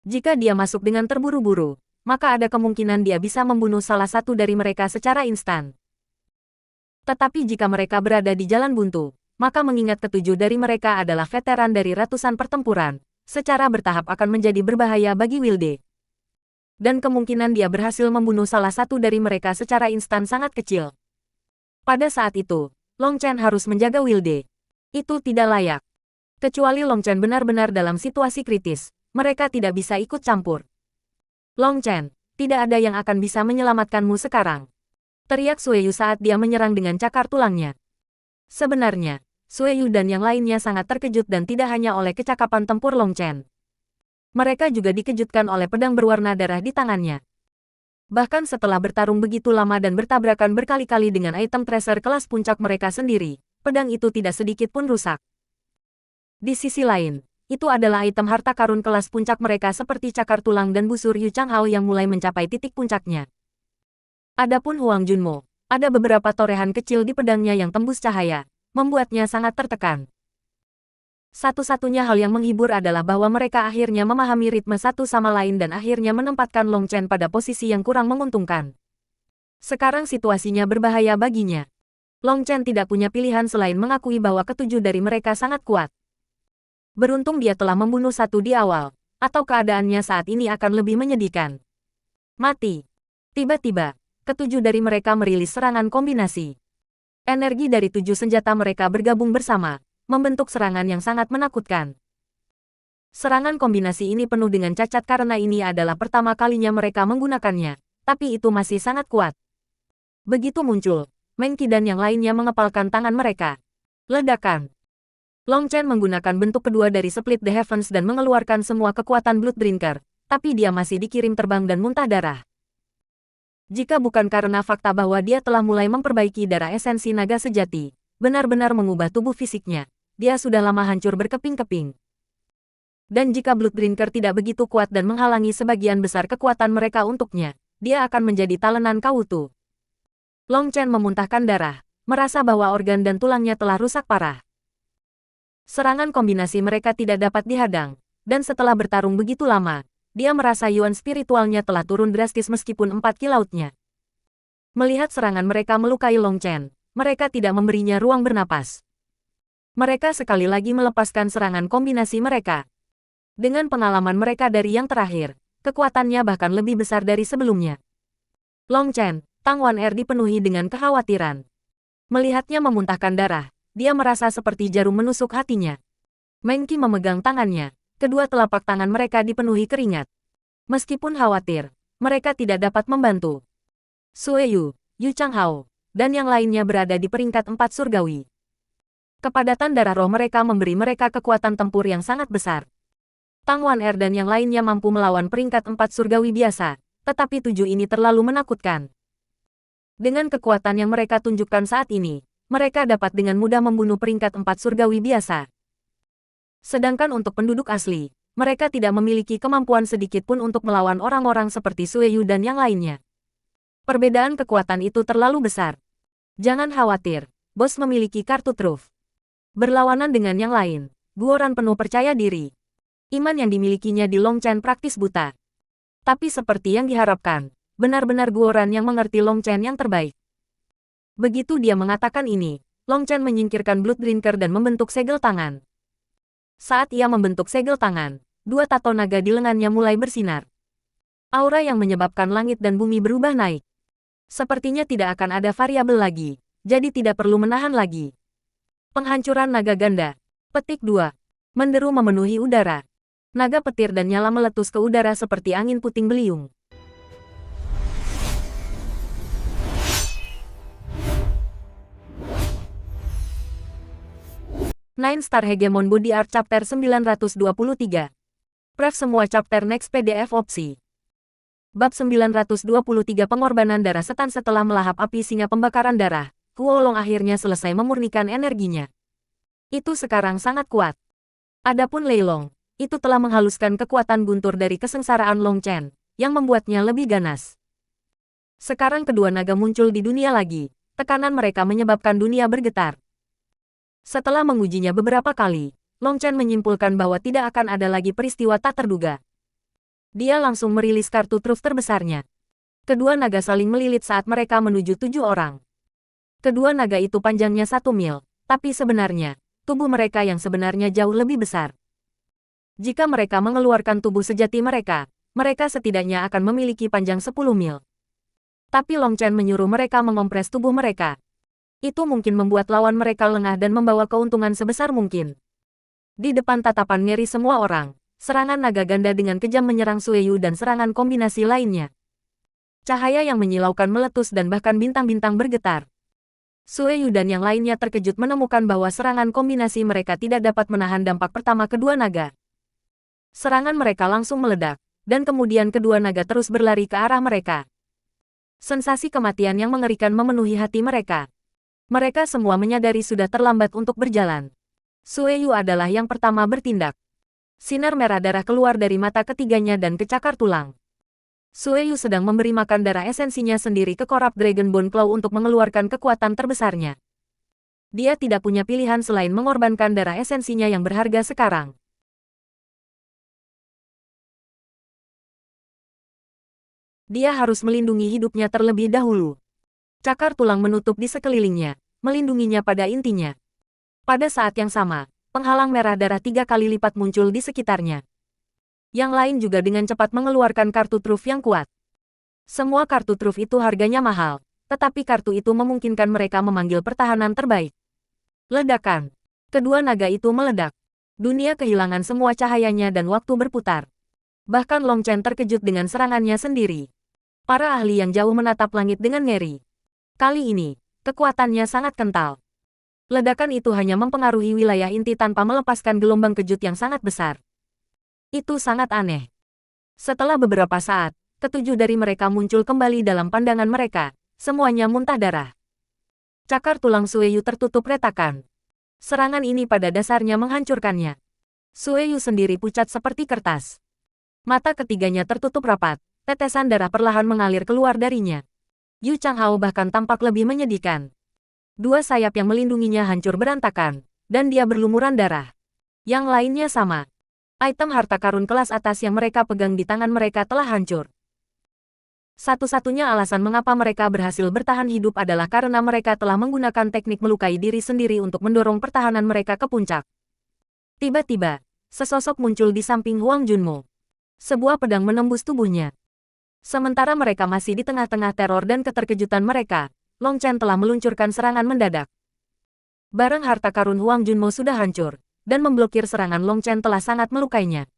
Jika dia masuk dengan terburu-buru, maka ada kemungkinan dia bisa membunuh salah satu dari mereka secara instan. Tetapi jika mereka berada di jalan buntu, maka mengingat ketujuh dari mereka adalah veteran dari ratusan pertempuran, secara bertahap akan menjadi berbahaya bagi Wilde. Dan kemungkinan dia berhasil membunuh salah satu dari mereka secara instan sangat kecil. Pada saat itu, Long Chen harus menjaga Wilde. Itu tidak layak. Kecuali Long Chen benar-benar dalam situasi kritis, mereka tidak bisa ikut campur. Long Chen, tidak ada yang akan bisa menyelamatkanmu sekarang. Teriak Sueyu saat dia menyerang dengan cakar tulangnya. Sebenarnya, Sueyu dan yang lainnya sangat terkejut dan tidak hanya oleh kecakapan tempur Long Chen. Mereka juga dikejutkan oleh pedang berwarna darah di tangannya. Bahkan setelah bertarung begitu lama dan bertabrakan berkali-kali dengan item treasure kelas puncak mereka sendiri, pedang itu tidak sedikit pun rusak. Di sisi lain, itu adalah item harta karun kelas puncak mereka seperti cakar tulang dan busur Yu Changhao yang mulai mencapai titik puncaknya. Adapun Huang Junmo, ada beberapa torehan kecil di pedangnya yang tembus cahaya, membuatnya sangat tertekan. Satu-satunya hal yang menghibur adalah bahwa mereka akhirnya memahami ritme satu sama lain dan akhirnya menempatkan Long Chen pada posisi yang kurang menguntungkan. Sekarang situasinya berbahaya baginya. Long Chen tidak punya pilihan selain mengakui bahwa ketujuh dari mereka sangat kuat. Beruntung dia telah membunuh satu di awal, atau keadaannya saat ini akan lebih menyedihkan. Mati. Tiba-tiba, ketujuh dari mereka merilis serangan kombinasi. Energi dari 7 senjata mereka bergabung bersama, membentuk serangan yang sangat menakutkan. Serangan kombinasi ini penuh dengan cacat karena ini adalah pertama kalinya mereka menggunakannya, tapi itu masih sangat kuat. Begitu muncul, Meng Qi dan yang lainnya mengepalkan tangan mereka. Ledakan. Long Chen menggunakan bentuk kedua dari Split the Heavens dan mengeluarkan semua kekuatan Bloodbrinker, tapi dia masih dikirim terbang dan muntah darah. Jika bukan karena fakta bahwa dia telah mulai memperbaiki darah esensi naga sejati, benar-benar mengubah tubuh fisiknya, dia sudah lama hancur berkeping-keping. Dan jika Bloodbrinker tidak begitu kuat dan menghalangi sebagian besar kekuatan mereka untuknya, dia akan menjadi talenan Kautu. Long Chen memuntahkan darah, merasa bahwa organ dan tulangnya telah rusak parah. Serangan kombinasi mereka tidak dapat dihadang, dan setelah bertarung begitu lama, dia merasa yuan spiritualnya telah turun drastis meskipun 4 kilautnya. Melihat serangan mereka melukai Long Chen, mereka tidak memberinya ruang bernapas. Mereka sekali lagi melepaskan serangan kombinasi mereka. Dengan pengalaman mereka dari yang terakhir, kekuatannya bahkan lebih besar dari sebelumnya. Long Chen, Tang Wan Er dipenuhi dengan kekhawatiran. Melihatnya memuntahkan darah, dia merasa seperti jarum menusuk hatinya. Meng Qi memegang tangannya, kedua telapak tangan mereka dipenuhi keringat. Meskipun khawatir, mereka tidak dapat membantu. Sueyu, Yu Changhao, dan yang lainnya berada di peringkat 4 surgawi. Kepadatan darah roh mereka memberi mereka kekuatan tempur yang sangat besar. Tang Wan Er dan yang lainnya mampu melawan peringkat 4 surgawi biasa, Tetapi 7 ini terlalu menakutkan. Dengan kekuatan yang mereka tunjukkan saat ini, mereka dapat dengan mudah membunuh peringkat 4 surgawi biasa. Sedangkan untuk penduduk asli, mereka tidak memiliki kemampuan sedikit pun untuk melawan orang-orang seperti Sueyu dan yang lainnya. Perbedaan kekuatan itu terlalu besar. Jangan khawatir, bos memiliki kartu truf. Berlawanan dengan yang lain, Guoran penuh percaya diri. Iman yang dimilikinya di Long Chen praktis buta. Tapi seperti yang diharapkan, benar-benar Guoran yang mengerti Long Chen yang terbaik. Begitu dia mengatakan ini, Long Chen menyingkirkan Blood Drinker dan membentuk segel tangan. Saat ia membentuk segel tangan, 2 tato naga di lengannya mulai bersinar. Aura yang menyebabkan langit dan bumi berubah naik. Sepertinya tidak akan ada variabel lagi, jadi tidak perlu menahan lagi. Penghancuran naga ganda. Petik 2. Menderu memenuhi udara. Naga petir dan nyala meletus ke udara seperti angin puting beliung. Nine Star Hegemon Body Art Chapter 923. Pref semua chapter next PDF opsi. Bab 923 Pengorbanan darah setan. Setelah melahap api singa pembakaran darah, Kuolong akhirnya selesai memurnikan energinya. Itu sekarang sangat kuat. Adapun Lei Long, itu telah menghaluskan kekuatan guntur dari kesengsaraan Long Chen, yang membuatnya lebih ganas. Sekarang kedua naga muncul di dunia lagi, tekanan mereka menyebabkan dunia bergetar. Setelah mengujinya beberapa kali, Long Chen menyimpulkan bahwa tidak akan ada lagi peristiwa tak terduga. Dia langsung merilis kartu truf terbesarnya. Kedua naga saling melilit saat mereka menuju 7 orang. Kedua naga itu panjangnya 1 mil, tapi sebenarnya, tubuh mereka yang sebenarnya jauh lebih besar. Jika mereka mengeluarkan tubuh sejati mereka, mereka setidaknya akan memiliki panjang 10 mil. Tapi Long Chen menyuruh mereka mengompres tubuh mereka. Itu mungkin membuat lawan mereka lengah dan membawa keuntungan sebesar mungkin. Di depan tatapan ngeri semua orang, serangan naga ganda dengan kejam menyerang Sueyu dan serangan kombinasi lainnya. Cahaya yang menyilaukan meletus dan bahkan bintang-bintang bergetar. Sueyu dan yang lainnya terkejut menemukan bahwa serangan kombinasi mereka tidak dapat menahan dampak pertama kedua naga. Serangan mereka langsung meledak, dan kemudian kedua naga terus berlari ke arah mereka. Sensasi kematian yang mengerikan memenuhi hati mereka. Mereka semua menyadari sudah terlambat untuk berjalan. Sueyu adalah yang pertama bertindak. Sinar merah darah keluar dari mata ketiganya dan kecakar tulang. Sueyu sedang memberi makan darah esensinya sendiri ke Corrupt Dragon Bone Claw untuk mengeluarkan kekuatan terbesarnya. Dia tidak punya pilihan selain mengorbankan darah esensinya yang berharga sekarang. Dia harus melindungi hidupnya terlebih dahulu. Cakar tulang menutup di sekelilingnya, melindunginya pada intinya. Pada saat yang sama, penghalang merah darah 3 kali lipat muncul di sekitarnya. Yang lain juga dengan cepat mengeluarkan kartu truf yang kuat. Semua kartu truf itu harganya mahal, tetapi kartu itu memungkinkan mereka memanggil pertahanan terbaik. Ledakan. Kedua naga itu meledak. Dunia kehilangan semua cahayanya dan waktu berputar. Bahkan Long Chen terkejut dengan serangannya sendiri. Para ahli yang jauh menatap langit dengan ngeri. Kali ini, kekuatannya sangat kental. Ledakan itu hanya mempengaruhi wilayah inti tanpa melepaskan gelombang kejut yang sangat besar. Itu sangat aneh. Setelah beberapa saat, ketujuh dari mereka muncul kembali dalam pandangan mereka, semuanya muntah darah. Cakar tulang Sueyu tertutup retakan. Serangan ini pada dasarnya menghancurkannya. Sueyu sendiri pucat seperti kertas. Mata ketiganya tertutup rapat, tetesan darah perlahan mengalir keluar darinya. Yu Changhao bahkan tampak lebih menyedihkan. 2 sayap yang melindunginya hancur berantakan, dan dia berlumuran darah. Yang lainnya sama. Item harta karun kelas atas yang mereka pegang di tangan mereka telah hancur. Satu-satunya alasan mengapa mereka berhasil bertahan hidup adalah karena mereka telah menggunakan teknik melukai diri sendiri untuk mendorong pertahanan mereka ke puncak. Tiba-tiba, sesosok muncul di samping Huang Junmo. Sebuah pedang menembus tubuhnya. Sementara mereka masih di tengah-tengah teror dan keterkejutan mereka, Long Chen telah meluncurkan serangan mendadak. Barang harta karun Huang Junmo sudah hancur, dan memblokir serangan Long Chen telah sangat melukainya.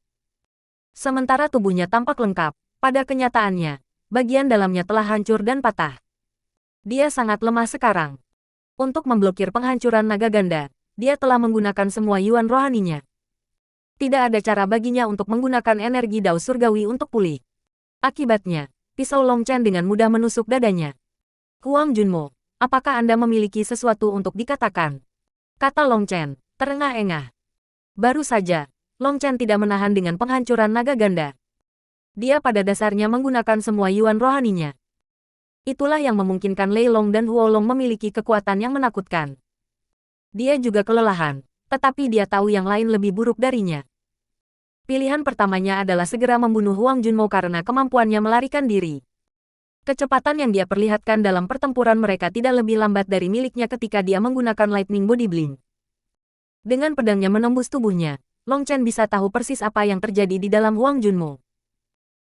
Sementara tubuhnya tampak lengkap, pada kenyataannya, bagian dalamnya telah hancur dan patah. Dia sangat lemah sekarang. Untuk memblokir penghancuran naga ganda, dia telah menggunakan semua yuan rohaninya. Tidak ada cara baginya untuk menggunakan energi Dao Surgawi untuk pulih. Akibatnya, Pisau Long Chen dengan mudah menusuk dadanya. Huang Junmo, apakah Anda memiliki sesuatu untuk dikatakan? Kata Long Chen, terengah-engah. Baru saja, Long Chen tidak menahan dengan penghancuran naga ganda. Dia pada dasarnya menggunakan semua yuan rohaninya. Itulah yang memungkinkan Lei Long dan Huo Long memiliki kekuatan yang menakutkan. Dia juga kelelahan, tetapi dia tahu yang lain lebih buruk darinya. Pilihan pertamanya adalah segera membunuh Huang Junmo karena kemampuannya melarikan diri. Kecepatan yang dia perlihatkan dalam pertempuran mereka tidak lebih lambat dari miliknya ketika dia menggunakan Lightning Body Blink. Dengan pedangnya menembus tubuhnya, Long Chen bisa tahu persis apa yang terjadi di dalam Huang Junmo.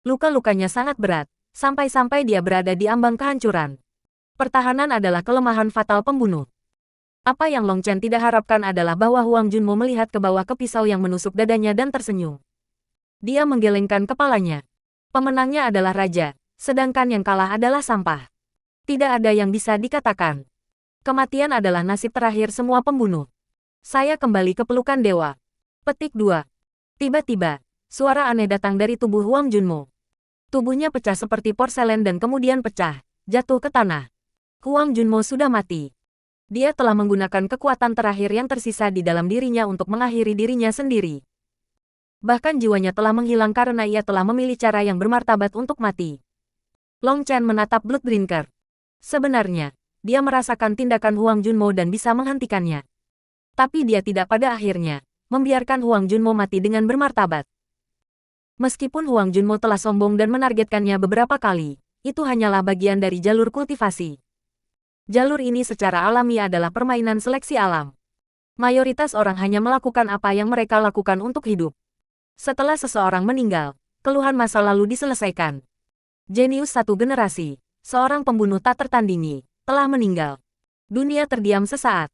Luka-lukanya sangat berat, sampai-sampai dia berada di ambang kehancuran. Pertahanan adalah kelemahan fatal pembunuh. Apa yang Long Chen tidak harapkan adalah bahwa Huang Junmo melihat ke bawah ke pisau yang menusuk dadanya dan tersenyum. Dia menggelengkan kepalanya. Pemenangnya adalah raja, sedangkan yang kalah adalah sampah. Tidak ada yang bisa dikatakan. Kematian adalah nasib terakhir semua pembunuh. Saya kembali ke pelukan dewa. Petik 2. Tiba-tiba, suara aneh datang dari tubuh Huang Junmo. Tubuhnya pecah seperti porselen dan kemudian pecah, jatuh ke tanah. Huang Junmo sudah mati. Dia telah menggunakan kekuatan terakhir yang tersisa di dalam dirinya untuk mengakhiri dirinya sendiri. Bahkan jiwanya telah menghilang karena ia telah memilih cara yang bermartabat untuk mati. Long Chen menatap Bloodbrinker. Sebenarnya, dia merasakan tindakan Huang Junmo dan bisa menghentikannya. Tapi dia tidak pada akhirnya membiarkan Huang Junmo mati dengan bermartabat. Meskipun Huang Junmo telah sombong dan menargetkannya beberapa kali, itu hanyalah bagian dari jalur kultivasi. Jalur ini secara alami adalah permainan seleksi alam. Mayoritas orang hanya melakukan apa yang mereka lakukan untuk hidup. Setelah seseorang meninggal, keluhan masa lalu diselesaikan. Jenius satu generasi, seorang pembunuh tak tertandingi, telah meninggal. Dunia terdiam sesaat.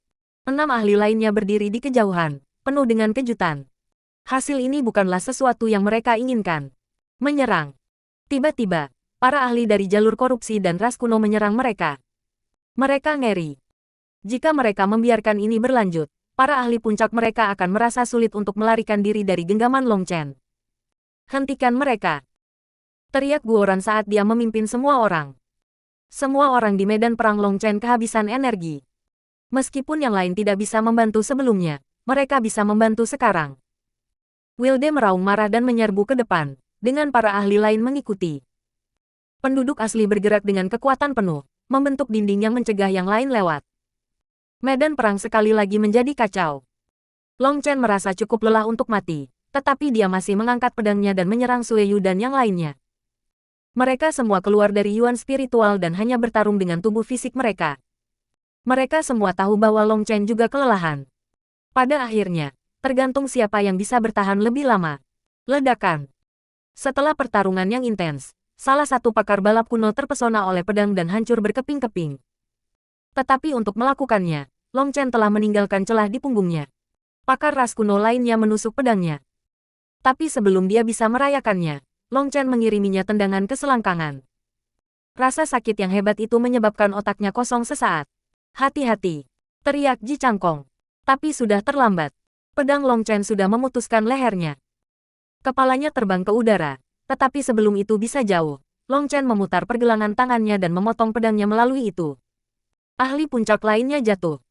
6 ahli lainnya berdiri di kejauhan, penuh dengan kejutan. Hasil ini bukanlah sesuatu yang mereka inginkan. Menyerang. Tiba-tiba, para ahli dari jalur korupsi dan ras kuno menyerang mereka. Mereka ngeri. Jika mereka membiarkan ini berlanjut, para ahli puncak mereka akan merasa sulit untuk melarikan diri dari genggaman Long Chen. Hentikan mereka. Teriak Guoran saat dia memimpin semua orang. Semua orang di medan perang Long Chen kehabisan energi. Meskipun yang lain tidak bisa membantu sebelumnya, mereka bisa membantu sekarang. Wilde meraung marah dan menyerbu ke depan, dengan para ahli lain mengikuti. Penduduk asli bergerak dengan kekuatan penuh, membentuk dinding yang mencegah yang lain lewat. Medan perang sekali lagi menjadi kacau. Long Chen merasa cukup lelah untuk mati, tetapi dia masih mengangkat pedangnya dan menyerang Sueyu dan yang lainnya. Mereka semua keluar dari yuan spiritual dan hanya bertarung dengan tubuh fisik mereka. Mereka semua tahu bahwa Long Chen juga kelelahan. Pada akhirnya, tergantung siapa yang bisa bertahan lebih lama. Ledakan. Setelah pertarungan yang intens, salah satu pakar balap kuno terpesona oleh pedang dan hancur berkeping-keping. Tetapi untuk melakukannya, Long Chen telah meninggalkan celah di punggungnya. Pakar ras kuno lainnya menusuk pedangnya. Tapi sebelum dia bisa merayakannya, Long Chen mengiriminya tendangan ke selangkangan. Rasa sakit yang hebat itu menyebabkan otaknya kosong sesaat. Hati-hati, teriak Ji Changkong. Tapi sudah terlambat. Pedang Long Chen sudah memutuskan lehernya. Kepalanya terbang ke udara, tetapi sebelum itu bisa jauh, Long Chen memutar pergelangan tangannya dan memotong pedangnya melalui itu. Ahli puncak lainnya jatuh.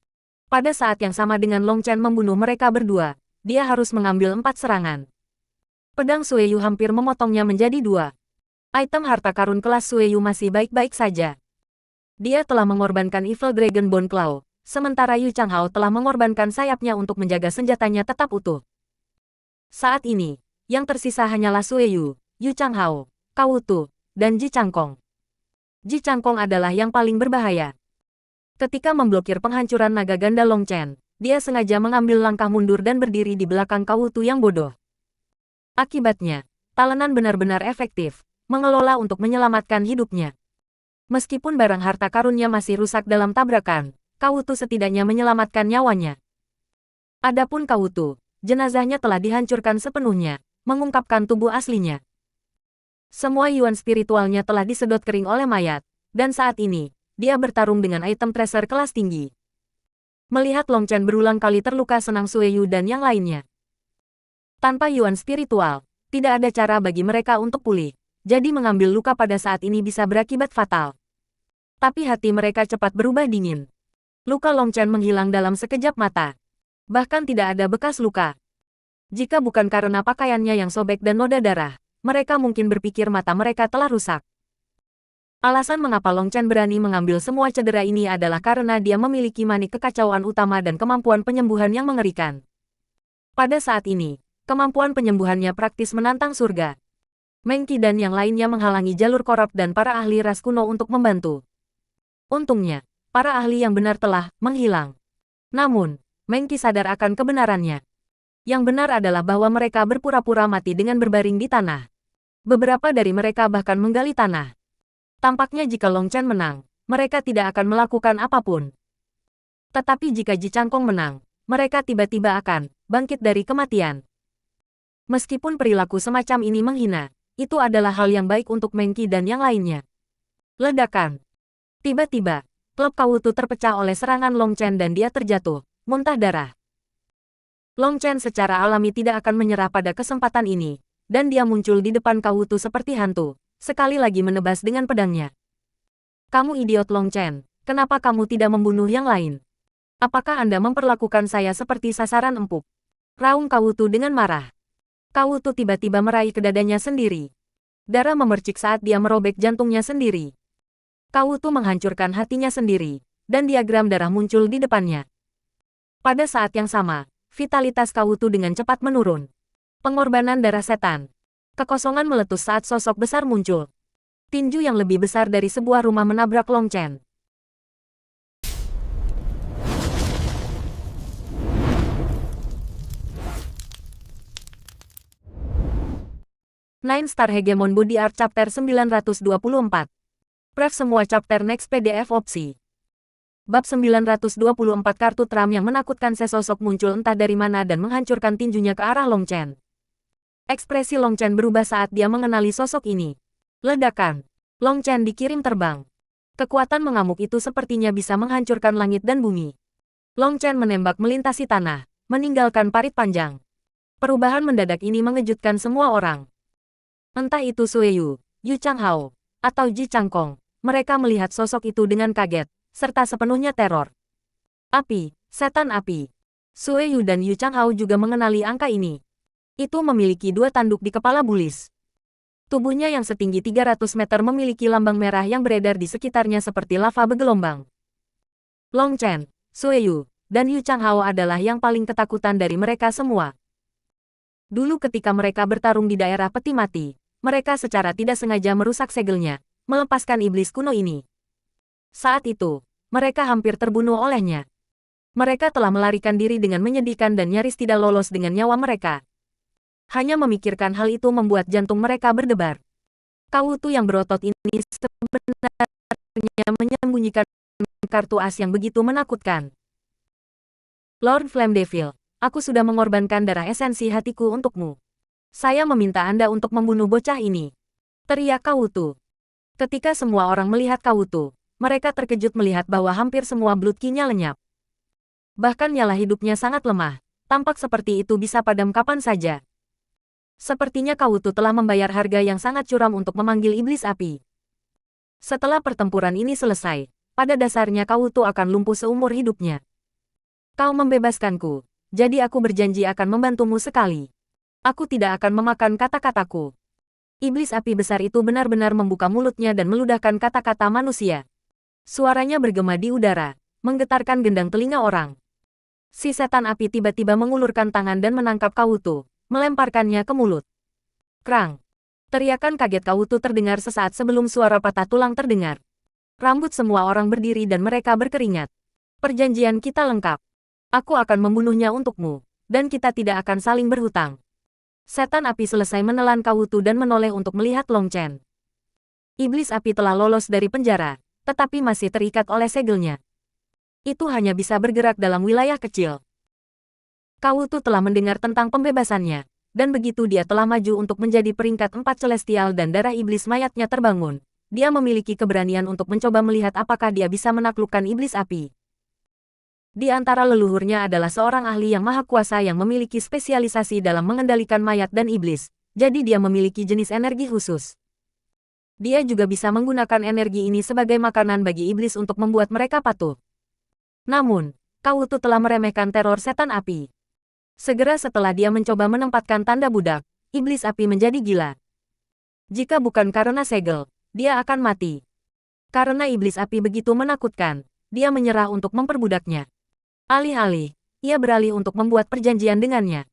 Pada saat yang sama dengan Long Chen membunuh mereka berdua, dia harus mengambil 4 serangan. Pedang Sueyu hampir memotongnya menjadi 2. Item harta karun kelas Sueyu masih baik-baik saja. Dia telah mengorbankan Evil Dragon Bone Claw, sementara Yu Changhao telah mengorbankan sayapnya untuk menjaga senjatanya tetap utuh. Saat ini, yang tersisa hanyalah Sueyu, Yu Changhao, Kawutu, dan Ji Changkong. Ji Changkong adalah yang paling berbahaya. Ketika memblokir penghancuran naga ganda Long Chen, dia sengaja mengambil langkah mundur dan berdiri di belakang Kawutu yang bodoh. Akibatnya, talenan benar-benar efektif, mengelola untuk menyelamatkan hidupnya. Meskipun barang harta karunnya masih rusak dalam tabrakan, Kawutu setidaknya menyelamatkan nyawanya. Adapun Kawutu, jenazahnya telah dihancurkan sepenuhnya, mengungkapkan tubuh aslinya. Semua yuan spiritualnya telah disedot kering oleh mayat, dan saat ini, dia bertarung dengan item tracer kelas tinggi. Melihat Long Chen berulang kali terluka senang Sueyu dan yang lainnya. Tanpa yuan spiritual, tidak ada cara bagi mereka untuk pulih. jadi mengambil luka pada saat ini bisa berakibat fatal. Tapi hati mereka cepat berubah dingin. Luka Long Chen menghilang dalam sekejap mata. Bahkan tidak ada bekas luka. Jika bukan karena pakaiannya yang sobek dan noda darah, mereka mungkin berpikir mata mereka telah rusak. Alasan mengapa Long Chen berani mengambil semua cedera ini adalah karena dia memiliki manik kekacauan utama dan kemampuan penyembuhan yang mengerikan. Pada saat ini, kemampuan penyembuhannya praktis menantang surga. Meng Qi dan yang lainnya menghalangi jalur korup dan para ahli ras kuno untuk membantu. Untungnya, para ahli yang benar telah menghilang. Namun, Meng Qi sadar akan kebenarannya. Yang benar adalah bahwa mereka berpura-pura mati dengan berbaring di tanah. Beberapa dari mereka bahkan menggali tanah. Tampaknya jika Long Chen menang, mereka tidak akan melakukan apapun. Tetapi jika Ji Changkong menang, mereka tiba-tiba akan bangkit dari kematian. Meskipun perilaku semacam ini menghina, itu adalah hal yang baik untuk Meng Qi dan yang lainnya. Ledakan. Tiba-tiba, klub Kawutu terpecah oleh serangan Long Chen dan dia terjatuh, muntah darah. Long Chen secara alami tidak akan menyerah pada kesempatan ini, dan dia muncul di depan Kawutu seperti hantu, sekali lagi menebas dengan pedangnya. Kamu idiot Long Chen, kenapa kamu tidak membunuh yang lain? Apakah Anda memperlakukan saya seperti sasaran empuk? Raung Kawutu dengan marah. Kawutu tiba-tiba meraih ke dadanya sendiri. Darah memercik saat dia merobek jantungnya sendiri. Kawutu menghancurkan hatinya sendiri, dan diagram darah muncul di depannya. Pada saat yang sama, vitalitas Kawutu dengan cepat menurun. Pengorbanan darah setan. Kekosongan meletus saat sosok besar muncul. Tinju yang lebih besar dari sebuah rumah menabrak Long Chen. Nine Star Hegemon Body Art Chapter 924. Pref semua chapter next PDF opsi. Bab 924 kartu Tram yang menakutkan sesosok muncul entah dari mana dan menghancurkan tinjunya ke arah Long Chen. Ekspresi Long Chen berubah saat dia mengenali sosok ini. Ledakan. Long Chen dikirim terbang. Kekuatan mengamuk itu sepertinya bisa menghancurkan langit dan bumi. Long Chen menembak melintasi tanah, meninggalkan parit panjang. Perubahan mendadak ini mengejutkan semua orang. Entah itu Sue Yu, Yu Changhao, atau Ji Changkong, mereka melihat sosok itu dengan kaget, serta sepenuhnya teror. Api, setan api. Sue Yu dan Yu Changhao juga mengenali angka ini. Itu memiliki dua tanduk di kepala Bulis. Tubuhnya yang setinggi 300 meter memiliki lambang merah yang beredar di sekitarnya seperti lava bergelombang. Long Chen, Sue Yu, dan Yu Changhao adalah yang paling ketakutan dari mereka semua. Dulu ketika mereka bertarung di daerah peti mati, mereka secara tidak sengaja merusak segelnya, melepaskan iblis kuno ini. Saat itu, mereka hampir terbunuh olehnya. Mereka telah melarikan diri dengan menyedihkan dan nyaris tidak lolos dengan nyawa mereka. Hanya memikirkan hal itu membuat jantung mereka berdebar. Kawutu yang berotot ini sebenarnya menyembunyikan kartu as yang begitu menakutkan. Lord Flame Devil, aku sudah mengorbankan darah esensi hatiku untukmu. Saya meminta Anda untuk membunuh bocah ini. Teriak Kawutu. Ketika semua orang melihat Kawutu, mereka terkejut melihat bahwa hampir semua blood ki-nya lenyap. Bahkan nyala hidupnya sangat lemah, tampak seperti itu bisa padam kapan saja. Sepertinya Kawutu telah membayar harga yang sangat curam untuk memanggil iblis api. Setelah pertempuran ini selesai, pada dasarnya Kawutu akan lumpuh seumur hidupnya. Kau membebaskanku, jadi aku berjanji akan membantumu sekali. Aku tidak akan memakan kata-kataku. Iblis api besar itu benar-benar membuka mulutnya dan meludahkan kata-kata manusia. Suaranya bergema di udara, menggetarkan gendang telinga orang. Si setan api tiba-tiba mengulurkan tangan dan menangkap Kawutu, melemparkannya ke mulut. Krang. Teriakan kaget Kawutu terdengar sesaat sebelum suara patah tulang terdengar. Rambut semua orang berdiri dan mereka berkeringat. Perjanjian kita lengkap. Aku akan membunuhnya untukmu, dan kita tidak akan saling berhutang. Setan api selesai menelan Kawutu dan menoleh untuk melihat Long Chen. Iblis api telah lolos dari penjara, tetapi masih terikat oleh segelnya. Itu hanya bisa bergerak dalam wilayah kecil. Kawutu telah mendengar tentang pembebasannya, dan begitu dia telah maju untuk menjadi peringkat 4 celestial dan darah iblis mayatnya terbangun, dia memiliki keberanian untuk mencoba melihat apakah dia bisa menaklukkan iblis api. Di antara leluhurnya adalah seorang ahli yang maha kuasa yang memiliki spesialisasi dalam mengendalikan mayat dan iblis, jadi dia memiliki jenis energi khusus. Dia juga bisa menggunakan energi ini sebagai makanan bagi iblis untuk membuat mereka patuh. Namun, Kautu telah meremehkan teror setan api. Segera setelah dia mencoba menempatkan tanda budak, iblis api menjadi gila. Jika bukan karena segel, dia akan mati. Karena iblis api begitu menakutkan, dia menyerah untuk memperbudaknya. Alih-alih, ia beralih untuk membuat perjanjian dengannya.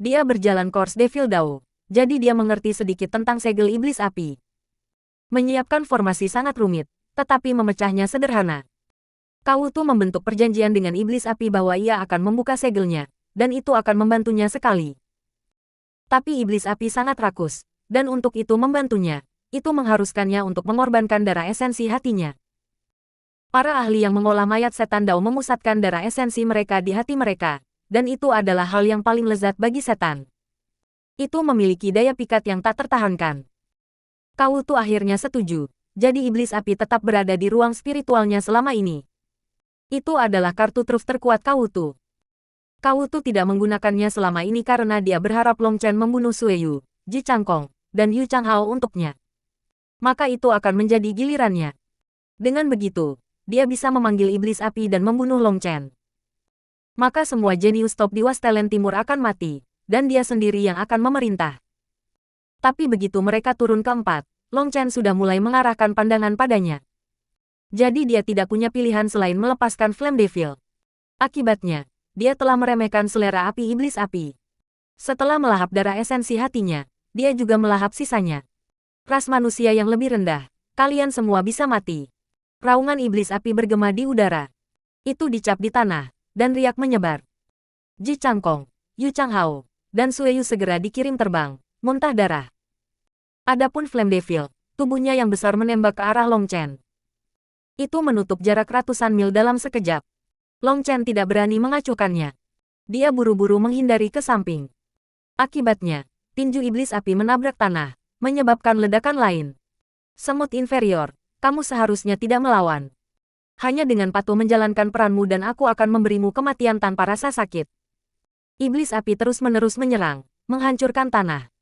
Dia berjalan course Devil Dao, jadi dia mengerti sedikit tentang segel iblis api. Menyiapkan formasi sangat rumit, tetapi memecahnya sederhana. Kautu membentuk perjanjian dengan iblis api bahwa ia akan membuka segelnya, dan itu akan membantunya sekali. Tapi iblis api sangat rakus, dan untuk itu membantunya, itu mengharuskannya untuk mengorbankan darah esensi hatinya. Para ahli yang mengolah mayat setan Dao memusatkan darah esensi mereka di hati mereka, dan itu adalah hal yang paling lezat bagi setan. Itu memiliki daya pikat yang tak tertahankan. Kautu akhirnya setuju, jadi iblis api tetap berada di ruang spiritualnya selama ini. Itu adalah kartu truf terkuat Kautu. Kautu tidak menggunakannya selama ini karena dia berharap Long Chen membunuh Sueyu, Ji Changkong, dan Yu Changhao untuknya. Maka itu akan menjadi gilirannya. Dengan begitu, dia bisa memanggil iblis api dan membunuh Long Chen. Maka semua jenius top di Wastelen Timur akan mati, dan dia sendiri yang akan memerintah. Tapi begitu mereka turun keempat, Long Chen sudah mulai mengarahkan pandangan padanya. Jadi dia tidak punya pilihan selain melepaskan Flame Devil. Akibatnya, dia telah meremehkan selera api iblis api. Setelah melahap darah esensi hatinya, dia juga melahap sisanya. Ras manusia yang lebih rendah, kalian semua bisa mati. Raungan iblis api bergema di udara. Itu dicap di tanah, dan riak menyebar. Ji Changkong, Yu Changhao, dan Sueyu segera dikirim terbang, muntah darah. Adapun Flame Devil, tubuhnya yang besar menembak ke arah Long Chen. Itu menutup jarak ratusan mil dalam sekejap. Long Chen tidak berani mengacuhkannya. Dia buru-buru menghindari ke samping. Akibatnya, tinju iblis api menabrak tanah, menyebabkan ledakan lain. Semut inferior, kamu seharusnya tidak melawan. Hanya dengan patuh menjalankan peranmu dan aku akan memberimu kematian tanpa rasa sakit. Iblis api terus-menerus menyerang, menghancurkan tanah.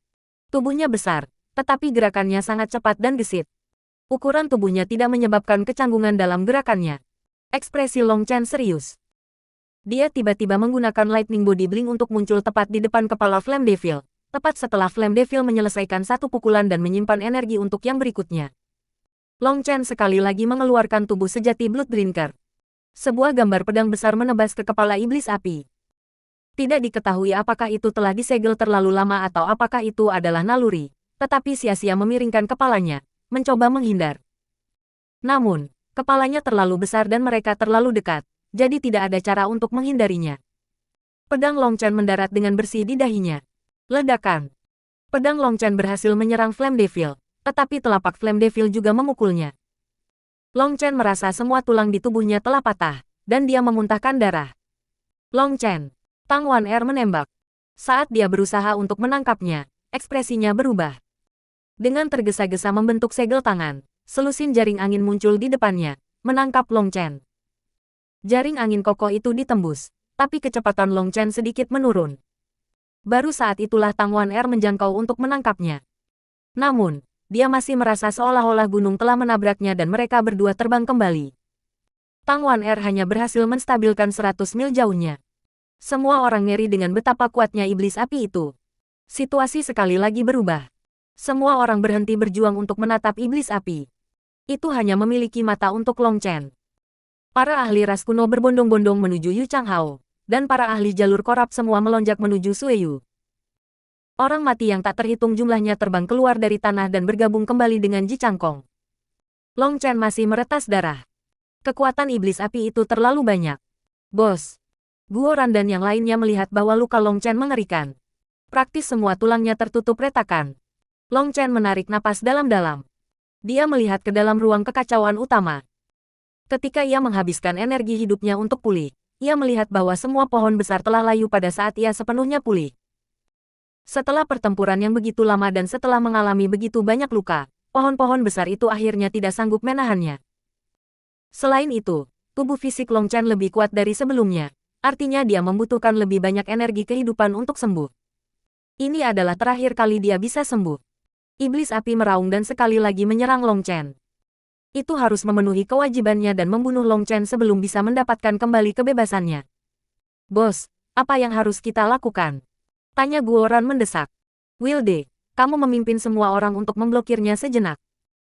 Tubuhnya besar, tetapi gerakannya sangat cepat dan gesit. Ukuran tubuhnya tidak menyebabkan kecanggungan dalam gerakannya. Ekspresi Long Chen serius. Dia tiba-tiba menggunakan Lightning Body Blink untuk muncul tepat di depan kepala Flame Devil, tepat setelah Flame Devil menyelesaikan satu pukulan dan menyimpan energi untuk yang berikutnya. Long Chen sekali lagi mengeluarkan tubuh sejati Bloodbrinker. Sebuah gambar pedang besar menebas ke kepala iblis api. Tidak diketahui apakah itu telah disegel terlalu lama atau apakah itu adalah naluri, tetapi sia-sia memiringkan kepalanya, mencoba menghindar. Namun, kepalanya terlalu besar dan mereka terlalu dekat, jadi tidak ada cara untuk menghindarinya. Pedang Long Chen mendarat dengan bersih di dahinya. Ledakan. Pedang Long Chen berhasil menyerang Flame Devil, tetapi telapak Flame Devil juga memukulnya. Long Chen merasa semua tulang di tubuhnya telah patah, dan dia memuntahkan darah. Long Chen. Tang Wan-er menembak. Saat dia berusaha untuk menangkapnya, ekspresinya berubah. Dengan tergesa-gesa membentuk segel tangan, selusin jaring angin muncul di depannya, menangkap Long Chen. Jaring angin kokoh itu ditembus, tapi kecepatan Long Chen sedikit menurun. Baru saat itulah Tang Wan-er menjangkau untuk menangkapnya. Namun, dia masih merasa seolah-olah gunung telah menabraknya dan mereka berdua terbang kembali. Tang Wan-er hanya berhasil menstabilkan 100 mil jauhnya. Semua orang ngeri dengan betapa kuatnya iblis api itu. Situasi sekali lagi berubah. Semua orang berhenti berjuang untuk menatap iblis api. Itu hanya memiliki mata untuk Long Chen. Para ahli ras kuno berbondong-bondong menuju Yu Changhao, dan para ahli jalur korap semua melonjak menuju Sueyu. Orang mati yang tak terhitung jumlahnya terbang keluar dari tanah dan bergabung kembali dengan Ji Changkong. Long Chen masih meretas darah. Kekuatan iblis api itu terlalu banyak. Bos. Guo Ran dan yang lainnya melihat bahwa luka Long Chen mengerikan. Praktis semua tulangnya tertutup retakan. Long Chen menarik napas dalam-dalam. Dia melihat ke dalam ruang kekacauan utama. Ketika ia menghabiskan energi hidupnya untuk pulih, ia melihat bahwa semua pohon besar telah layu pada saat ia sepenuhnya pulih. Setelah pertempuran yang begitu lama dan setelah mengalami begitu banyak luka, pohon-pohon besar itu akhirnya tidak sanggup menahannya. Selain itu, tubuh fisik Long Chen lebih kuat dari sebelumnya. Artinya dia membutuhkan lebih banyak energi kehidupan untuk sembuh. Ini adalah terakhir kali dia bisa sembuh. Iblis api meraung dan sekali lagi menyerang Long Chen. Itu harus memenuhi kewajibannya dan membunuh Long Chen sebelum bisa mendapatkan kembali kebebasannya. Bos, apa yang harus kita lakukan? Tanya Guoran mendesak. Wilde, kamu memimpin semua orang untuk memblokirnya sejenak.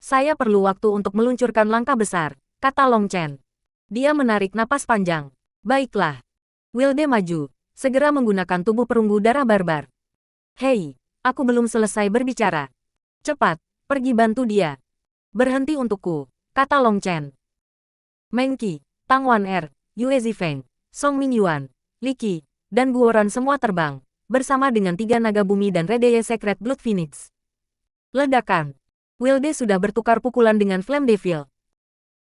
Saya perlu waktu untuk meluncurkan langkah besar, kata Long Chen. Dia menarik napas panjang. Baiklah. Wilde maju, segera menggunakan tubuh perunggu darah barbar. Hei, aku belum selesai berbicara. Cepat, pergi bantu dia. Berhenti untukku, kata Long Chen. Meng Qi, Tang Wan-er, Yue Zifeng, Song Mingyuan, Li Qi, dan Guoran semua terbang, bersama dengan 3 naga bumi dan Redeye Secret Blood Phoenix. Ledakan. Wilde sudah bertukar pukulan dengan Flame Devil.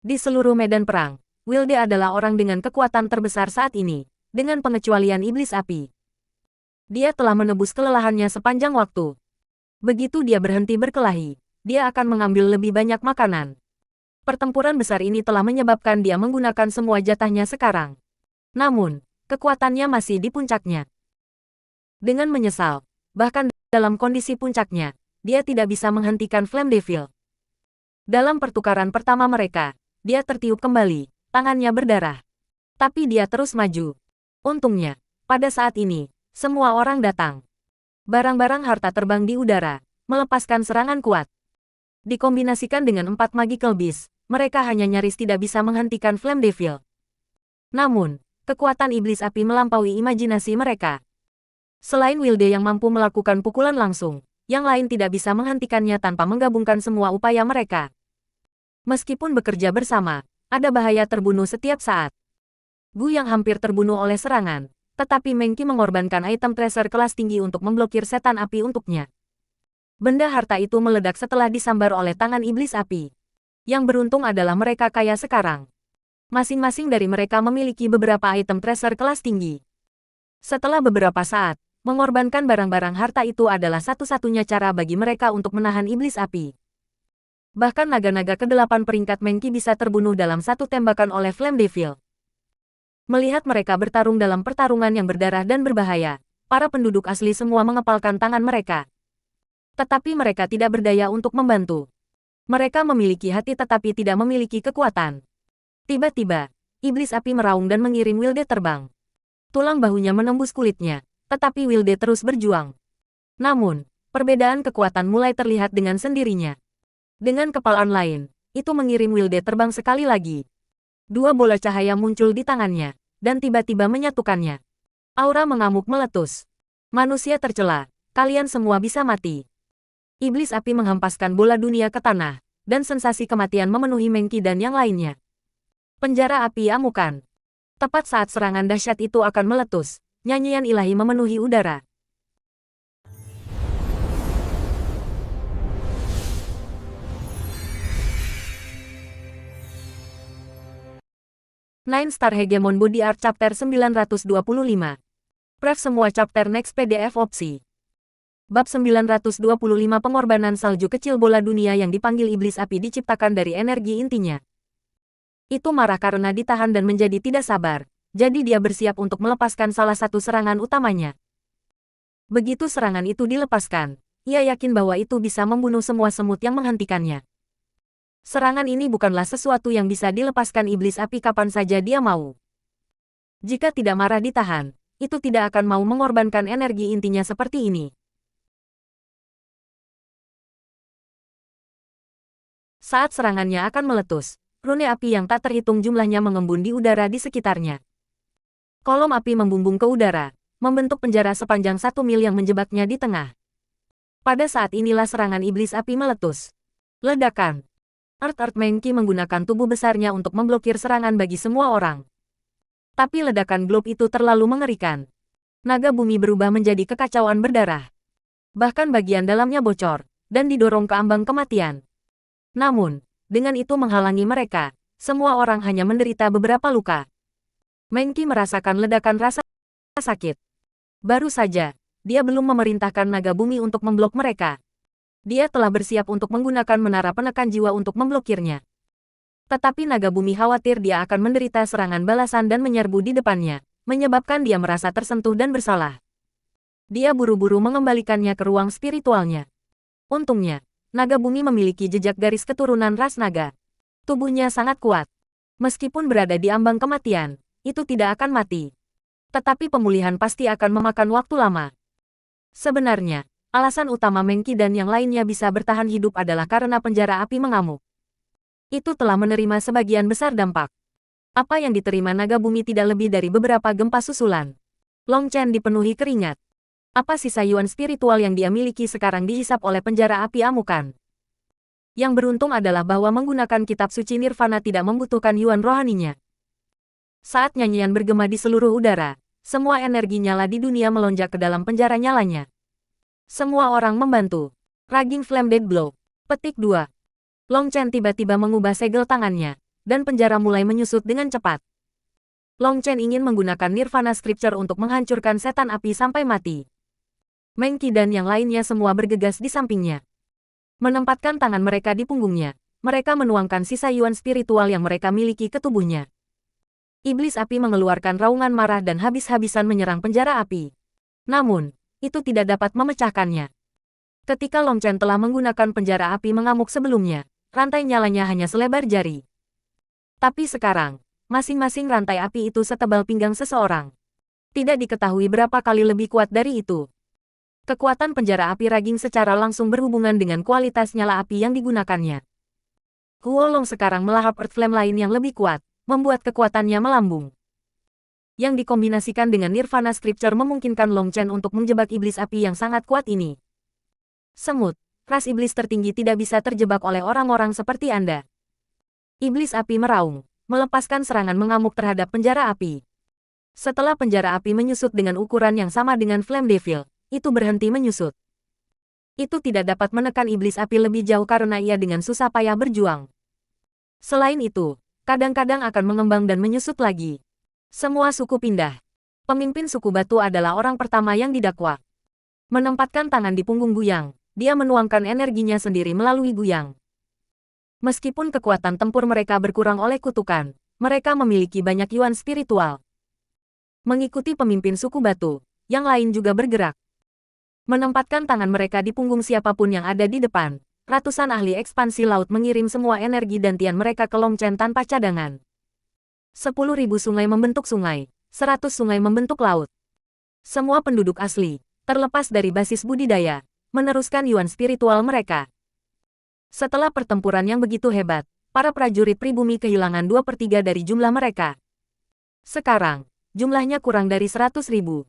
Di seluruh medan perang, Wilde adalah orang dengan kekuatan terbesar saat ini, dengan pengecualian iblis api. Dia telah menebus kelelahannya sepanjang waktu. Begitu dia berhenti berkelahi, dia akan mengambil lebih banyak makanan. Pertempuran besar ini telah menyebabkan dia menggunakan semua jatahnya sekarang. Namun, kekuatannya masih di puncaknya. Dengan menyesal, bahkan dalam kondisi puncaknya, dia tidak bisa menghentikan Flame Devil. Dalam pertukaran pertama mereka, dia tertiup kembali, tangannya berdarah. Tapi dia terus maju. Untungnya, pada saat ini, semua orang datang. Barang-barang harta terbang di udara, melepaskan serangan kuat. Dikombinasikan dengan 4 Magical Beast, mereka hanya nyaris tidak bisa menghentikan Flame Devil. Namun, kekuatan iblis api melampaui imajinasi mereka. Selain Wilde yang mampu melakukan pukulan langsung, yang lain tidak bisa menghentikannya tanpa menggabungkan semua upaya mereka. Meskipun bekerja bersama, ada bahaya terbunuh setiap saat. Gu yang hampir terbunuh oleh serangan, tetapi Meng Qi mengorbankan item treasure kelas tinggi untuk memblokir setan api untuknya. Benda harta itu meledak setelah disambar oleh tangan iblis api. Yang beruntung adalah mereka kaya sekarang. Masing-masing dari mereka memiliki beberapa item treasure kelas tinggi. Setelah beberapa saat, mengorbankan barang-barang harta itu adalah satu-satunya cara bagi mereka untuk menahan iblis api. Bahkan naga-naga ke-8 peringkat Meng Qi bisa terbunuh dalam satu tembakan oleh Flame Devil. Melihat mereka bertarung dalam pertarungan yang berdarah dan berbahaya, para penduduk asli semua mengepalkan tangan mereka. Tetapi mereka tidak berdaya untuk membantu. Mereka memiliki hati tetapi tidak memiliki kekuatan. Tiba-tiba, iblis api meraung dan mengirim Wilde terbang. Tulang bahunya menembus kulitnya, tetapi Wilde terus berjuang. Namun, perbedaan kekuatan mulai terlihat dengan sendirinya. Dengan kepalan lain, itu mengirim Wilde terbang sekali lagi. 2 bola cahaya muncul di tangannya, dan tiba-tiba menyatukannya. Aura mengamuk meletus. Manusia tercela, kalian semua bisa mati. Iblis api menghempaskan bola dunia ke tanah, dan sensasi kematian memenuhi Meng Qi dan yang lainnya. Penjara api amukan. Tepat saat serangan dahsyat itu akan meletus, nyanyian ilahi memenuhi udara. Nine Star Hegemon Body Art Chapter 925. Pref semua chapter next PDF opsi. Bab 925 Pengorbanan salju kecil bola dunia yang dipanggil iblis api diciptakan dari energi intinya. Itu marah karena ditahan dan menjadi tidak sabar, jadi dia bersiap untuk melepaskan salah satu serangan utamanya. Begitu serangan itu dilepaskan, ia yakin bahwa itu bisa membunuh semua semut yang menghentikannya. Serangan ini bukanlah sesuatu yang bisa dilepaskan iblis api kapan saja dia mau. Jika tidak marah ditahan, itu tidak akan mau mengorbankan energi intinya seperti ini. Saat serangannya akan meletus, rune api yang tak terhitung jumlahnya mengembun di udara di sekitarnya. Kolom api membumbung ke udara, membentuk penjara sepanjang 1 mil yang menjebaknya di tengah. Pada saat inilah serangan iblis api meletus. Ledakan. Earth Meng Qi menggunakan tubuh besarnya untuk memblokir serangan bagi semua orang. Tapi ledakan globe itu terlalu mengerikan. Naga bumi berubah menjadi kekacauan berdarah. Bahkan bagian dalamnya bocor, dan didorong ke ambang kematian. Namun, dengan itu menghalangi mereka, semua orang hanya menderita beberapa luka. Meng Qi merasakan ledakan rasa sakit. Baru saja, dia belum memerintahkan naga bumi untuk memblok mereka. Dia telah bersiap untuk menggunakan menara penekan jiwa untuk memblokirnya. Tetapi naga bumi khawatir dia akan menderita serangan balasan dan menyerbu di depannya, menyebabkan dia merasa tersentuh dan bersalah. Dia buru-buru mengembalikannya ke ruang spiritualnya. Untungnya, naga bumi memiliki jejak garis keturunan ras naga. Tubuhnya sangat kuat. Meskipun berada di ambang kematian, itu tidak akan mati. Tetapi pemulihan pasti akan memakan waktu lama. Sebenarnya, alasan utama Mengki dan yang lainnya bisa bertahan hidup adalah karena penjara api mengamuk. Itu telah menerima sebagian besar dampak. Apa yang diterima naga bumi tidak lebih dari beberapa gempa susulan. Long Chen dipenuhi keringat. Apa sisa yuan spiritual yang dia miliki sekarang dihisap oleh penjara api amukan? Yang beruntung adalah bahwa menggunakan kitab suci Nirvana tidak membutuhkan yuan rohaninya. Saat nyanyian bergema di seluruh udara, semua energi nyala di dunia melonjak ke dalam penjara nyalanya. Semua orang membantu. Raging Flame Dead Blow. Petik 2. Long Chen tiba-tiba mengubah segel tangannya, dan penjara mulai menyusut dengan cepat. Long Chen ingin menggunakan Nirvana Scripture untuk menghancurkan setan api sampai mati. Mengki dan yang lainnya semua bergegas di sampingnya. Menempatkan tangan mereka di punggungnya, mereka menuangkan sisa yuan spiritual yang mereka miliki ke tubuhnya. Iblis api mengeluarkan raungan marah dan habis-habisan menyerang penjara api. Namun, itu tidak dapat memecahkannya. Ketika Long Chen telah menggunakan penjara api mengamuk sebelumnya, rantai nyalanya hanya selebar jari. Tapi sekarang, masing-masing rantai api itu setebal pinggang seseorang. Tidak diketahui berapa kali lebih kuat dari itu. Kekuatan penjara api raging secara langsung berhubungan dengan kualitas nyala api yang digunakannya. Huo Long sekarang melahap Earth Flame lain yang lebih kuat, membuat kekuatannya melambung. Yang dikombinasikan dengan Nirvana Scripture memungkinkan Long Chen untuk menjebak iblis api yang sangat kuat ini. Semut, ras iblis tertinggi tidak bisa terjebak oleh orang-orang seperti Anda. Iblis api meraung, melepaskan serangan mengamuk terhadap penjara api. Setelah penjara api menyusut dengan ukuran yang sama dengan Flame Devil, itu berhenti menyusut. Itu tidak dapat menekan iblis api lebih jauh karena ia dengan susah payah berjuang. Selain itu, kadang-kadang akan mengembang dan menyusut lagi. Semua suku pindah. Pemimpin suku batu adalah orang pertama yang didakwa. Menempatkan tangan di punggung Guyang, dia menuangkan energinya sendiri melalui Guyang. Meskipun kekuatan tempur mereka berkurang oleh kutukan, mereka memiliki banyak yuan spiritual. Mengikuti pemimpin suku batu, yang lain juga bergerak. Menempatkan tangan mereka di punggung siapapun yang ada di depan, ratusan ahli ekspansi laut mengirim semua energi dantian mereka ke Long Chen tanpa cadangan. 10.000 sungai membentuk sungai, 100 sungai membentuk laut. Semua penduduk asli, terlepas dari basis budidaya, meneruskan yuan spiritual mereka. Setelah pertempuran yang begitu hebat, para prajurit pribumi kehilangan 2/3 dari jumlah mereka. Sekarang, jumlahnya kurang dari 100.000.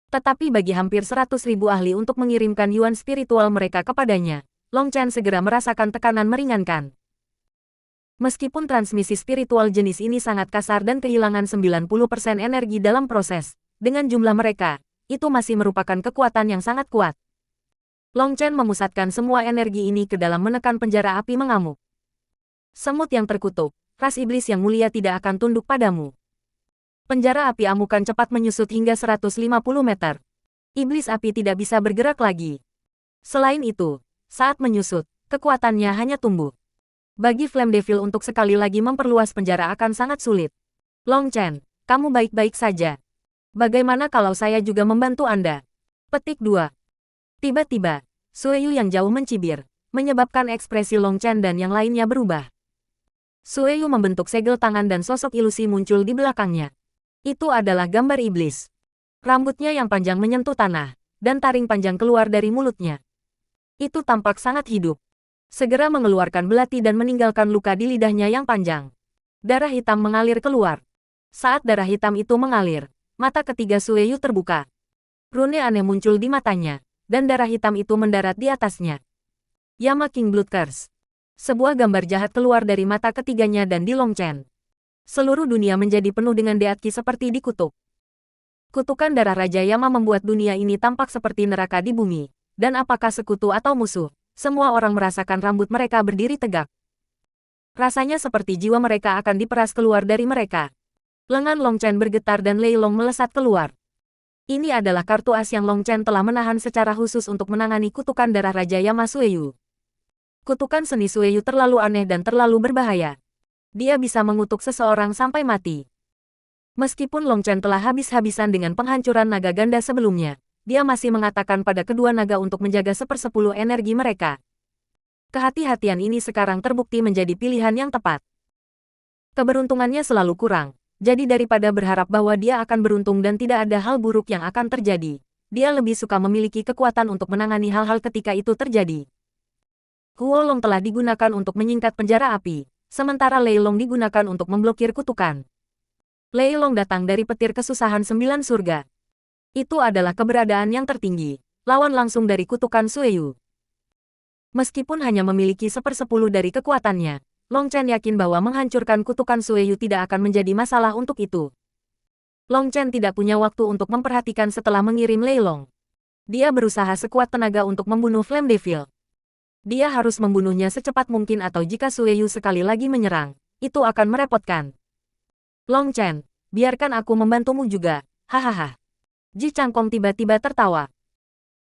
Tetapi bagi hampir 100.000 ahli untuk mengirimkan yuan spiritual mereka kepadanya, Long Chen segera merasakan tekanan meringankan. Meskipun transmisi spiritual jenis ini sangat kasar dan kehilangan 90% energi dalam proses, dengan jumlah mereka, itu masih merupakan kekuatan yang sangat kuat. Long Chen memusatkan semua energi ini ke dalam menekan penjara api mengamuk. Semut yang terkutuk, ras iblis yang mulia tidak akan tunduk padamu. Penjara api amukan cepat menyusut hingga 150 meter. Iblis api tidak bisa bergerak lagi. Selain itu, saat menyusut, kekuatannya hanya tumbuh. Bagi Flame Devil untuk sekali lagi memperluas penjara akan sangat sulit. Long Chen, kamu baik-baik saja. Bagaimana kalau saya juga membantu Anda? Petik 2. Tiba-tiba, Sueyu yang jauh mencibir, menyebabkan ekspresi Long Chen dan yang lainnya berubah. Sueyu membentuk segel tangan dan sosok ilusi muncul di belakangnya. Itu adalah gambar iblis. Rambutnya yang panjang menyentuh tanah, dan taring panjang keluar dari mulutnya. Itu tampak sangat hidup. Segera mengeluarkan belati dan meninggalkan luka di lidahnya yang panjang. Darah hitam mengalir keluar. Saat darah hitam itu mengalir, mata ketiga Sueyu terbuka. Rune aneh muncul di matanya, dan darah hitam itu mendarat di atasnya. Yama King Blood Curse. Sebuah gambar jahat keluar dari mata ketiganya dan di Long Chen. Seluruh dunia menjadi penuh dengan deatki seperti dikutuk. Kutukan darah Raja Yama membuat dunia ini tampak seperti neraka di bumi. Dan apakah sekutu atau musuh, semua orang merasakan rambut mereka berdiri tegak. Rasanya seperti jiwa mereka akan diperas keluar dari mereka. Lengan Long Chen bergetar dan Lei Long melesat keluar. Ini adalah kartu as yang Long Chen telah menahan secara khusus untuk menangani kutukan darah Raja Yama Sueyu. Kutukan seni Sueyu terlalu aneh dan terlalu berbahaya. Dia bisa mengutuk seseorang sampai mati. Meskipun Long Chen telah habis-habisan dengan penghancuran naga ganda sebelumnya, dia masih mengatakan pada kedua naga untuk menjaga 1/10 energi mereka. Kehati-hatian ini sekarang terbukti menjadi pilihan yang tepat. Keberuntungannya selalu kurang, jadi daripada berharap bahwa dia akan beruntung dan tidak ada hal buruk yang akan terjadi, dia lebih suka memiliki kekuatan untuk menangani hal-hal ketika itu terjadi. Huolong telah digunakan untuk menyingkat penjara api, sementara Lei Long digunakan untuk memblokir kutukan. Lei Long datang dari petir kesusahan 9 surga. Itu adalah keberadaan yang tertinggi, lawan langsung dari kutukan Sueyu. Meskipun hanya memiliki 1/10 dari kekuatannya, Long Chen yakin bahwa menghancurkan kutukan Sueyu tidak akan menjadi masalah untuk itu. Long Chen tidak punya waktu untuk memperhatikan setelah mengirim Lei Long. Dia berusaha sekuat tenaga untuk membunuh Flame Devil. Dia harus membunuhnya secepat mungkin atau jika Sueyu sekali lagi menyerang, itu akan merepotkan. Long Chen, biarkan aku membantumu juga, hahaha. Ji Changkong tiba-tiba tertawa.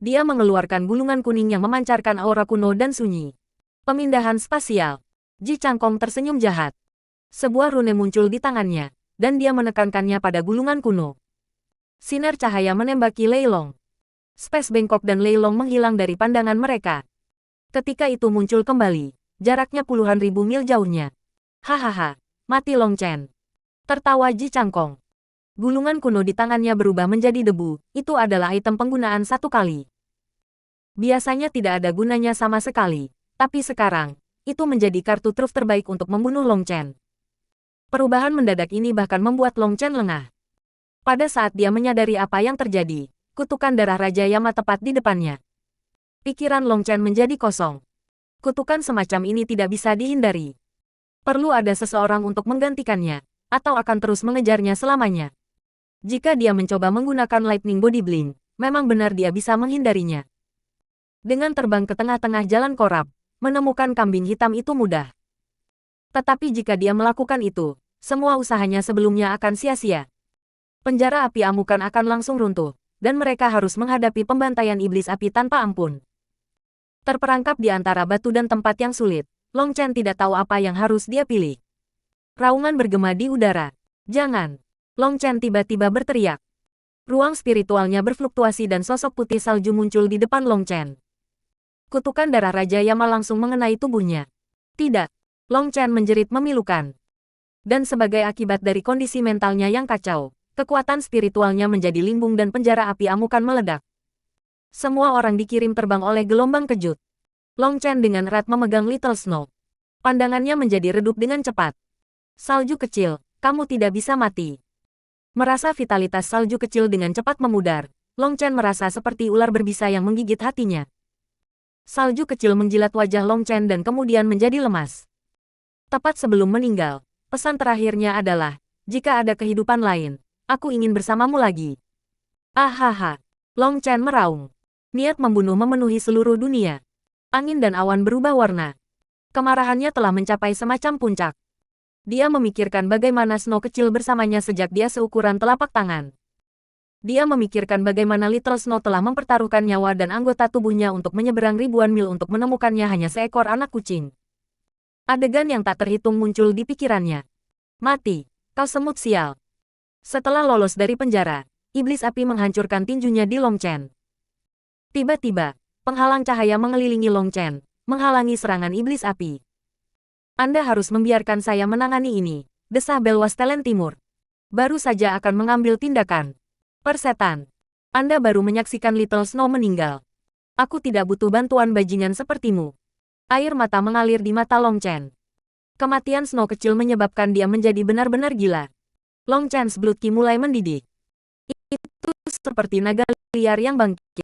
Dia mengeluarkan gulungan kuning yang memancarkan aura kuno dan sunyi. Pemindahan spasial. Ji Changkong tersenyum jahat. Sebuah rune muncul di tangannya, dan dia menekankannya pada gulungan kuno. Sinar cahaya menembaki Lei Long. Space Bangkok dan Lei Long menghilang dari pandangan mereka. Ketika itu muncul kembali, jaraknya puluhan ribu mil jauhnya. Hahaha, mati Long Chen. Tertawa Ji Changkong. Gulungan kuno di tangannya berubah menjadi debu, itu adalah item penggunaan satu kali. Biasanya tidak ada gunanya sama sekali, tapi sekarang, itu menjadi kartu truf terbaik untuk membunuh Long Chen. Perubahan mendadak ini bahkan membuat Long Chen lengah. Pada saat dia menyadari apa yang terjadi, kutukan darah Raja Yama tepat di depannya. Pikiran Long Chen menjadi kosong. Kutukan semacam ini tidak bisa dihindari. Perlu ada seseorang untuk menggantikannya, atau akan terus mengejarnya selamanya. Jika dia mencoba menggunakan Lightning Body Blink, memang benar dia bisa menghindarinya. Dengan terbang ke tengah-tengah jalan korab, menemukan kambing hitam itu mudah. Tetapi jika dia melakukan itu, semua usahanya sebelumnya akan sia-sia. Penjara api amukan akan langsung runtuh, dan mereka harus menghadapi pembantaian iblis api tanpa ampun. Terperangkap di antara batu dan tempat yang sulit, Long Chen tidak tahu apa yang harus dia pilih. Raungan bergema di udara. Jangan! Long Chen tiba-tiba berteriak. Ruang spiritualnya berfluktuasi dan sosok putih salju muncul di depan Long Chen. Kutukan darah Raja Yama langsung mengenai tubuhnya. Tidak. Long Chen menjerit memilukan. Dan sebagai akibat dari kondisi mentalnya yang kacau, kekuatan spiritualnya menjadi limbung dan penjara api amukan meledak. Semua orang dikirim terbang oleh gelombang kejut. Long Chen dengan erat memegang Little Snow. Pandangannya menjadi redup dengan cepat. Salju kecil, kamu tidak bisa mati. Merasa vitalitas salju kecil dengan cepat memudar, Long Chen merasa seperti ular berbisa yang menggigit hatinya. Salju kecil menjilat wajah Long Chen dan kemudian menjadi lemas. Tepat sebelum meninggal, pesan terakhirnya adalah, jika ada kehidupan lain, aku ingin bersamamu lagi. Ahaha. Long Chen meraung. Niat membunuh memenuhi seluruh dunia. Angin dan awan berubah warna. Kemarahannya telah mencapai semacam puncak. Dia memikirkan bagaimana Snow kecil bersamanya sejak dia seukuran telapak tangan. Dia memikirkan bagaimana Little Snow telah mempertaruhkan nyawa dan anggota tubuhnya untuk menyeberang ribuan mil untuk menemukannya hanya seekor anak kucing. Adegan yang tak terhitung muncul di pikirannya. Mati, kau semut sial. Setelah lolos dari penjara, iblis api menghancurkan tinjunya di Long Chen. Tiba-tiba, penghalang cahaya mengelilingi Long Chen, menghalangi serangan iblis api. Anda harus membiarkan saya menangani ini, desah Belwastelen Timur. Baru saja akan mengambil tindakan. Persetan. Anda baru menyaksikan Little Snow meninggal. Aku tidak butuh bantuan bajingan sepertimu. Air mata mengalir di mata Long Chen. Kematian Snow kecil menyebabkan dia menjadi benar-benar gila. Long Chen's blood ki mulai mendidih. Itu seperti naga liar yang bangkit.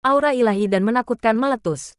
Aura ilahi dan menakutkan meletus.